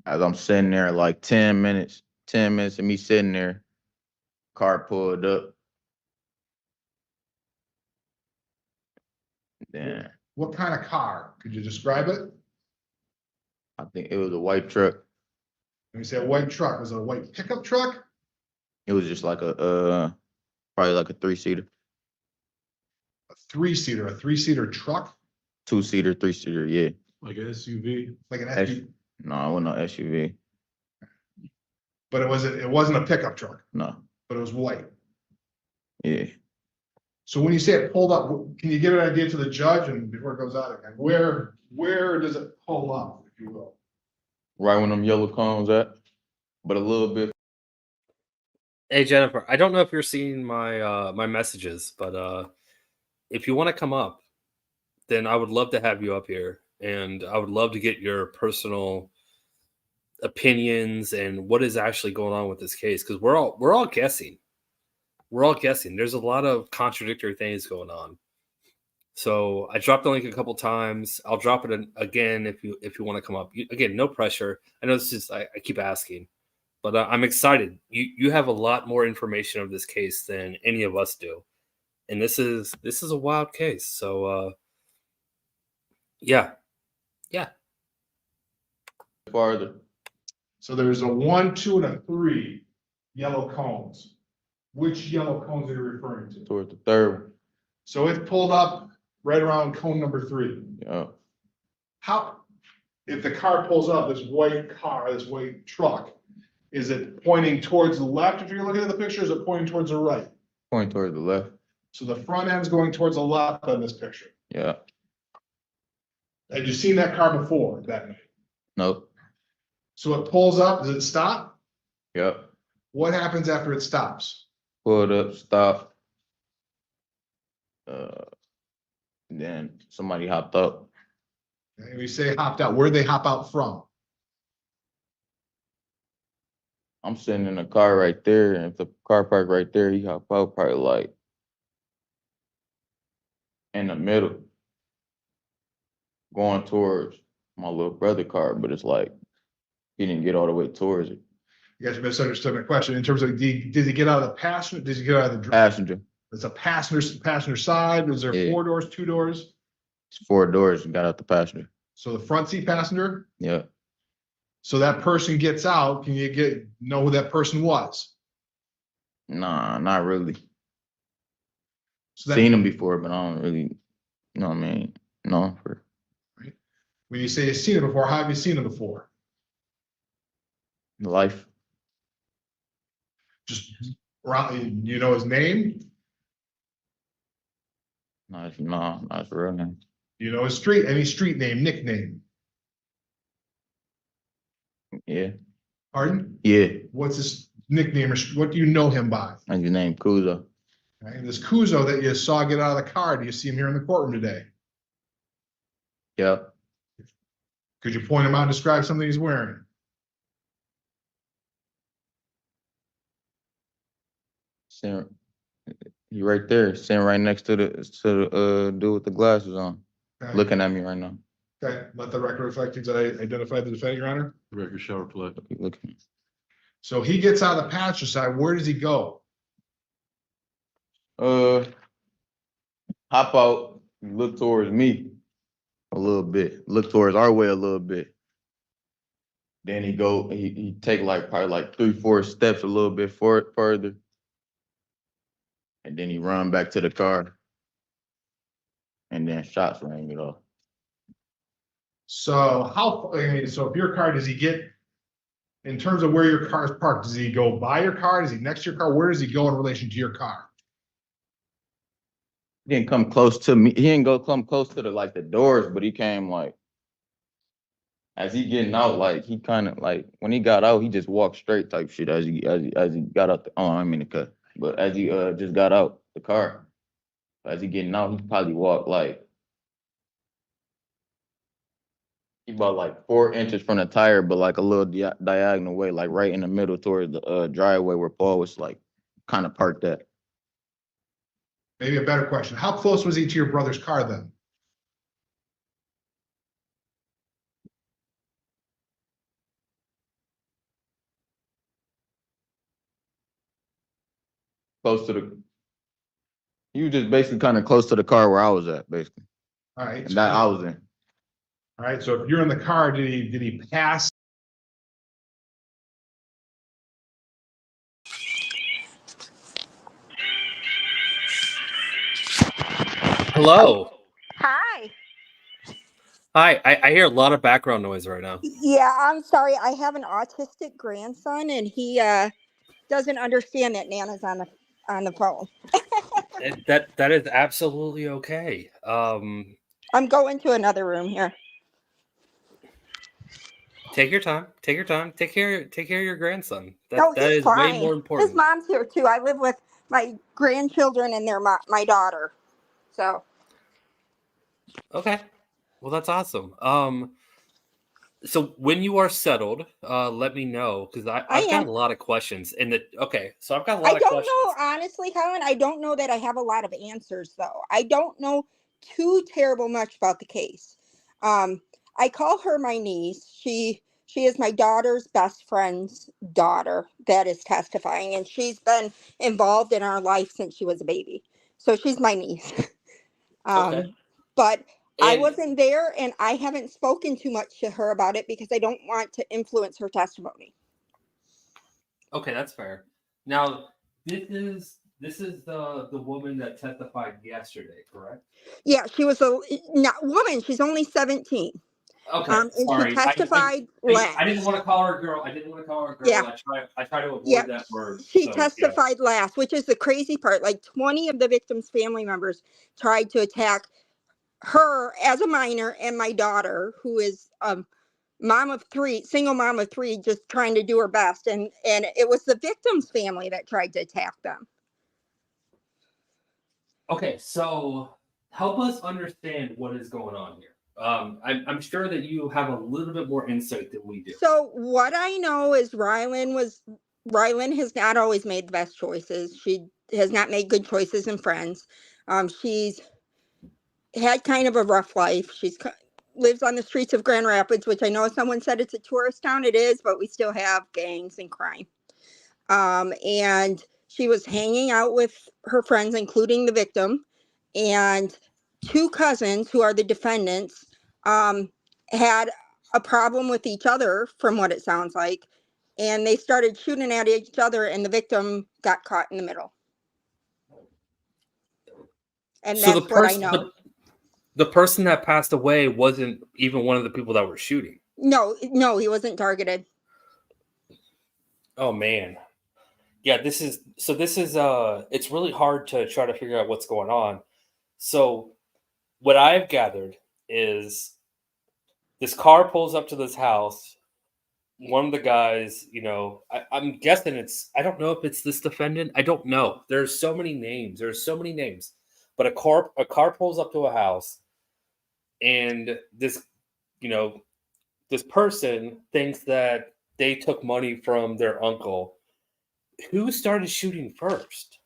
As I'm sitting there, like 10 minutes of me sitting there, car pulled up. Then What kind of car? Could you describe it? I think it was a white truck. When you say a white truck, was it a white pickup truck? It was just like a probably like a 3-seater, A 3-seater truck? 2-seater, 3-seater, yeah. Like an SUV. Like an S- SUV, No, it wasn't no SUV. but it wasn't a pickup truck, No, but it was white. yeah. So when you say it pulled up, can you give an idea to the judge and before it goes out again, where does it pull up, if you will? Right when them yellow cones at, but a little bit. Hey Jennifer, I don't know if you're seeing my my messages, but if you want to come up, then I would love to have you up here, and I would love to get your personal opinions and what is actually going on with this case, because we're all guessing. We're all guessing. There's a lot of contradictory things going on. So I dropped the link a couple times. I'll drop it again if you want to come up. Again, no pressure. I know this is I keep asking, but I'm excited. You have a lot more information of this case than any of us do, and this is a wild case. So yeah. Farther. So there's a 1, 2, and a 3 yellow cones. Which yellow cones are you referring to? Toward the third one. So it pulled up right around cone number 3. Yeah. How, if the car pulls up, this white truck, is it pointing towards the left if you're looking at the picture, or is it pointing towards the right? Pointing toward the left. So the front end's going towards the left on this picture. Yeah. Had you seen that car before that night? Nope. So it pulls up, does it stop? Yep. What happens after it stops? Pulled up, stopped. Then somebody hopped up. And we say hopped out, where'd they hop out from? I'm sitting in the car right there, and if the car parked right there, he hopped out probably like in the middle, going towards my little brother car, but it's like he didn't get all the way towards it. You guys misunderstood my question in terms of, did he get out of the passenger? Did he get out of the? Passenger. It's a passenger side. Was there Yeah. 4 doors, 2 doors? It's 4 doors and got out the passenger. So the front seat passenger? Yeah. So that person gets out. Can you know who that person was? Nah, not really. So that, Seen him before, but I don't really, you know what I mean? No, for when you say you've seen him before, how have you seen him before? life. Just around, you know his name? Not his real name. You know his any street name, nickname? Yeah. Pardon? Yeah. What's his nickname or what do you know him by? And his name Kuzo. Okay, this Kuzo that you saw get out of the car, do you see him here in the courtroom today? Yep. Could you point him out and describe something he's wearing? He right there, sitting right next to the dude with the glasses on, Okay. looking at me right now. Okay, let the record reflect he's identified the defendant, Your Honor. The record shall reflect. Looking. So he gets out of the passenger side. Where does he go? Hop out, look towards me a little bit, look towards our way a little bit. Then he take like probably like 3-4 steps a little bit further. And then he run back to the car. And then shots rang it off. So so if your car, does he get, in terms of where your car is parked, does he go by your car? Is he next to your car? Where does he go in relation to your car? He didn't come close to me. He didn't come close to the doors, but he came like, as he getting out, like he kind of like when he got out, he just walked straight type shit as he got out I mean to cut, but as he just got out the car, as he getting out, he probably walked like he about like 4 inches from the tire, but like a little diagonal way, like right in the middle towards the driveway where Paul was like kind of parked at. Maybe a better question. How close was he to your brother's car then? Close to he was just basically kind of close to the car where I was at, basically. All right. And that I was in. All right. So if you're in the car, did he pass? Hello. Hi. Hi. I hear a lot of background noise right now. Yeah, I'm sorry. I have an autistic grandson, and he doesn't understand that Nana's on the phone. That is absolutely okay. I'm going to another room here. Take your time. Take your time. Take care of your grandson. No, That he's is fine. way more important. His mom's here too. I live with my grandchildren and my daughter. So. Okay. Well, that's awesome. So when you are settled, let me know because I've got a lot of questions. So I've got a lot of questions. I don't know, honestly, Colin. I don't know that I have a lot of answers, though. I don't know too terrible much about the case. I call her my niece. She is my daughter's best friend's daughter that is testifying, and she's been involved in our life since she was a baby. So she's my niece. Okay. But I wasn't there, and I haven't spoken too much to her about it because I don't want to influence her testimony. Okay, that's fair. Now, this is the woman that testified yesterday, correct? Yeah, she was a woman. She's only 17. Okay, and sorry. she testified last. I didn't want to call her a girl. Yeah. I try to avoid that word. She testified last, which is the crazy part. Like 20 of the victims' family members tried to attack her as a minor and my daughter, who is single mom of 3, just trying to do her best. And it was the victim's family that tried to attack them. Okay, so help us understand what is going on here. I'm sure that you have a little bit more insight than we do. So what I know is Rylan has not always made the best choices. She has not made good choices in friends. She's had kind of a rough life. She's lives on the streets of Grand Rapids, which I know someone said it's a tourist town. It is, but we still have gangs and crime. And she was hanging out with her friends, including the victim, and 2 cousins who are the defendants had a problem with each other, from what it sounds like, and they started shooting at each other, and the victim got caught in the middle. And so that's what I know. The person that passed away wasn't even one of the people that were shooting. No, he wasn't targeted. Oh man. Yeah, this is it's really hard to try to figure out what's going on. So what I've gathered is this car pulls up to this house. One of the guys, I'm guessing I don't know if it's this defendant. I don't know. There's so many names. But a car pulls up to a house, and this person thinks that they took money from their uncle. Who started shooting first?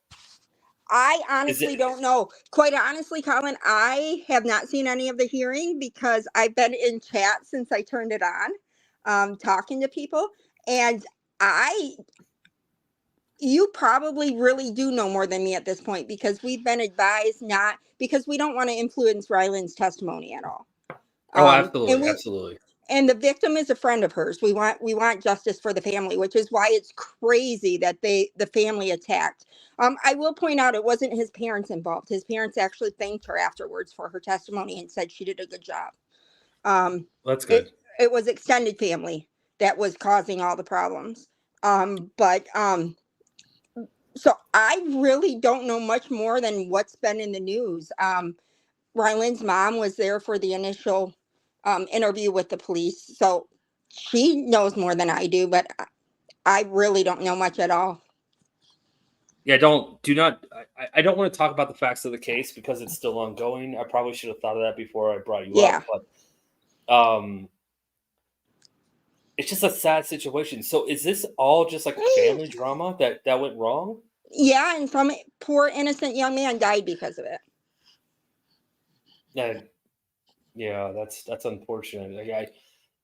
I honestly don't know. Quite honestly, Colin, I have not seen any of the hearing because I've been in chat since I turned it on, talking to people. And You probably really do know more than me at this point, because we've been advised not, because we don't want to influence Ryland's testimony at all. Oh, And absolutely, absolutely. And the victim is a friend of hers. We want justice for the family, which is why it's crazy that the family attacked. I will point out, it wasn't his parents involved. His parents actually thanked her afterwards for her testimony and said she did a good job. That's good. It was extended family that was causing all the problems. So I really don't know much more than what's been in the news. Ryland's mom was there for the initial interview with the police, so she knows more than I do, but I really don't know much at all. Yeah, I don't want to talk about the facts of the case because it's still ongoing. I probably should have thought of that before I brought you up, but it's just a sad situation. So is this all just like family drama that went wrong? Yeah, and some poor innocent young man died because of it. Yeah, that's unfortunate. Like,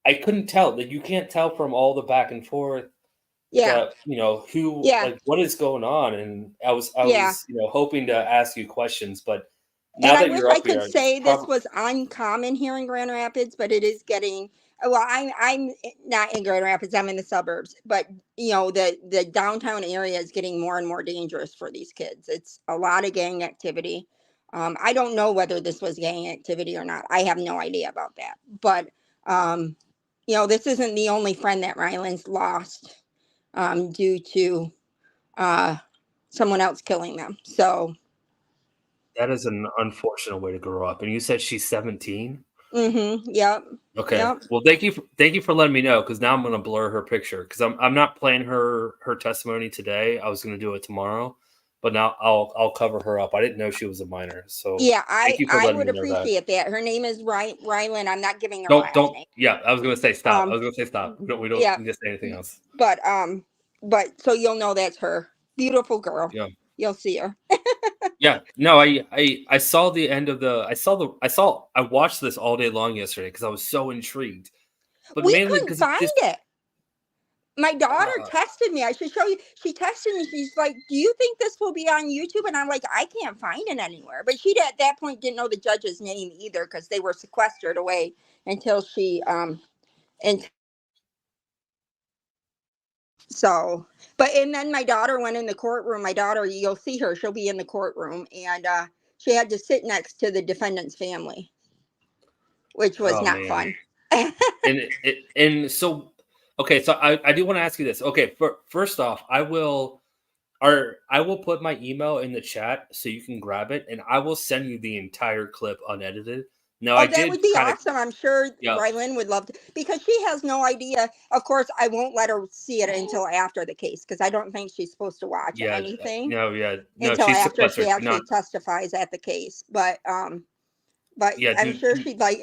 I couldn't tell that. You can't tell from all the back and forth. Yeah. Who, Yeah. like, what is going on? And I was hoping to ask you questions, but now And I that wish you're I up here, could say this was uncommon here in Grand Rapids, but it is getting. Well, I'm not in Grand Rapids. I'm in the suburbs, but the downtown area is getting more and more dangerous for these kids. It's a lot of gang activity. I don't know whether this was gang activity or not. I have no idea about that. But this isn't the only friend that Ryland's lost due to someone else killing them. So. that is an unfortunate way to grow up. And you said she's 17? Mm-hmm. Yep. Okay. Yep. Well, thank you for letting me know, because now I'm going to blur her picture, because I'm not playing her testimony today. I was going to do it tomorrow, but now I'll cover her up. I didn't know she was a minor, so Yeah, thank you for I letting would me know that. appreciate that. Her name is Ryland. I'm not giving her last name. Yeah, I was going to say stop. We don't Yeah. need to say anything else. But so you'll know that's her. Beautiful girl. Yeah. You'll see her. Yeah, no, I saw the end of I watched this all day long yesterday because I was so intrigued. But We mainly couldn't because find it. My daughter texted me. I should show you. She texted me. She's like, "Do you think this will be on YouTube?" And I'm like, "I can't find it anywhere." But she at that point didn't know the judge's name either, because they were sequestered away until she and so. And then my daughter went in the courtroom. My daughter, you'll see her. She'll be in the courtroom, and she had to sit next to the defendant's family, which was not fun. and so, okay, so I do want to ask you this. Okay, first off, I will put my email in the chat so you can grab it, and I will send you the entire clip unedited. Now, that would be awesome. I'm sure Ryland would love to, because she has no idea. Of course, I won't let her see it until after the case, because I don't think she's supposed to watch anything. she's Until after she actually testifies at the case. But I'm sure she'd like.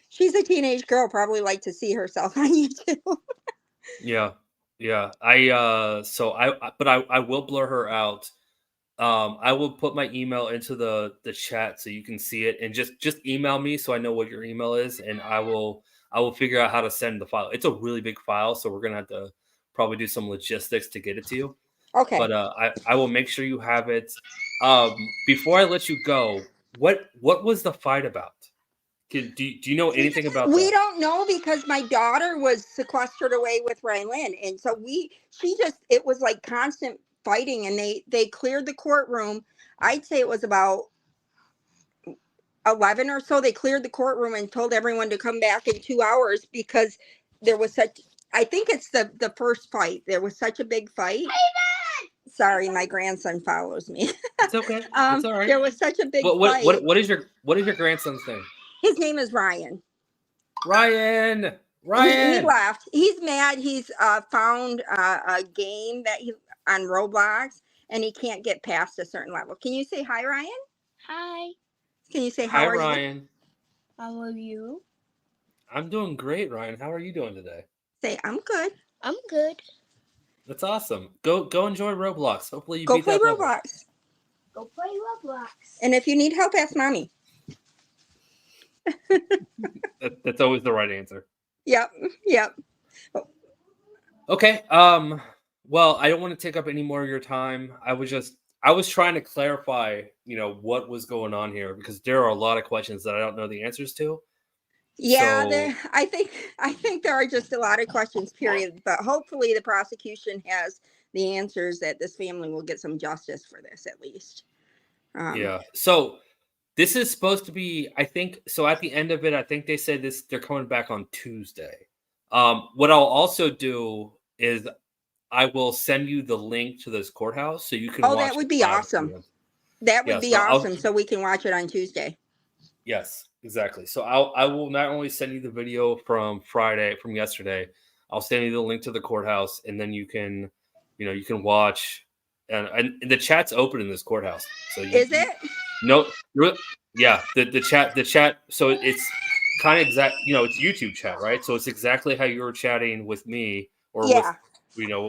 She's a teenage girl, probably like to see herself on YouTube. Yeah. I will blur her out. I will put my email into the chat so you can see it, and just email me so I know what your email is, and I will figure out how to send the file. It's a really big file, so we're gonna have to probably do some logistics to get it to you. Okay. But I will make sure you have it. Before I let you go, what was the fight about? Do you know anything about that? We don't know, because my daughter was sequestered away with Ryland, and so it was like constant fighting, and they cleared the courtroom. I'd say it was about 11 or so. They cleared the courtroom and told everyone to come back in 2 hours, because there was I think it's the first fight. There was such a big fight. Sorry, my grandson follows me. It's okay. It's all right. There was such a big fight. What is your grandson's name? His name is Ryan. Ryan. He left. He's mad. He's found a game that he on Roblox, and he can't get past a certain level. Can you say hi, Ryan? Hi. Can you say how are Ryan. you? How are you? I'm doing great, Ryan. How are you doing today? Say I'm good. I'm good. That's awesome. Go enjoy Roblox. Hopefully you go beat play that level. Roblox. Go play Roblox. And if you need help, ask mommy. That's always the right answer. Yep. Okay. Well, I don't want to take up any more of your time. I was trying to clarify, what was going on here because there are a lot of questions that I don't know the answers to. Yeah, So I think there are just a lot of questions, period. But hopefully the prosecution has the answers that this family will get some justice for this at least. yeah. So this is supposed to be, I think, so at the end of it, I think they said they're coming back on Tuesday. What I'll also do is I will send you the link to this courthouse so you can Oh, watch that would it be 5 awesome. p.m. That Yeah, would be so awesome. So we can watch it on Tuesday. yes, exactly. So I will not only send you the video from yesterday, I'll send you the link to the courthouse, and then you can watch, and the chat's open in this courthouse. So Is it? no, yeah, the chat. So it's kind of exact. It's YouTube chat, right? So it's exactly how you were chatting with me or Yeah.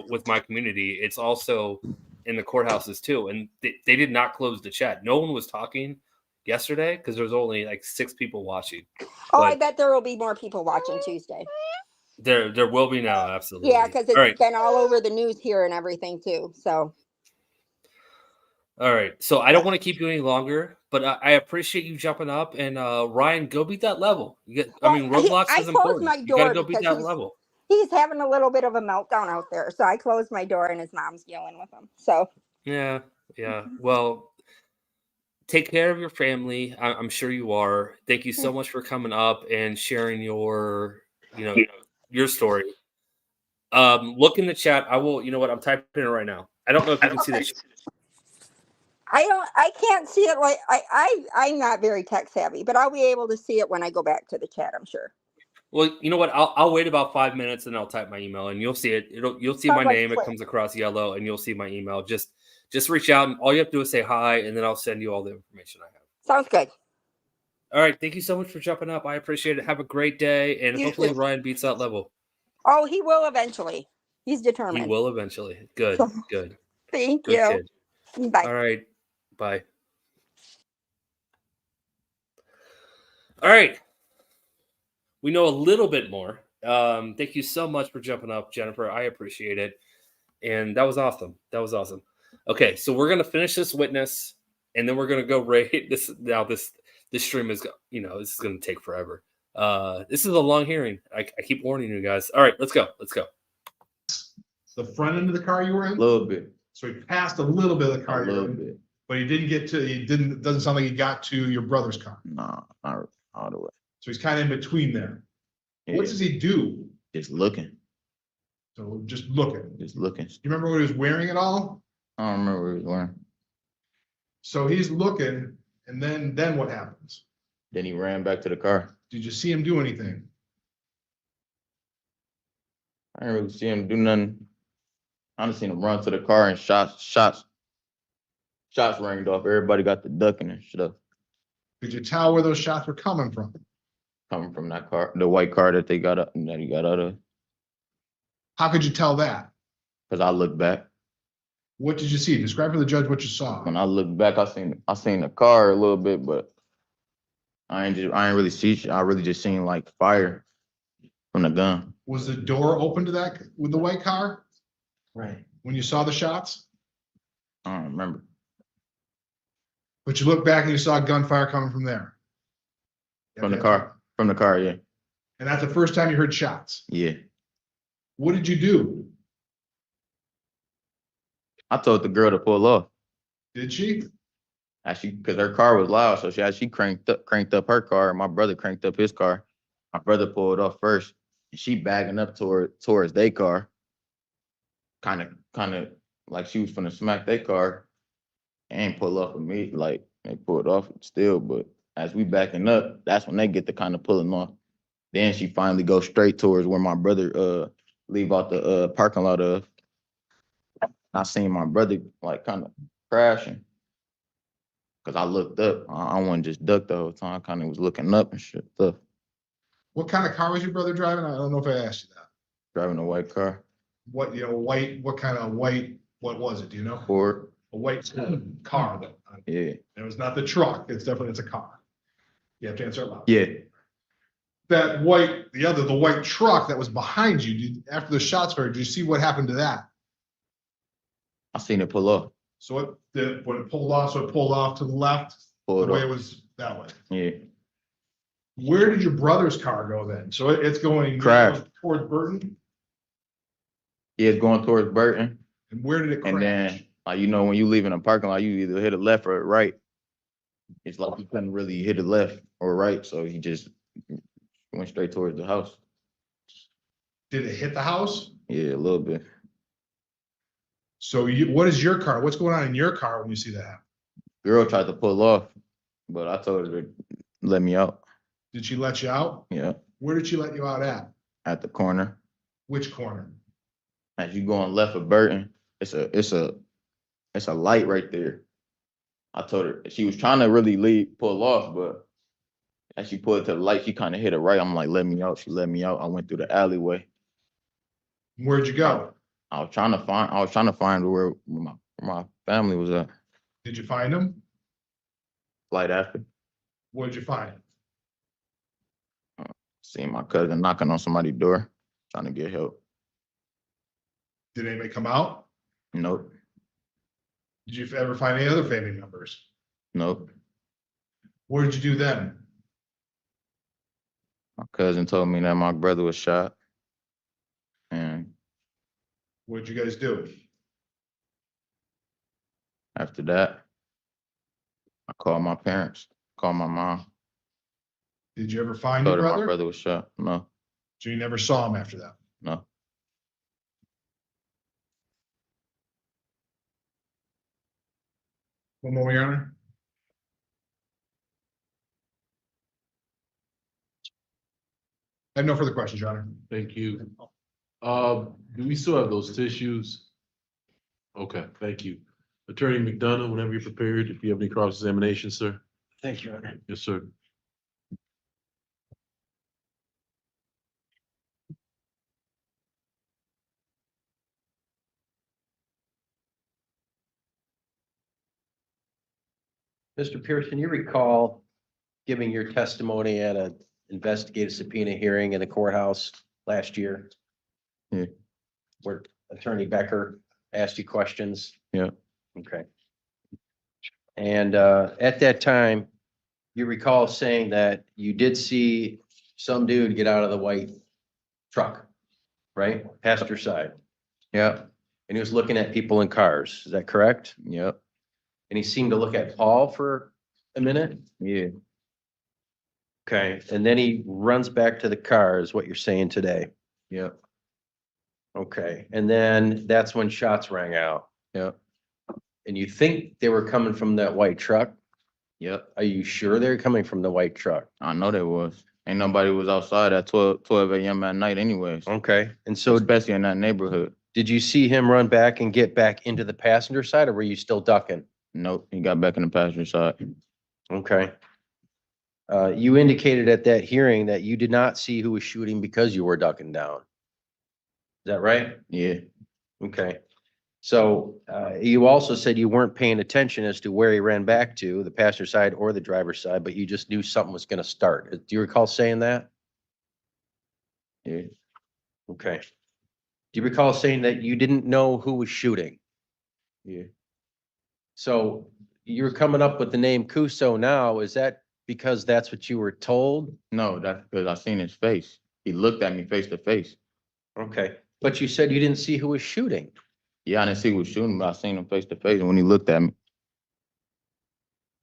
with my community. It's also in the courthouses too, and they did not close the chat. No one was talking yesterday because there was only like 6 people watching. Oh, I But bet there will be more people watching Tuesday. there will be now, absolutely. Yeah, because All it's right. been all over the news here and everything too. So All right. So I don't want to keep you any longer, but I appreciate you jumping up, and Ryan, go beat that level. Roblox I is closed important. my You got to door go beat because that level. he's having a little bit of a meltdown out there. So I closed my door and his mom's yelling with him. So Yeah. Well, take care of your family. I'm sure you are. Thank you so much for coming up and sharing your story. Look in the chat. I will. You know what? I'm typing it right now. I don't know if you can see this. I can't see it I'm not very tech savvy, but I'll be able to see it when I go back to the chat, I'm sure. Well, you know what? I'll wait about 5 minutes and I'll type my email and you'll see it. You'll see my Sounds like a name. It plan. comes across yellow and you'll see my email. Just reach out and all you have to do is say hi and then I'll send you all the information I have. Sounds good. All right. Thank you so much for jumping up. I appreciate it. Have a great day and You hopefully too. Ryan beats that level. Oh, he will eventually. He's He determined. will eventually. Good. Thank Good you. kid. Bye. All right. Bye. All right. We know a little bit more. Thank you so much for jumping up, Jennifer. I appreciate it. And that was awesome. Okay, so we're gonna finish this witness, and then we're gonna go rate this. Now this stream is this is gonna take forever. This is a long hearing. I keep warning you guys. All right, let's go. The front end of the car you were in? A little bit. So he passed a little bit of the car A you're little in, bit. but doesn't sound like he got to your brother's car. No, not all the way. So he's kind of in between there. Yeah. What does he do? Just looking. So just looking. Just looking. You remember what he was wearing at all? I don't remember what he was wearing. So he's looking, and then what happens? Then he ran back to the car. Did you see him do anything? I didn't really see him do nothing. I just seen him run to the car and shots rang off. Everybody got the ducking and stuff. Could you tell where those shots were coming from? Coming from that car, the white car that he got out of. How could you tell that? Because I looked back. What did you see? Describe for the judge what you saw. When I looked back, I seen the car a little bit, but I ain't really see shit. I really just seen like fire from the gun. Was the door open to that with the white car? Right. When you saw the shots? I don't remember. But you looked back and you saw gunfire coming from there. From the car. From the car, yeah. And that's the first time you heard shots. Yeah. What did you do? I told the girl to pull off. Did she? Actually, because her car was loud, so she cranked up her car, and my brother cranked up his car. My brother pulled off first, and she bagging up towards their car. Kind of like she was finna smack their car. And pull off with me, like they pulled off still, but as we backing up, that's when they get the kind of pulling off. Then she finally goes straight towards where my brother leave out the parking lot of. I seen my brother like kind of crashing. Cause I looked up. I wasn't just ducked the whole time. I kind of was looking up and shit stuff. What kind of car was your brother driving? I don't know if I asked you that. Driving a white car. What kind of white, what was it? Do you know? Ford. A white car. Yeah. It was not the truck. It's a car. You have to answer it loud. Yeah. that the white truck that was behind you, after the shots fired, did you see what happened to that? I seen it pull off. So when it pulled off, so it pulled off to the left, Pull the it way off. it was that way. Yeah. Where did your brother's car go then? So it's going Crash. towards Burton? Yeah, it's going towards Burton. And where did it crash? And then, when you leave in a parking lot, you either hit a left or a right. It's like he couldn't really hit a left or right, so he just went straight towards the house. Did it hit the house? Yeah, a little bit. So what is your car? What's going on in your car when you see that happen? Girl tried to pull off, but I told her to let me out. Did she let you out? Yeah, Where did she let you out at? at the corner. Which corner? As you going left of Burton, it's a light right there. I told her she was trying to really pull off, but as she pulled to the light, she kind of hit it right. I'm like, let me out. She let me out. I went through the alleyway. Where'd you go? I was trying to find where my family was at. Did you find them? Right after. What did you find? Seeing my cousin knocking on somebody's door, trying to get help. Did anybody come out? Nope. Did you ever find any other family members? Nope. What did you do then? My cousin told me that my brother was shot. And What did you guys do? after that, I called my parents, called my mom. Did you ever find Told your her my brother? brother was shot. No, So you never saw him after that? no. One more, Your Honor. I have no further questions, Your Honor. Thank you. Do we still have those tissues? Okay, thank you. Attorney McDonough, whenever you're prepared, if you have any cross-examination, sir. Thank you, Your Honor. Yes, sir. Mr. Pearson, you recall giving your testimony at an investigative subpoena hearing in the courthouse last year? Yeah. Where Attorney Becker asked you questions? Yeah. Okay. And at that time, you recall saying that you did see some dude get out of the white truck, right? Passenger side. Yeah. And he was looking at people in cars. Is that correct? Yep. And he seemed to look at Paul for a minute? Yeah. Okay, and then he runs back to the car is what you're saying today. Yep. Okay, and then that's when shots rang out. Yep. And you think they were coming from that white truck? Yep. Are you sure they're coming from the white truck? I know there was. Ain't nobody was outside at 12 a.m. at night anyways. Okay, and so Especially in that neighborhood. did you see him run back and get back into the passenger side, or were you still ducking? Nope, he got back in the passenger side. Okay. You indicated at that hearing that you did not see who was shooting because you were ducking down. Is that right? Yeah. Okay. So you also said you weren't paying attention as to where he ran back to, the passenger side or the driver's side, but you just knew something was going to start. Do you recall saying that? Yeah. Okay. Do you recall saying that you didn't know who was shooting? Yeah. So you're coming up with the name Kuso now. Is that because that's what you were told? No, that's because I seen his face. He looked at me face to face. Okay. But you said you didn't see who was shooting. Yeah, I didn't see who was shooting, but I seen him face to face. And when he looked at me,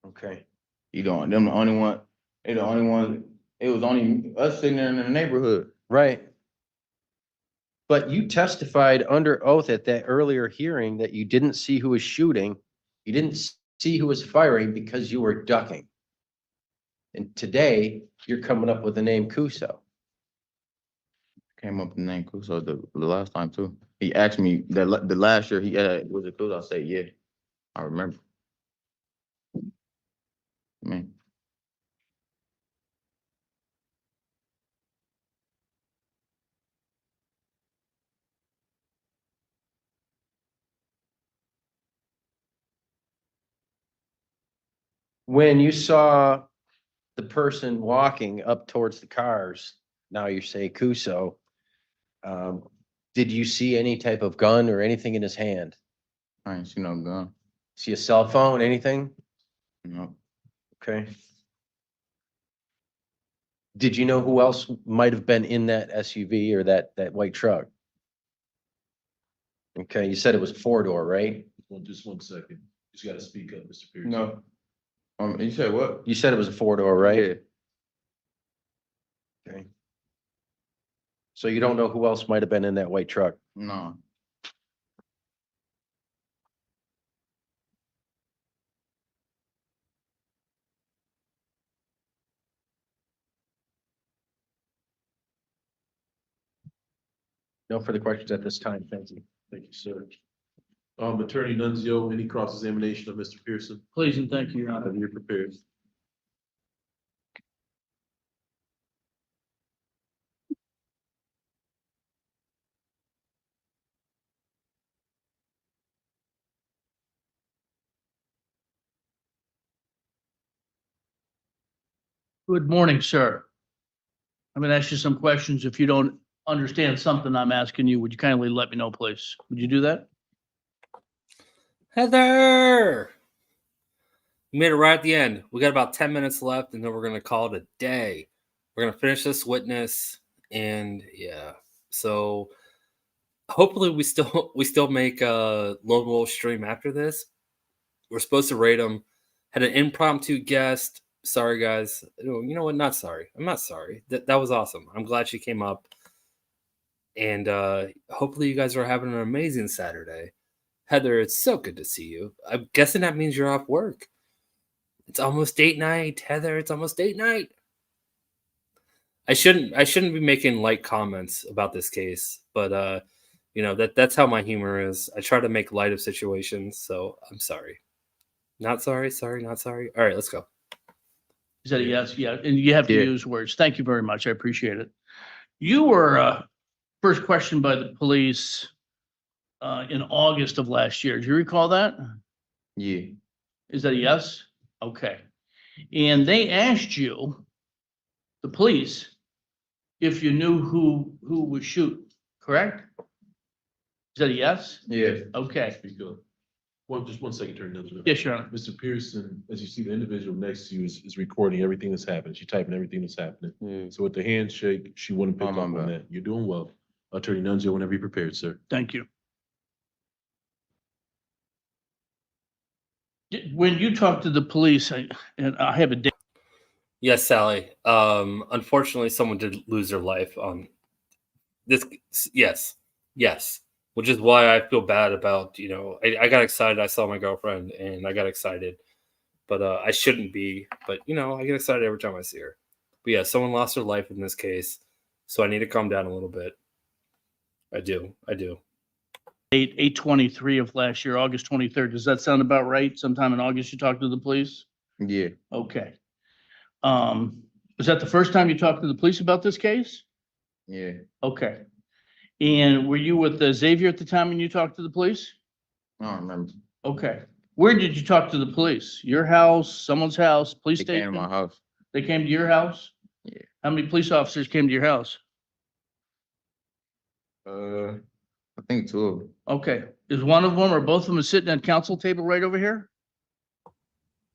Okay. them the only one, they the only one, it was only us sitting there in the neighborhood. Right. But you testified under oath at that earlier hearing that you didn't see who was shooting. You didn't see who was firing because you were ducking. And today you're coming up with the name Kuso. Came up with the name Kuso the last time too. He asked me the last year he had, was it Kuso? I said, yeah, I remember. Man. When you saw the person walking up towards the cars, Now you say Kuso. Did you see any type of gun or anything in his hand? I ain't see no gun. See a cell phone, anything? No. Okay. Did you know who else might have been in that SUV or that white truck? Okay, you said it was a four-door, right? Just 1 second. You just gotta speak up, Mr. Pearson. No. You said what? You said it was a four-door, right? Yeah. Okay. So you don't know who else might have been in that white truck? No. No further questions at this time. Thank you. Thank you, sir. Attorney Nunzio, any cross-examination of Mr. Pearson? Please and thank you, Your Honor. Have you prepared? Good morning, sir. I'm gonna ask you some questions. If you don't understand something I'm asking you, would you kindly let me know, please? Would you do that? Heather! You made it right at the end. We got about 10 minutes left, and then we're going to call it a day. We're going to finish this witness, and yeah. So hopefully we still make a Lone Wolf stream after this. We're supposed to rate them. Had an impromptu guest. Sorry, guys. You know what? Not sorry. I'm not sorry. That was awesome. I'm glad she came up. And hopefully you guys are having an amazing Saturday. Heather, it's so good to see you. I'm guessing that means you're off work. It's almost date night, Heather. It's almost date night. I shouldn't be making light comments about this case, but you know, that's how my humor is. I try to make light of situations, so I'm sorry. Not sorry, not sorry. All right, let's go. Is that a yes? Yeah, and you have to use words. Thank you very much. I appreciate it. You were first questioned by the police in August of last year. Do you recall that? Yeah. Is that a yes? Okay. And they asked you, the police, if you knew who was shooting, correct? Is that a yes? Yeah. Okay. Speak up. Just 1 second, Attorney Nunzio. Yes, Your Honor. Mr. Pearson, as you see, the individual next to you is recording everything that's happening. She's typing everything that's happening. Yeah. So with the handshake, she wouldn't pick up on that. You're doing well. Attorney Nunzio, whenever you're prepared, sir. Thank you. When you talk to the police, and I have a date. Yes, Sally. Unfortunately, someone did lose their life on this. Yes. Which is why I feel bad about, you know, I got excited. I saw my girlfriend and I got excited, but I shouldn't be. But, you know, I get excited every time I see her. But yeah, someone lost their life in this case. So I need to calm down a little bit. I do. 8/23 of last year, August 23rd. Does that sound about right? Sometime in August, you talked to the police? Yeah. Okay. Was that the first time you talked to the police about this case? Yeah. Okay. And were you with Xavier at the time when you talked to the police? I don't remember. Okay. Where did you talk to the police? Your house, someone's house, police They station? came to my house. They came to your house? Yeah. How many police officers came to your house? I think 2 of them. Okay. Is one of them or both of them sitting at council table right over here?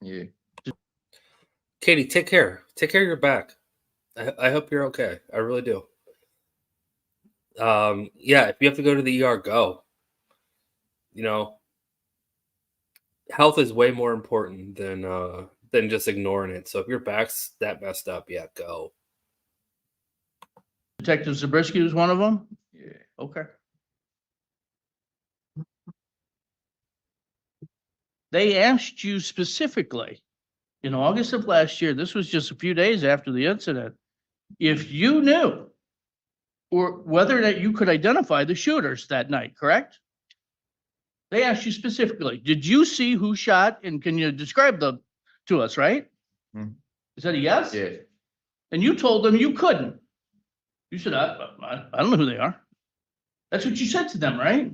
Yeah. Katie, take care. Take care of your back. I hope you're okay. I really do. Yeah, if you have to go to the ER, go. You know, health is way more important than just ignoring it. So if your back's that messed up, yeah, go. Detective Zabriskie was one of them? Yeah. Okay. They asked you specifically in August of last year, this was just a few days after the incident, if you knew or whether that you could identify the shooters that night, correct? They asked you specifically, did you see who shot and can you describe them to us, right? Hmm. Is that a yes? Yeah. And you told them you couldn't. You said, I don't know who they are. That's what you said to them, right?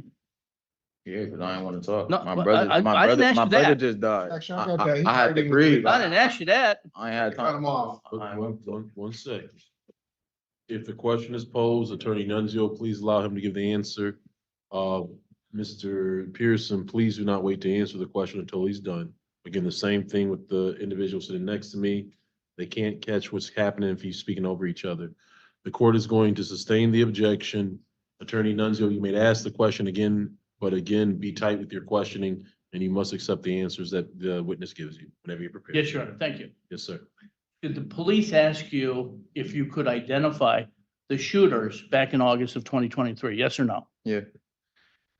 Yeah, because I didn't want to talk. No, My well, brother, I my didn't brother, ask my you brother that. just died. Actually, I got that. He I had to already breathe. I didn't ask you that. I ain't had cut him time. off. One second. If the question is posed, Attorney Nunzio, please allow him to give the answer. Mr. Pearson, please do not wait to answer the question until he's done. Again, the same thing with the individual sitting next to me. They can't catch what's happening if you're speaking over each other. The court is going to sustain the objection. Attorney Nunzio, you may ask the question again, but again, be tight with your questioning, and you must accept the answers that the witness gives you whenever you're prepared. Yes, Your Honor. Thank you. Yes, sir. Did the police ask you if you could identify the shooters back in August of 2023? Yes or no? Yeah.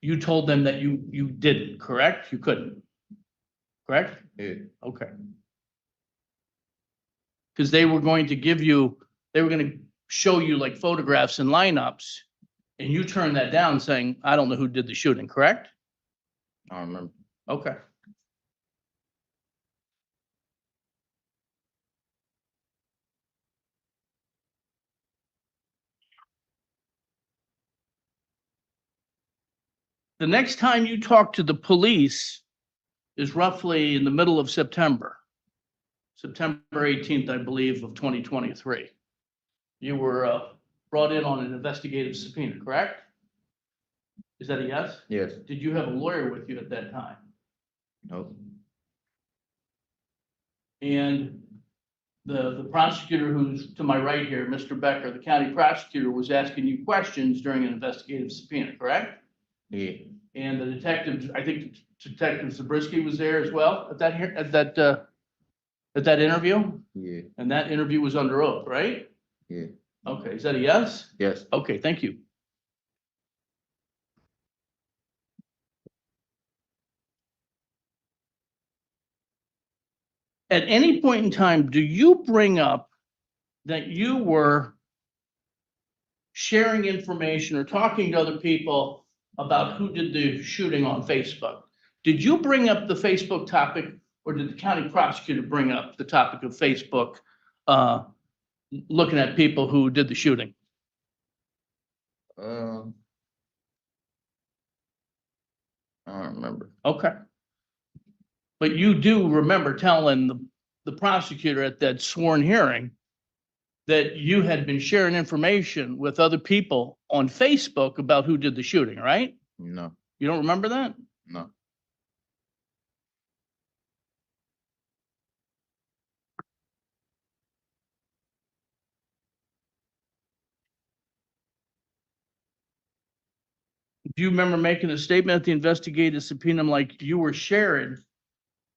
You told them that you didn't, correct? You couldn't. Correct? Yeah. Okay. Because they were going to show you like photographs and lineups, and you turned that down saying, I don't know who did the shooting, correct? I don't remember. Okay. The next time you talk to the police is roughly in the middle of September. September 18th, I believe, of 2023. You were brought in on an investigative subpoena, correct? Is that a yes? Yes. Did you have a lawyer with you at that time? Nope. And the prosecutor who's to my right here, Mr. Becker, the county prosecutor, was asking you questions during an investigative subpoena, correct? Yeah. And the detective, I think Detective Zabriskie was there as well at that interview? Yeah. And that interview was under oath, right? Yeah. Okay, is that a yes? Yes. Okay, thank you. At any point in time, do you bring up that you were sharing information or talking to other people about who did the shooting on Facebook? Did you bring up the Facebook topic, or did the county prosecutor bring up the topic of Facebook, looking at people who did the shooting? I don't remember. Okay. But you do remember telling the prosecutor at that sworn hearing that you had been sharing information with other people on Facebook about who did the shooting, right? No. You don't remember that? No. Do you remember making a statement at the investigative subpoena, like you were sharing,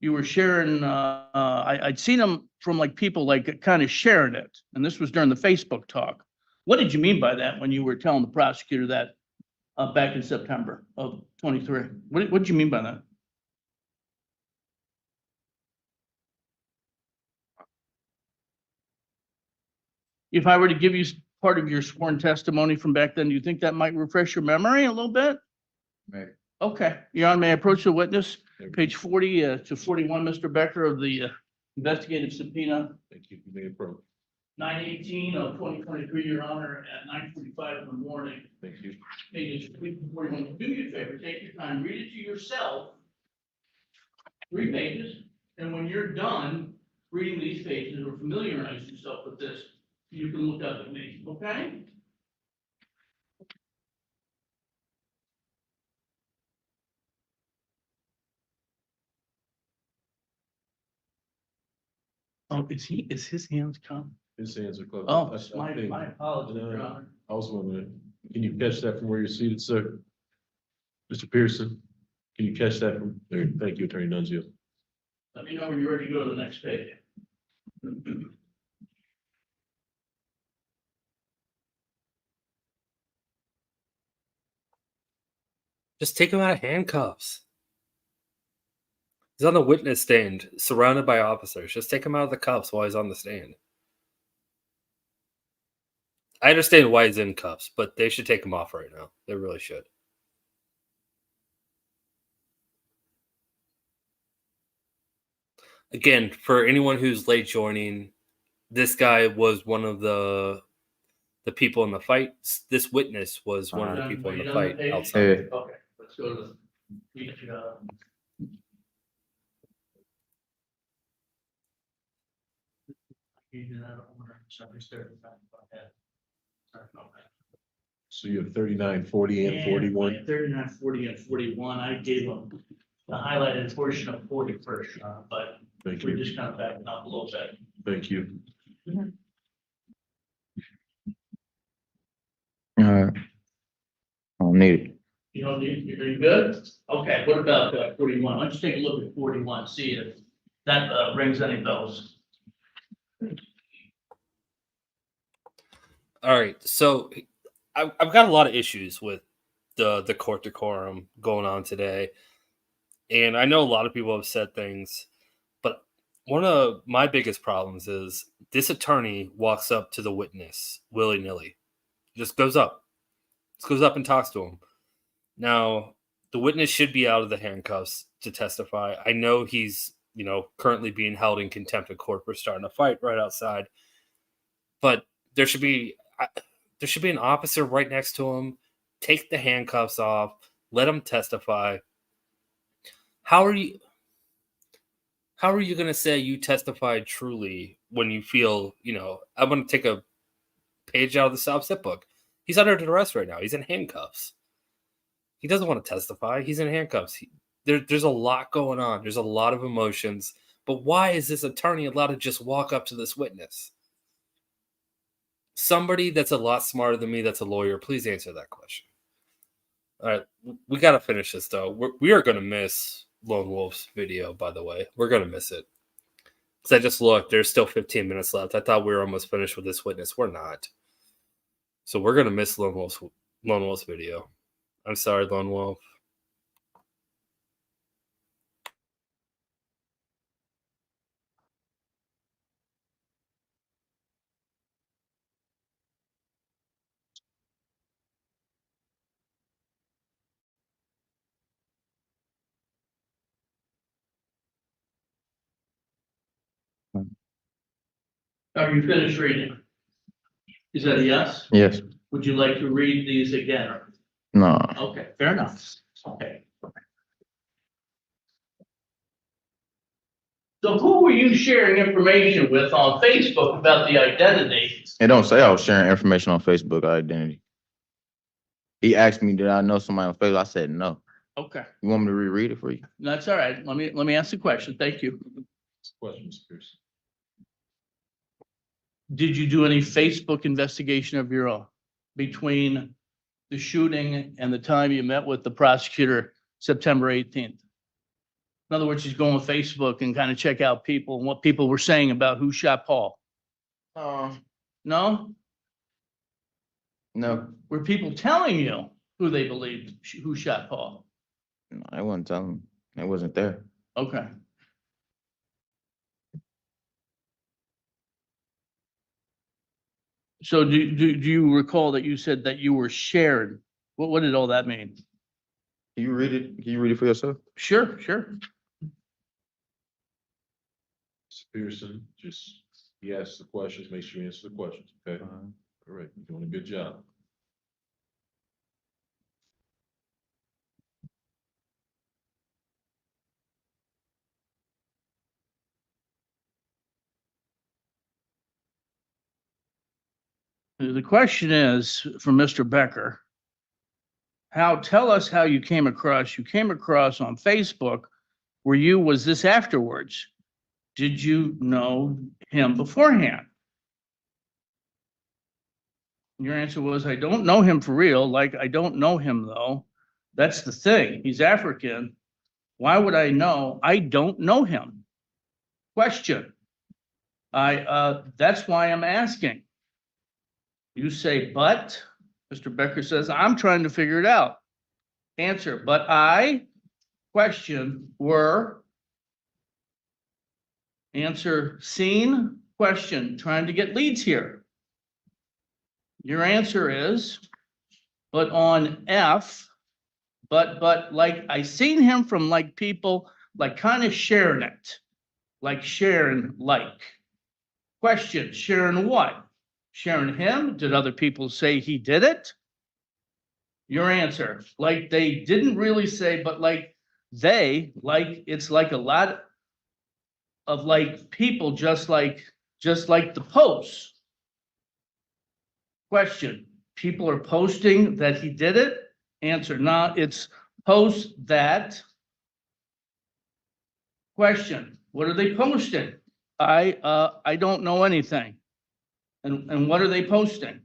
I'd seen them from like people like kind of sharing it, and this was during the Facebook talk. What did you mean by that when you were telling the prosecutor that back in September of 23? What did you mean by that? If I were to give you part of your sworn testimony from back then, do you think that might refresh your memory a little bit? Maybe. Okay, Your Honor, may I approach the witness? Page 40 to 41, Mr. Becker, of the investigative subpoena, Thank you. You may approach. 9/18 of 2023, Your Honor, at 9:45 in the morning. Thank you. Pages 41. Do me a favor, take your time, read it to yourself. 3 pages, and when you're done reading these pages or familiarize yourself with this, you can look up at me, okay? Oh, is his hands come? His hands are closed. Oh, I think- my apologies, Your Honor. I was wondering, can you catch that from where you're seated, sir? Mr. Pearson, can you catch that from there? Thank you, Attorney Nunzio. Let me know when you're ready to go to the next page. Just take him out of handcuffs. He's on the witness stand, surrounded by officers. Just take him out of the cuffs while he's on the stand. I understand why he's in cuffs, but they should take him off right now. They really should. Again, for anyone who's late joining, this guy was one of the people in the fight. This witness was one of the people in the fight outside. Okay, let's go to the. So you have 39, 40, and 41. 39, 40, and 41. I gave them the highlighted portion of 41st, but Thank we're you. just kind of backing up a little bit. Thank you. All right. I don't need it. You don't need, are you good? Okay, what about 41? Why don't you take a look at 41, see if that rings any bells? All right, so I've got a lot of issues with the court decorum going on today, and I know a lot of people have said things, but one of my biggest problems is this attorney walks up to the witness willy nilly, just goes up and talks to him. Now the witness should be out of the handcuffs to testify. I know he's currently being held in contempt of court for starting a fight right outside, but there should be an officer right next to him. Take the handcuffs off. Let him testify. How are you going to say you testified truly when you feel, I'm going to take a page out of the South Zip book. He's under arrest right now. He's in handcuffs. He doesn't want to testify. He's in handcuffs. There's a lot going on. There's a lot of emotions. But why is this attorney allowed to just walk up to this witness? Somebody that's a lot smarter than me, that's a lawyer, please answer that question. All right, we got to finish this, though. We are going to miss Lone Wolf's video, by the way. We're going to miss it. Because I just looked. There's still 15 minutes left. I thought we were almost finished with this witness. We're not. So we're going to miss Lone Wolf's video. I'm sorry, Lone Wolf. Are you finished reading? Is that a yes? Yes. Would you like to read these again? No. Okay, fair enough. Okay. So who were you sharing information with on Facebook about the identity? It don't say I was sharing information on Facebook identity. He asked me, did I know somebody on Facebook? I said no. Okay, You want me to reread it for you? that's all right. Let me ask the question. Thank you. Question, Mr. Pearson. Did you do any Facebook investigation of your own between the shooting and the time you met with the prosecutor September 18th? In other words, you go on Facebook and kind of check out people and what people were saying about who shot Paul. No? No. Were people telling you who they believed who shot Paul? No, I wasn't telling him. I wasn't there. Okay. So do you recall that you said that you were shared? What did all that mean? Can you read it? Can you read it for yourself? Sure. Mr. Pearson, he asks the questions, make sure you answer the questions, okay? All right, you're doing a good job. The question is from Mr. Becker. Tell us how you came across. You came across on Facebook. Was this afterwards? Did you know him beforehand? Your answer was, I don't know him for real. Like, I don't know him though. That's the thing. He's African. Why would I know? I don't know him. Question. That's why I'm asking. You say, but Mr. Becker says, I'm trying to figure it out. Answer, but I, question, were. Answer, seen, question, trying to get leads here. Your answer is, but on F, but like I seen him from like people like kind of sharing it, like sharing like. Question, sharing what? Sharing him? Did other people say he did it? Your answer, like they didn't really say, but like it's like a lot of like people just like the posts. Question, people are posting that he did it? Answer, no, it's post that. Question, what are they posting? I don't know anything. And what are they posting?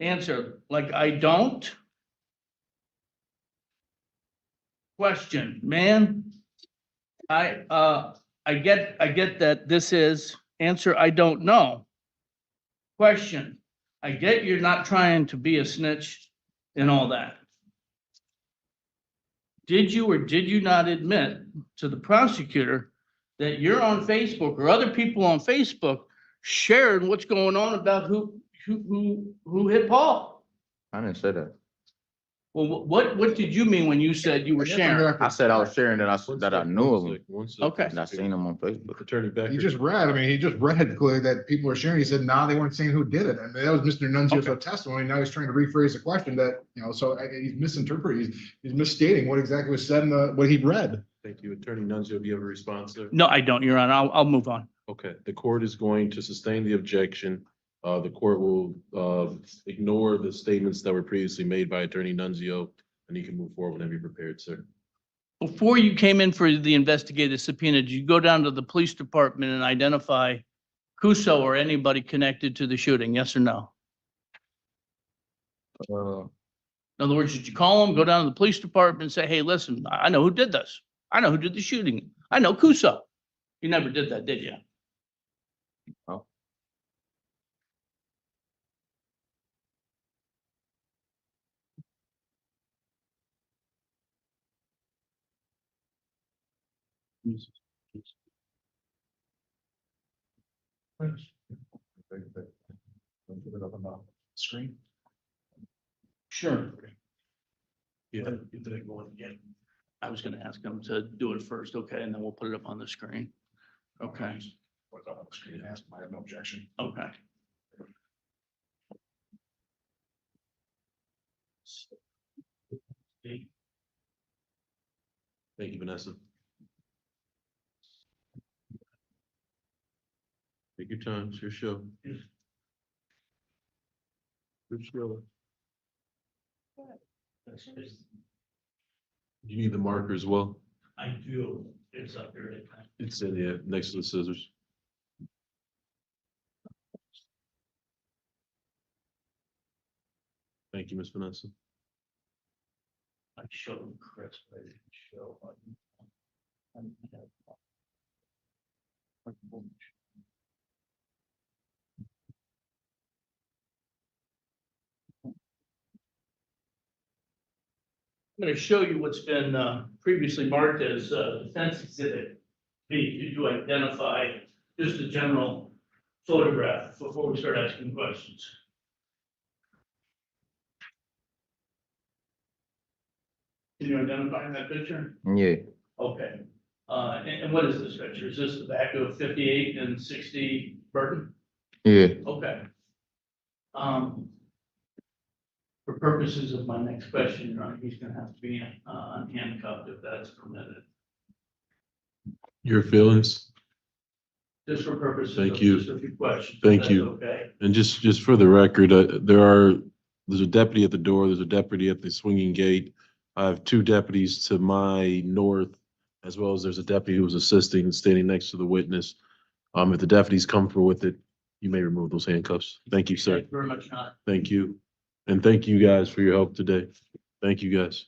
Answer, like I don't. Question, man, I get that this is, answer, I don't know. Question, I get you're not trying to be a snitch and all that. Did you or did you not admit to the prosecutor that you're on Facebook or other people on Facebook shared what's going on about who hit Paul? I didn't say that. Well, what did you mean when you said you were sharing? I said I was sharing that I knew of him. Okay. And I seen him on Facebook. Attorney Becker. He just read, I mean, he just read clearly that people are sharing. He said, nah, they weren't saying who did it. I mean, that was Mr. Nunzio's testimony. Now he's trying to rephrase the question that, so he's misinterpreting, he's misstating what exactly was said in what he read. Thank you. Attorney Nunzio, do you have a response there? No, I don't, Your Honor. I'll move on. Okay, the court is going to sustain the objection. The court will ignore the statements that were previously made by Attorney Nunzio, and you can move forward whenever you're prepared, sir. Before you came in for the investigative subpoena, did you go down to the police department and identify Cuso or anybody connected to the shooting? Yes or no? In other words, did you call them, go down to the police department and say, hey, listen, I know who did this. I know who did the shooting. I know Cuso. You never did that, did you? Oh. Screen. Sure. Yeah. I was gonna ask him to do it first, okay, and then we'll put it up on the screen. Okay, What's up on the screen? Ask him. I have no objection. okay. Thank you, Vanessa. Take your time, it's your show. Good show. You need the marker as well? I do. It's up there. It's in the, next to the scissors. Thank you, Ms. Vanessa. I showed Chris, but I didn't show. I'm going to show you what's been previously marked as defense exhibit B to identify just a general photograph before we start asking questions. Can you identify that picture? Yeah. Okay. And what is this picture? Is this the back of 58 and 60 Burton? Yeah. Okay. For purposes of my next question, Your Honor, he's gonna have to be handcuffed if that's permitted. Your feelings? Just for purposes Thank of you. just a few questions. if Thank that's you. Okay. And just for the record, there's a deputy at the door, there's a deputy at the swinging gate. I have two deputies to my north, as well as there's a deputy who was assisting and standing next to the witness. If the deputy's comfortable with it, you may remove those handcuffs. Thank you, sir. Thank you very much, Your Honor. Thank you. And thank you guys for your help today. Thank you, guys.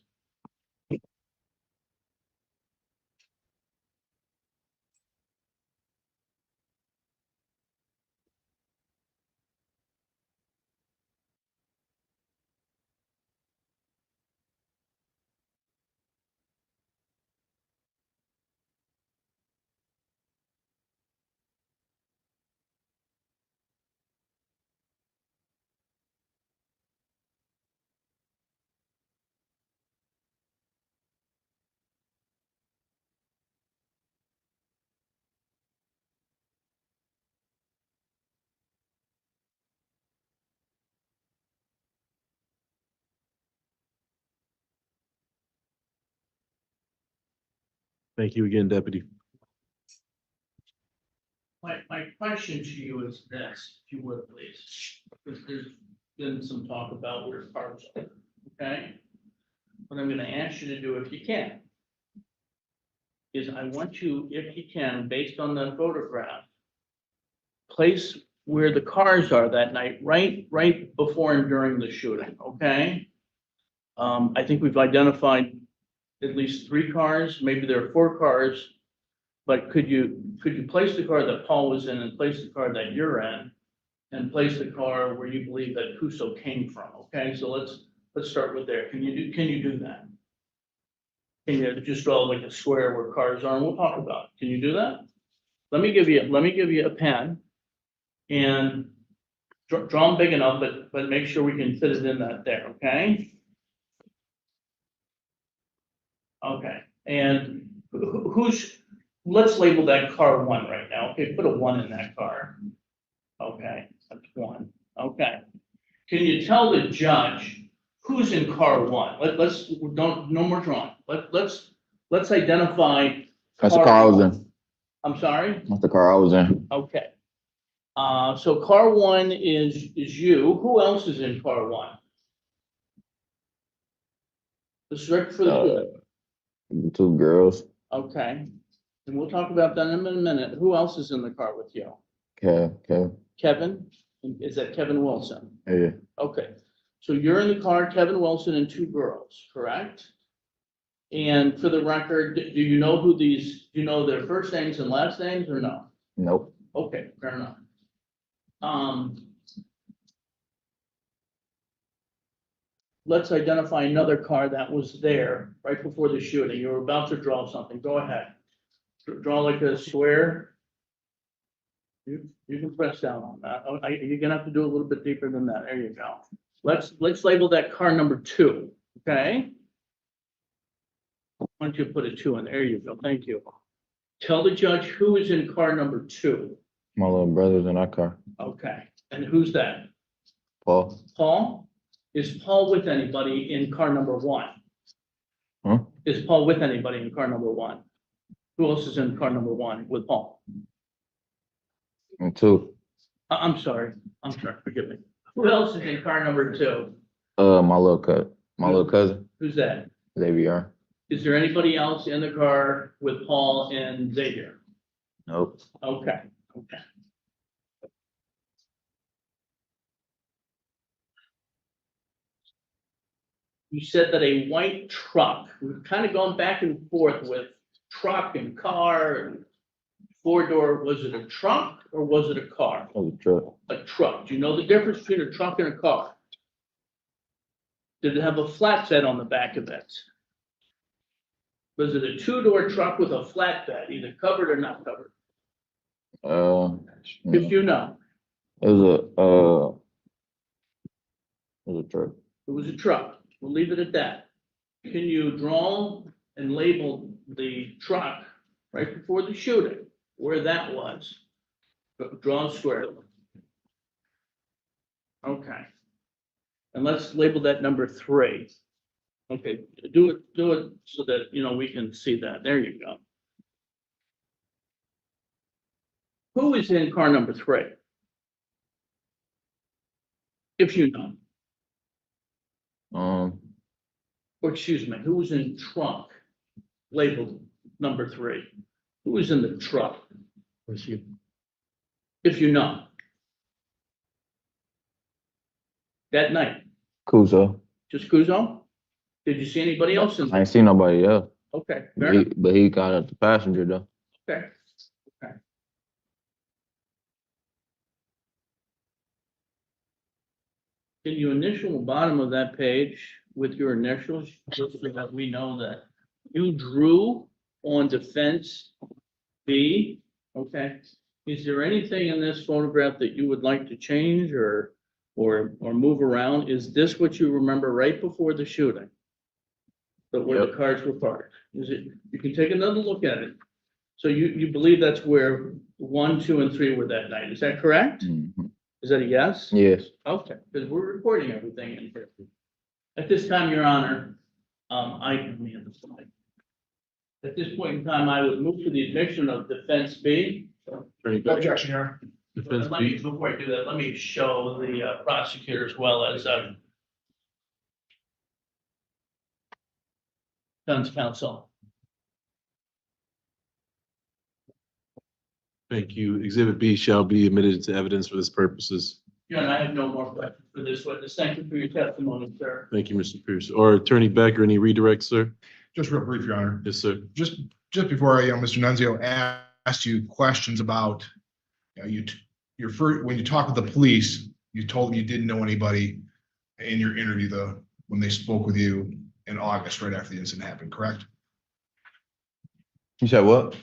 Thank you again, deputy. My question to you is this, if you would, please, because there's been some talk about where cars are, okay? What I'm gonna ask you to do, if you can, is I want you, if you can, based on the photograph, place where the cars are that night, right before and during the shooting, okay? I think we've identified at least 3 cars, maybe there are 4 cars. But could you place the car that Paul was in and place the car that you're in? And place the car where you believe that Kuso came from, okay? So let's start with there. Can you do that? Can you just draw like a square where cars are, and we'll talk about it. Can you do that? Let me give you a pen and draw them big enough, but make sure we can fit it in that there, okay? Okay, and let's label that car 1 right now. Okay, put a 1 in that car. Okay, that's 1. Okay. Can you tell the judge who's in car 1? No more drawing. Let's identify. That's the car I was in. I'm sorry? That's the car I was in. Okay. So car 1 is you. Who else is in car 1? This is right for the 2 girls. Okay. And we'll talk about that in a minute. Who else is in the car with you? Okay. Kevin? Is that Kevin Wilson? Yeah. Okay. So you're in the car, Kevin Wilson and 2 girls, correct? And for the record, do you know their first names and last names or no? Nope. Okay, fair enough. Let's identify another car that was there right before the shooting. You were about to draw something. Go ahead. Draw like a square. You can press down on that. You're gonna have to do a little bit deeper than that. There you go. Let's label that car number 2, okay? Why don't you put a 2 in? There you go. Thank you. Tell the judge who is in car number 2. My little brother's in that car. Okay. And who's that? Paul. Paul? Is Paul with anybody in car number 1? Huh? Is Paul with anybody in car number 1? Who else is in car number 1 with Paul? And 2. I'm sorry. Forgive me. Who else is in car number 2? My little cousin. Who's that? Xavier. Is there anybody else in the car with Paul and Xavier? Nope. Okay. You said that a white truck, we've kind of gone back and forth with truck and car and 4-door. Was it a truck or was it a car? That was a truck. A truck. Do you know the difference between a truck and a car? Did it have a flatbed on the back of it? Was it a 2-door truck with a flatbed, either covered or not covered? If you know. It was a truck. It was a truck. We'll leave it at that. Can you draw and label the truck right before the shooting, where that was? Draw a square. Okay. And let's label that number 3. Okay, do it so that, we can see that. There you go. Who is in car number 3? If you know. Or excuse me, who was in trunk labeled number 3? Who was in the truck? If you know. That night. Kuso. Just Kuzo? Did you see anybody else in I there? ain't seen nobody else. Okay, But he got at the passenger though. okay. Can you initial the bottom of that page with your initials, just so that we know that you drew on defense B? Okay. Is there anything in this photograph that you would like to change or move around? Is this what you remember right before the shooting? But where the cars were parked? Is it? You can take another look at it. So you believe that's where 1, 2, and 3 were that night? Is that correct? Mm-hmm. Is that a yes? Yes. Okay, because we're recording everything in here. At this time, Your Honor, at this point in time, I would move to the admission of defense B. No objection, Your Honor. Defense Let me, Beat. before I do that, let me show the prosecutor as well as defense counsel. Thank you. Exhibit B shall be admitted to evidence for this purposes. Your Honor, I have no more questions for this witness. Thank you for your testimony, sir. Thank you, Mr. Pearson. Or Attorney Becker, any redirect, sir? Just real brief, Your Honor. Yes, sir. Just before, Mr. Nunzio asked you questions about, your first, when you talked with the police, you told them you didn't know anybody in your interview, when they spoke with you in August, right after the incident happened, correct? You said what?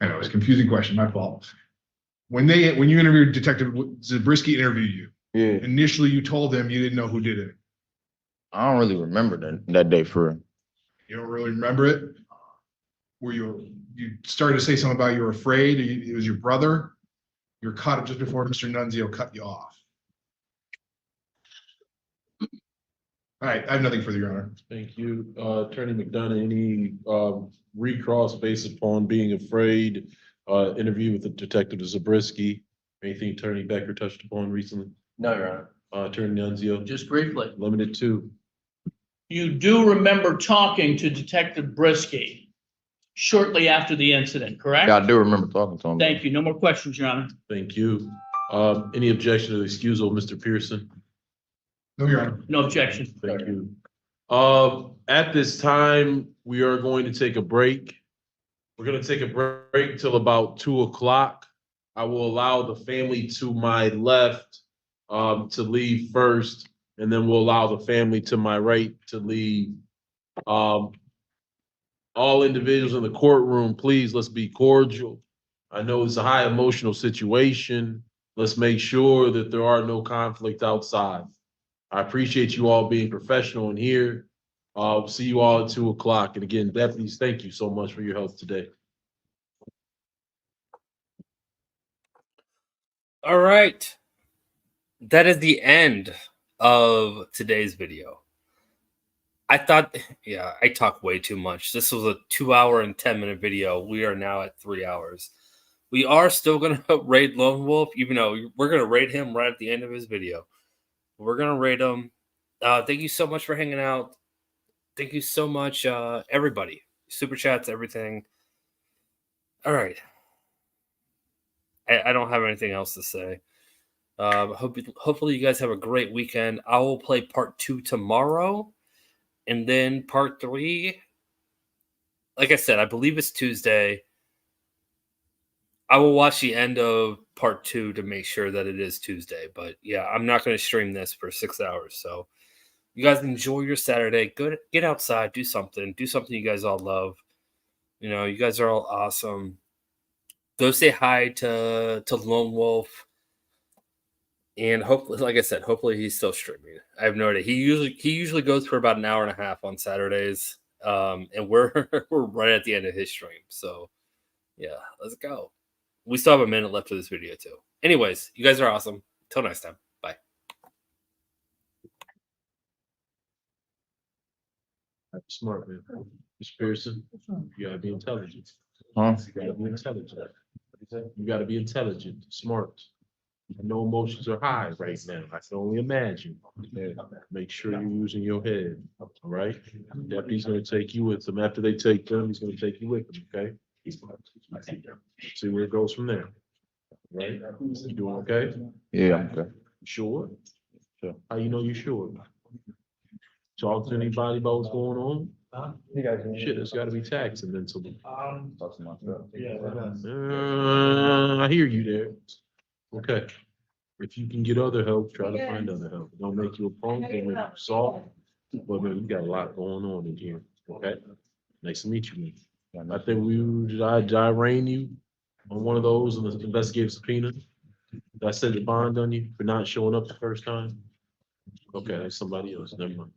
I know, it's a confusing question, my fault. When you interviewed Detective Zabriskie interviewed you, Yeah, initially you told him you didn't know who did it. I don't really remember that day for real. You don't really remember it? Were you started to say something about you were afraid, it was your brother? You're cut just before Mr. Nunzio cut you off. All right, I have nothing further, Your Honor. Thank you. Attorney McDonough, any recross based upon being afraid, interview with the Detective Zabriskie? Anything Attorney Becker touched upon recently? No, Your Honor. Attorney Nunzio, Just briefly. limited to. You do remember talking to Detective Brisky shortly after the incident, correct? Yeah, I do remember talking to him. Thank you. No more questions, Your Honor. Thank you. Any objection to the excusal of Mr. Pearson? No, Your Honor. No objection. Thank you. At this time, we are going to take a break. We're going to take a break till about 2:00. I will allow the family to my left to leave first, and then we'll allow the family to my right to leave. All individuals in the courtroom, please, let's be cordial. I know it's a high emotional situation. Let's make sure that there are no conflict outside. I appreciate you all being professional in here. See you all at 2:00. And again, deputies, thank you so much for your help today. All right. That is the end of today's video. I thought, yeah, I talk way too much. This was a 2-hour and 10-minute video. We are now at 3 hours. We are still going to raid Lone Wolf, even though we're going to raid him right at the end of his video. We're going to raid him. Thank you so much for hanging out. Thank you so much, everybody. Super chats, everything. All right. I don't have anything else to say. Hopefully you guys have a great weekend. I will play part 2 tomorrow. And then part 3, like I said, I believe it's Tuesday. I will watch the end of part 2 to make sure that it is Tuesday. But yeah, I'm not going to stream this for 6 hours. So you guys enjoy your Saturday. Get outside, do something. Do something you guys all love. You know, you guys are all awesome. Go say hi to Lone Wolf. And hopefully, like I said, hopefully he's still streaming. I have no idea. He usually goes for about an hour and a half on Saturdays. And we're right at the end of his stream. So yeah, let's go. We still have a minute left of this video too. Anyways, you guys are awesome. Till next time. Bye. Smart, man. Mr. Pearson, you gotta be intelligent. Huh? You gotta be intelligent. You gotta be intelligent, smart. No emotions are high right now. I can only imagine. Make sure you're using your head. All right. Deputy's gonna take you with him. After they take them, he's gonna take you with him. Okay. See where it goes from there. Right? You doing okay? Yeah, I'm okay. Sure. Sure. How you know you sure? Talk to anybody about what's going on? Shit, it's got to be taxing mentally. I hear you there. Okay. If you can get other help, try to find other help. Don't make you a punk, don't make you soft. But man, you got a lot going on in here. Okay. Nice to meet you, man. I think did I arraign you on one of those in the investigative subpoena? Did I set the bond on you for not showing up the first time? Okay, that's somebody else. Never mind.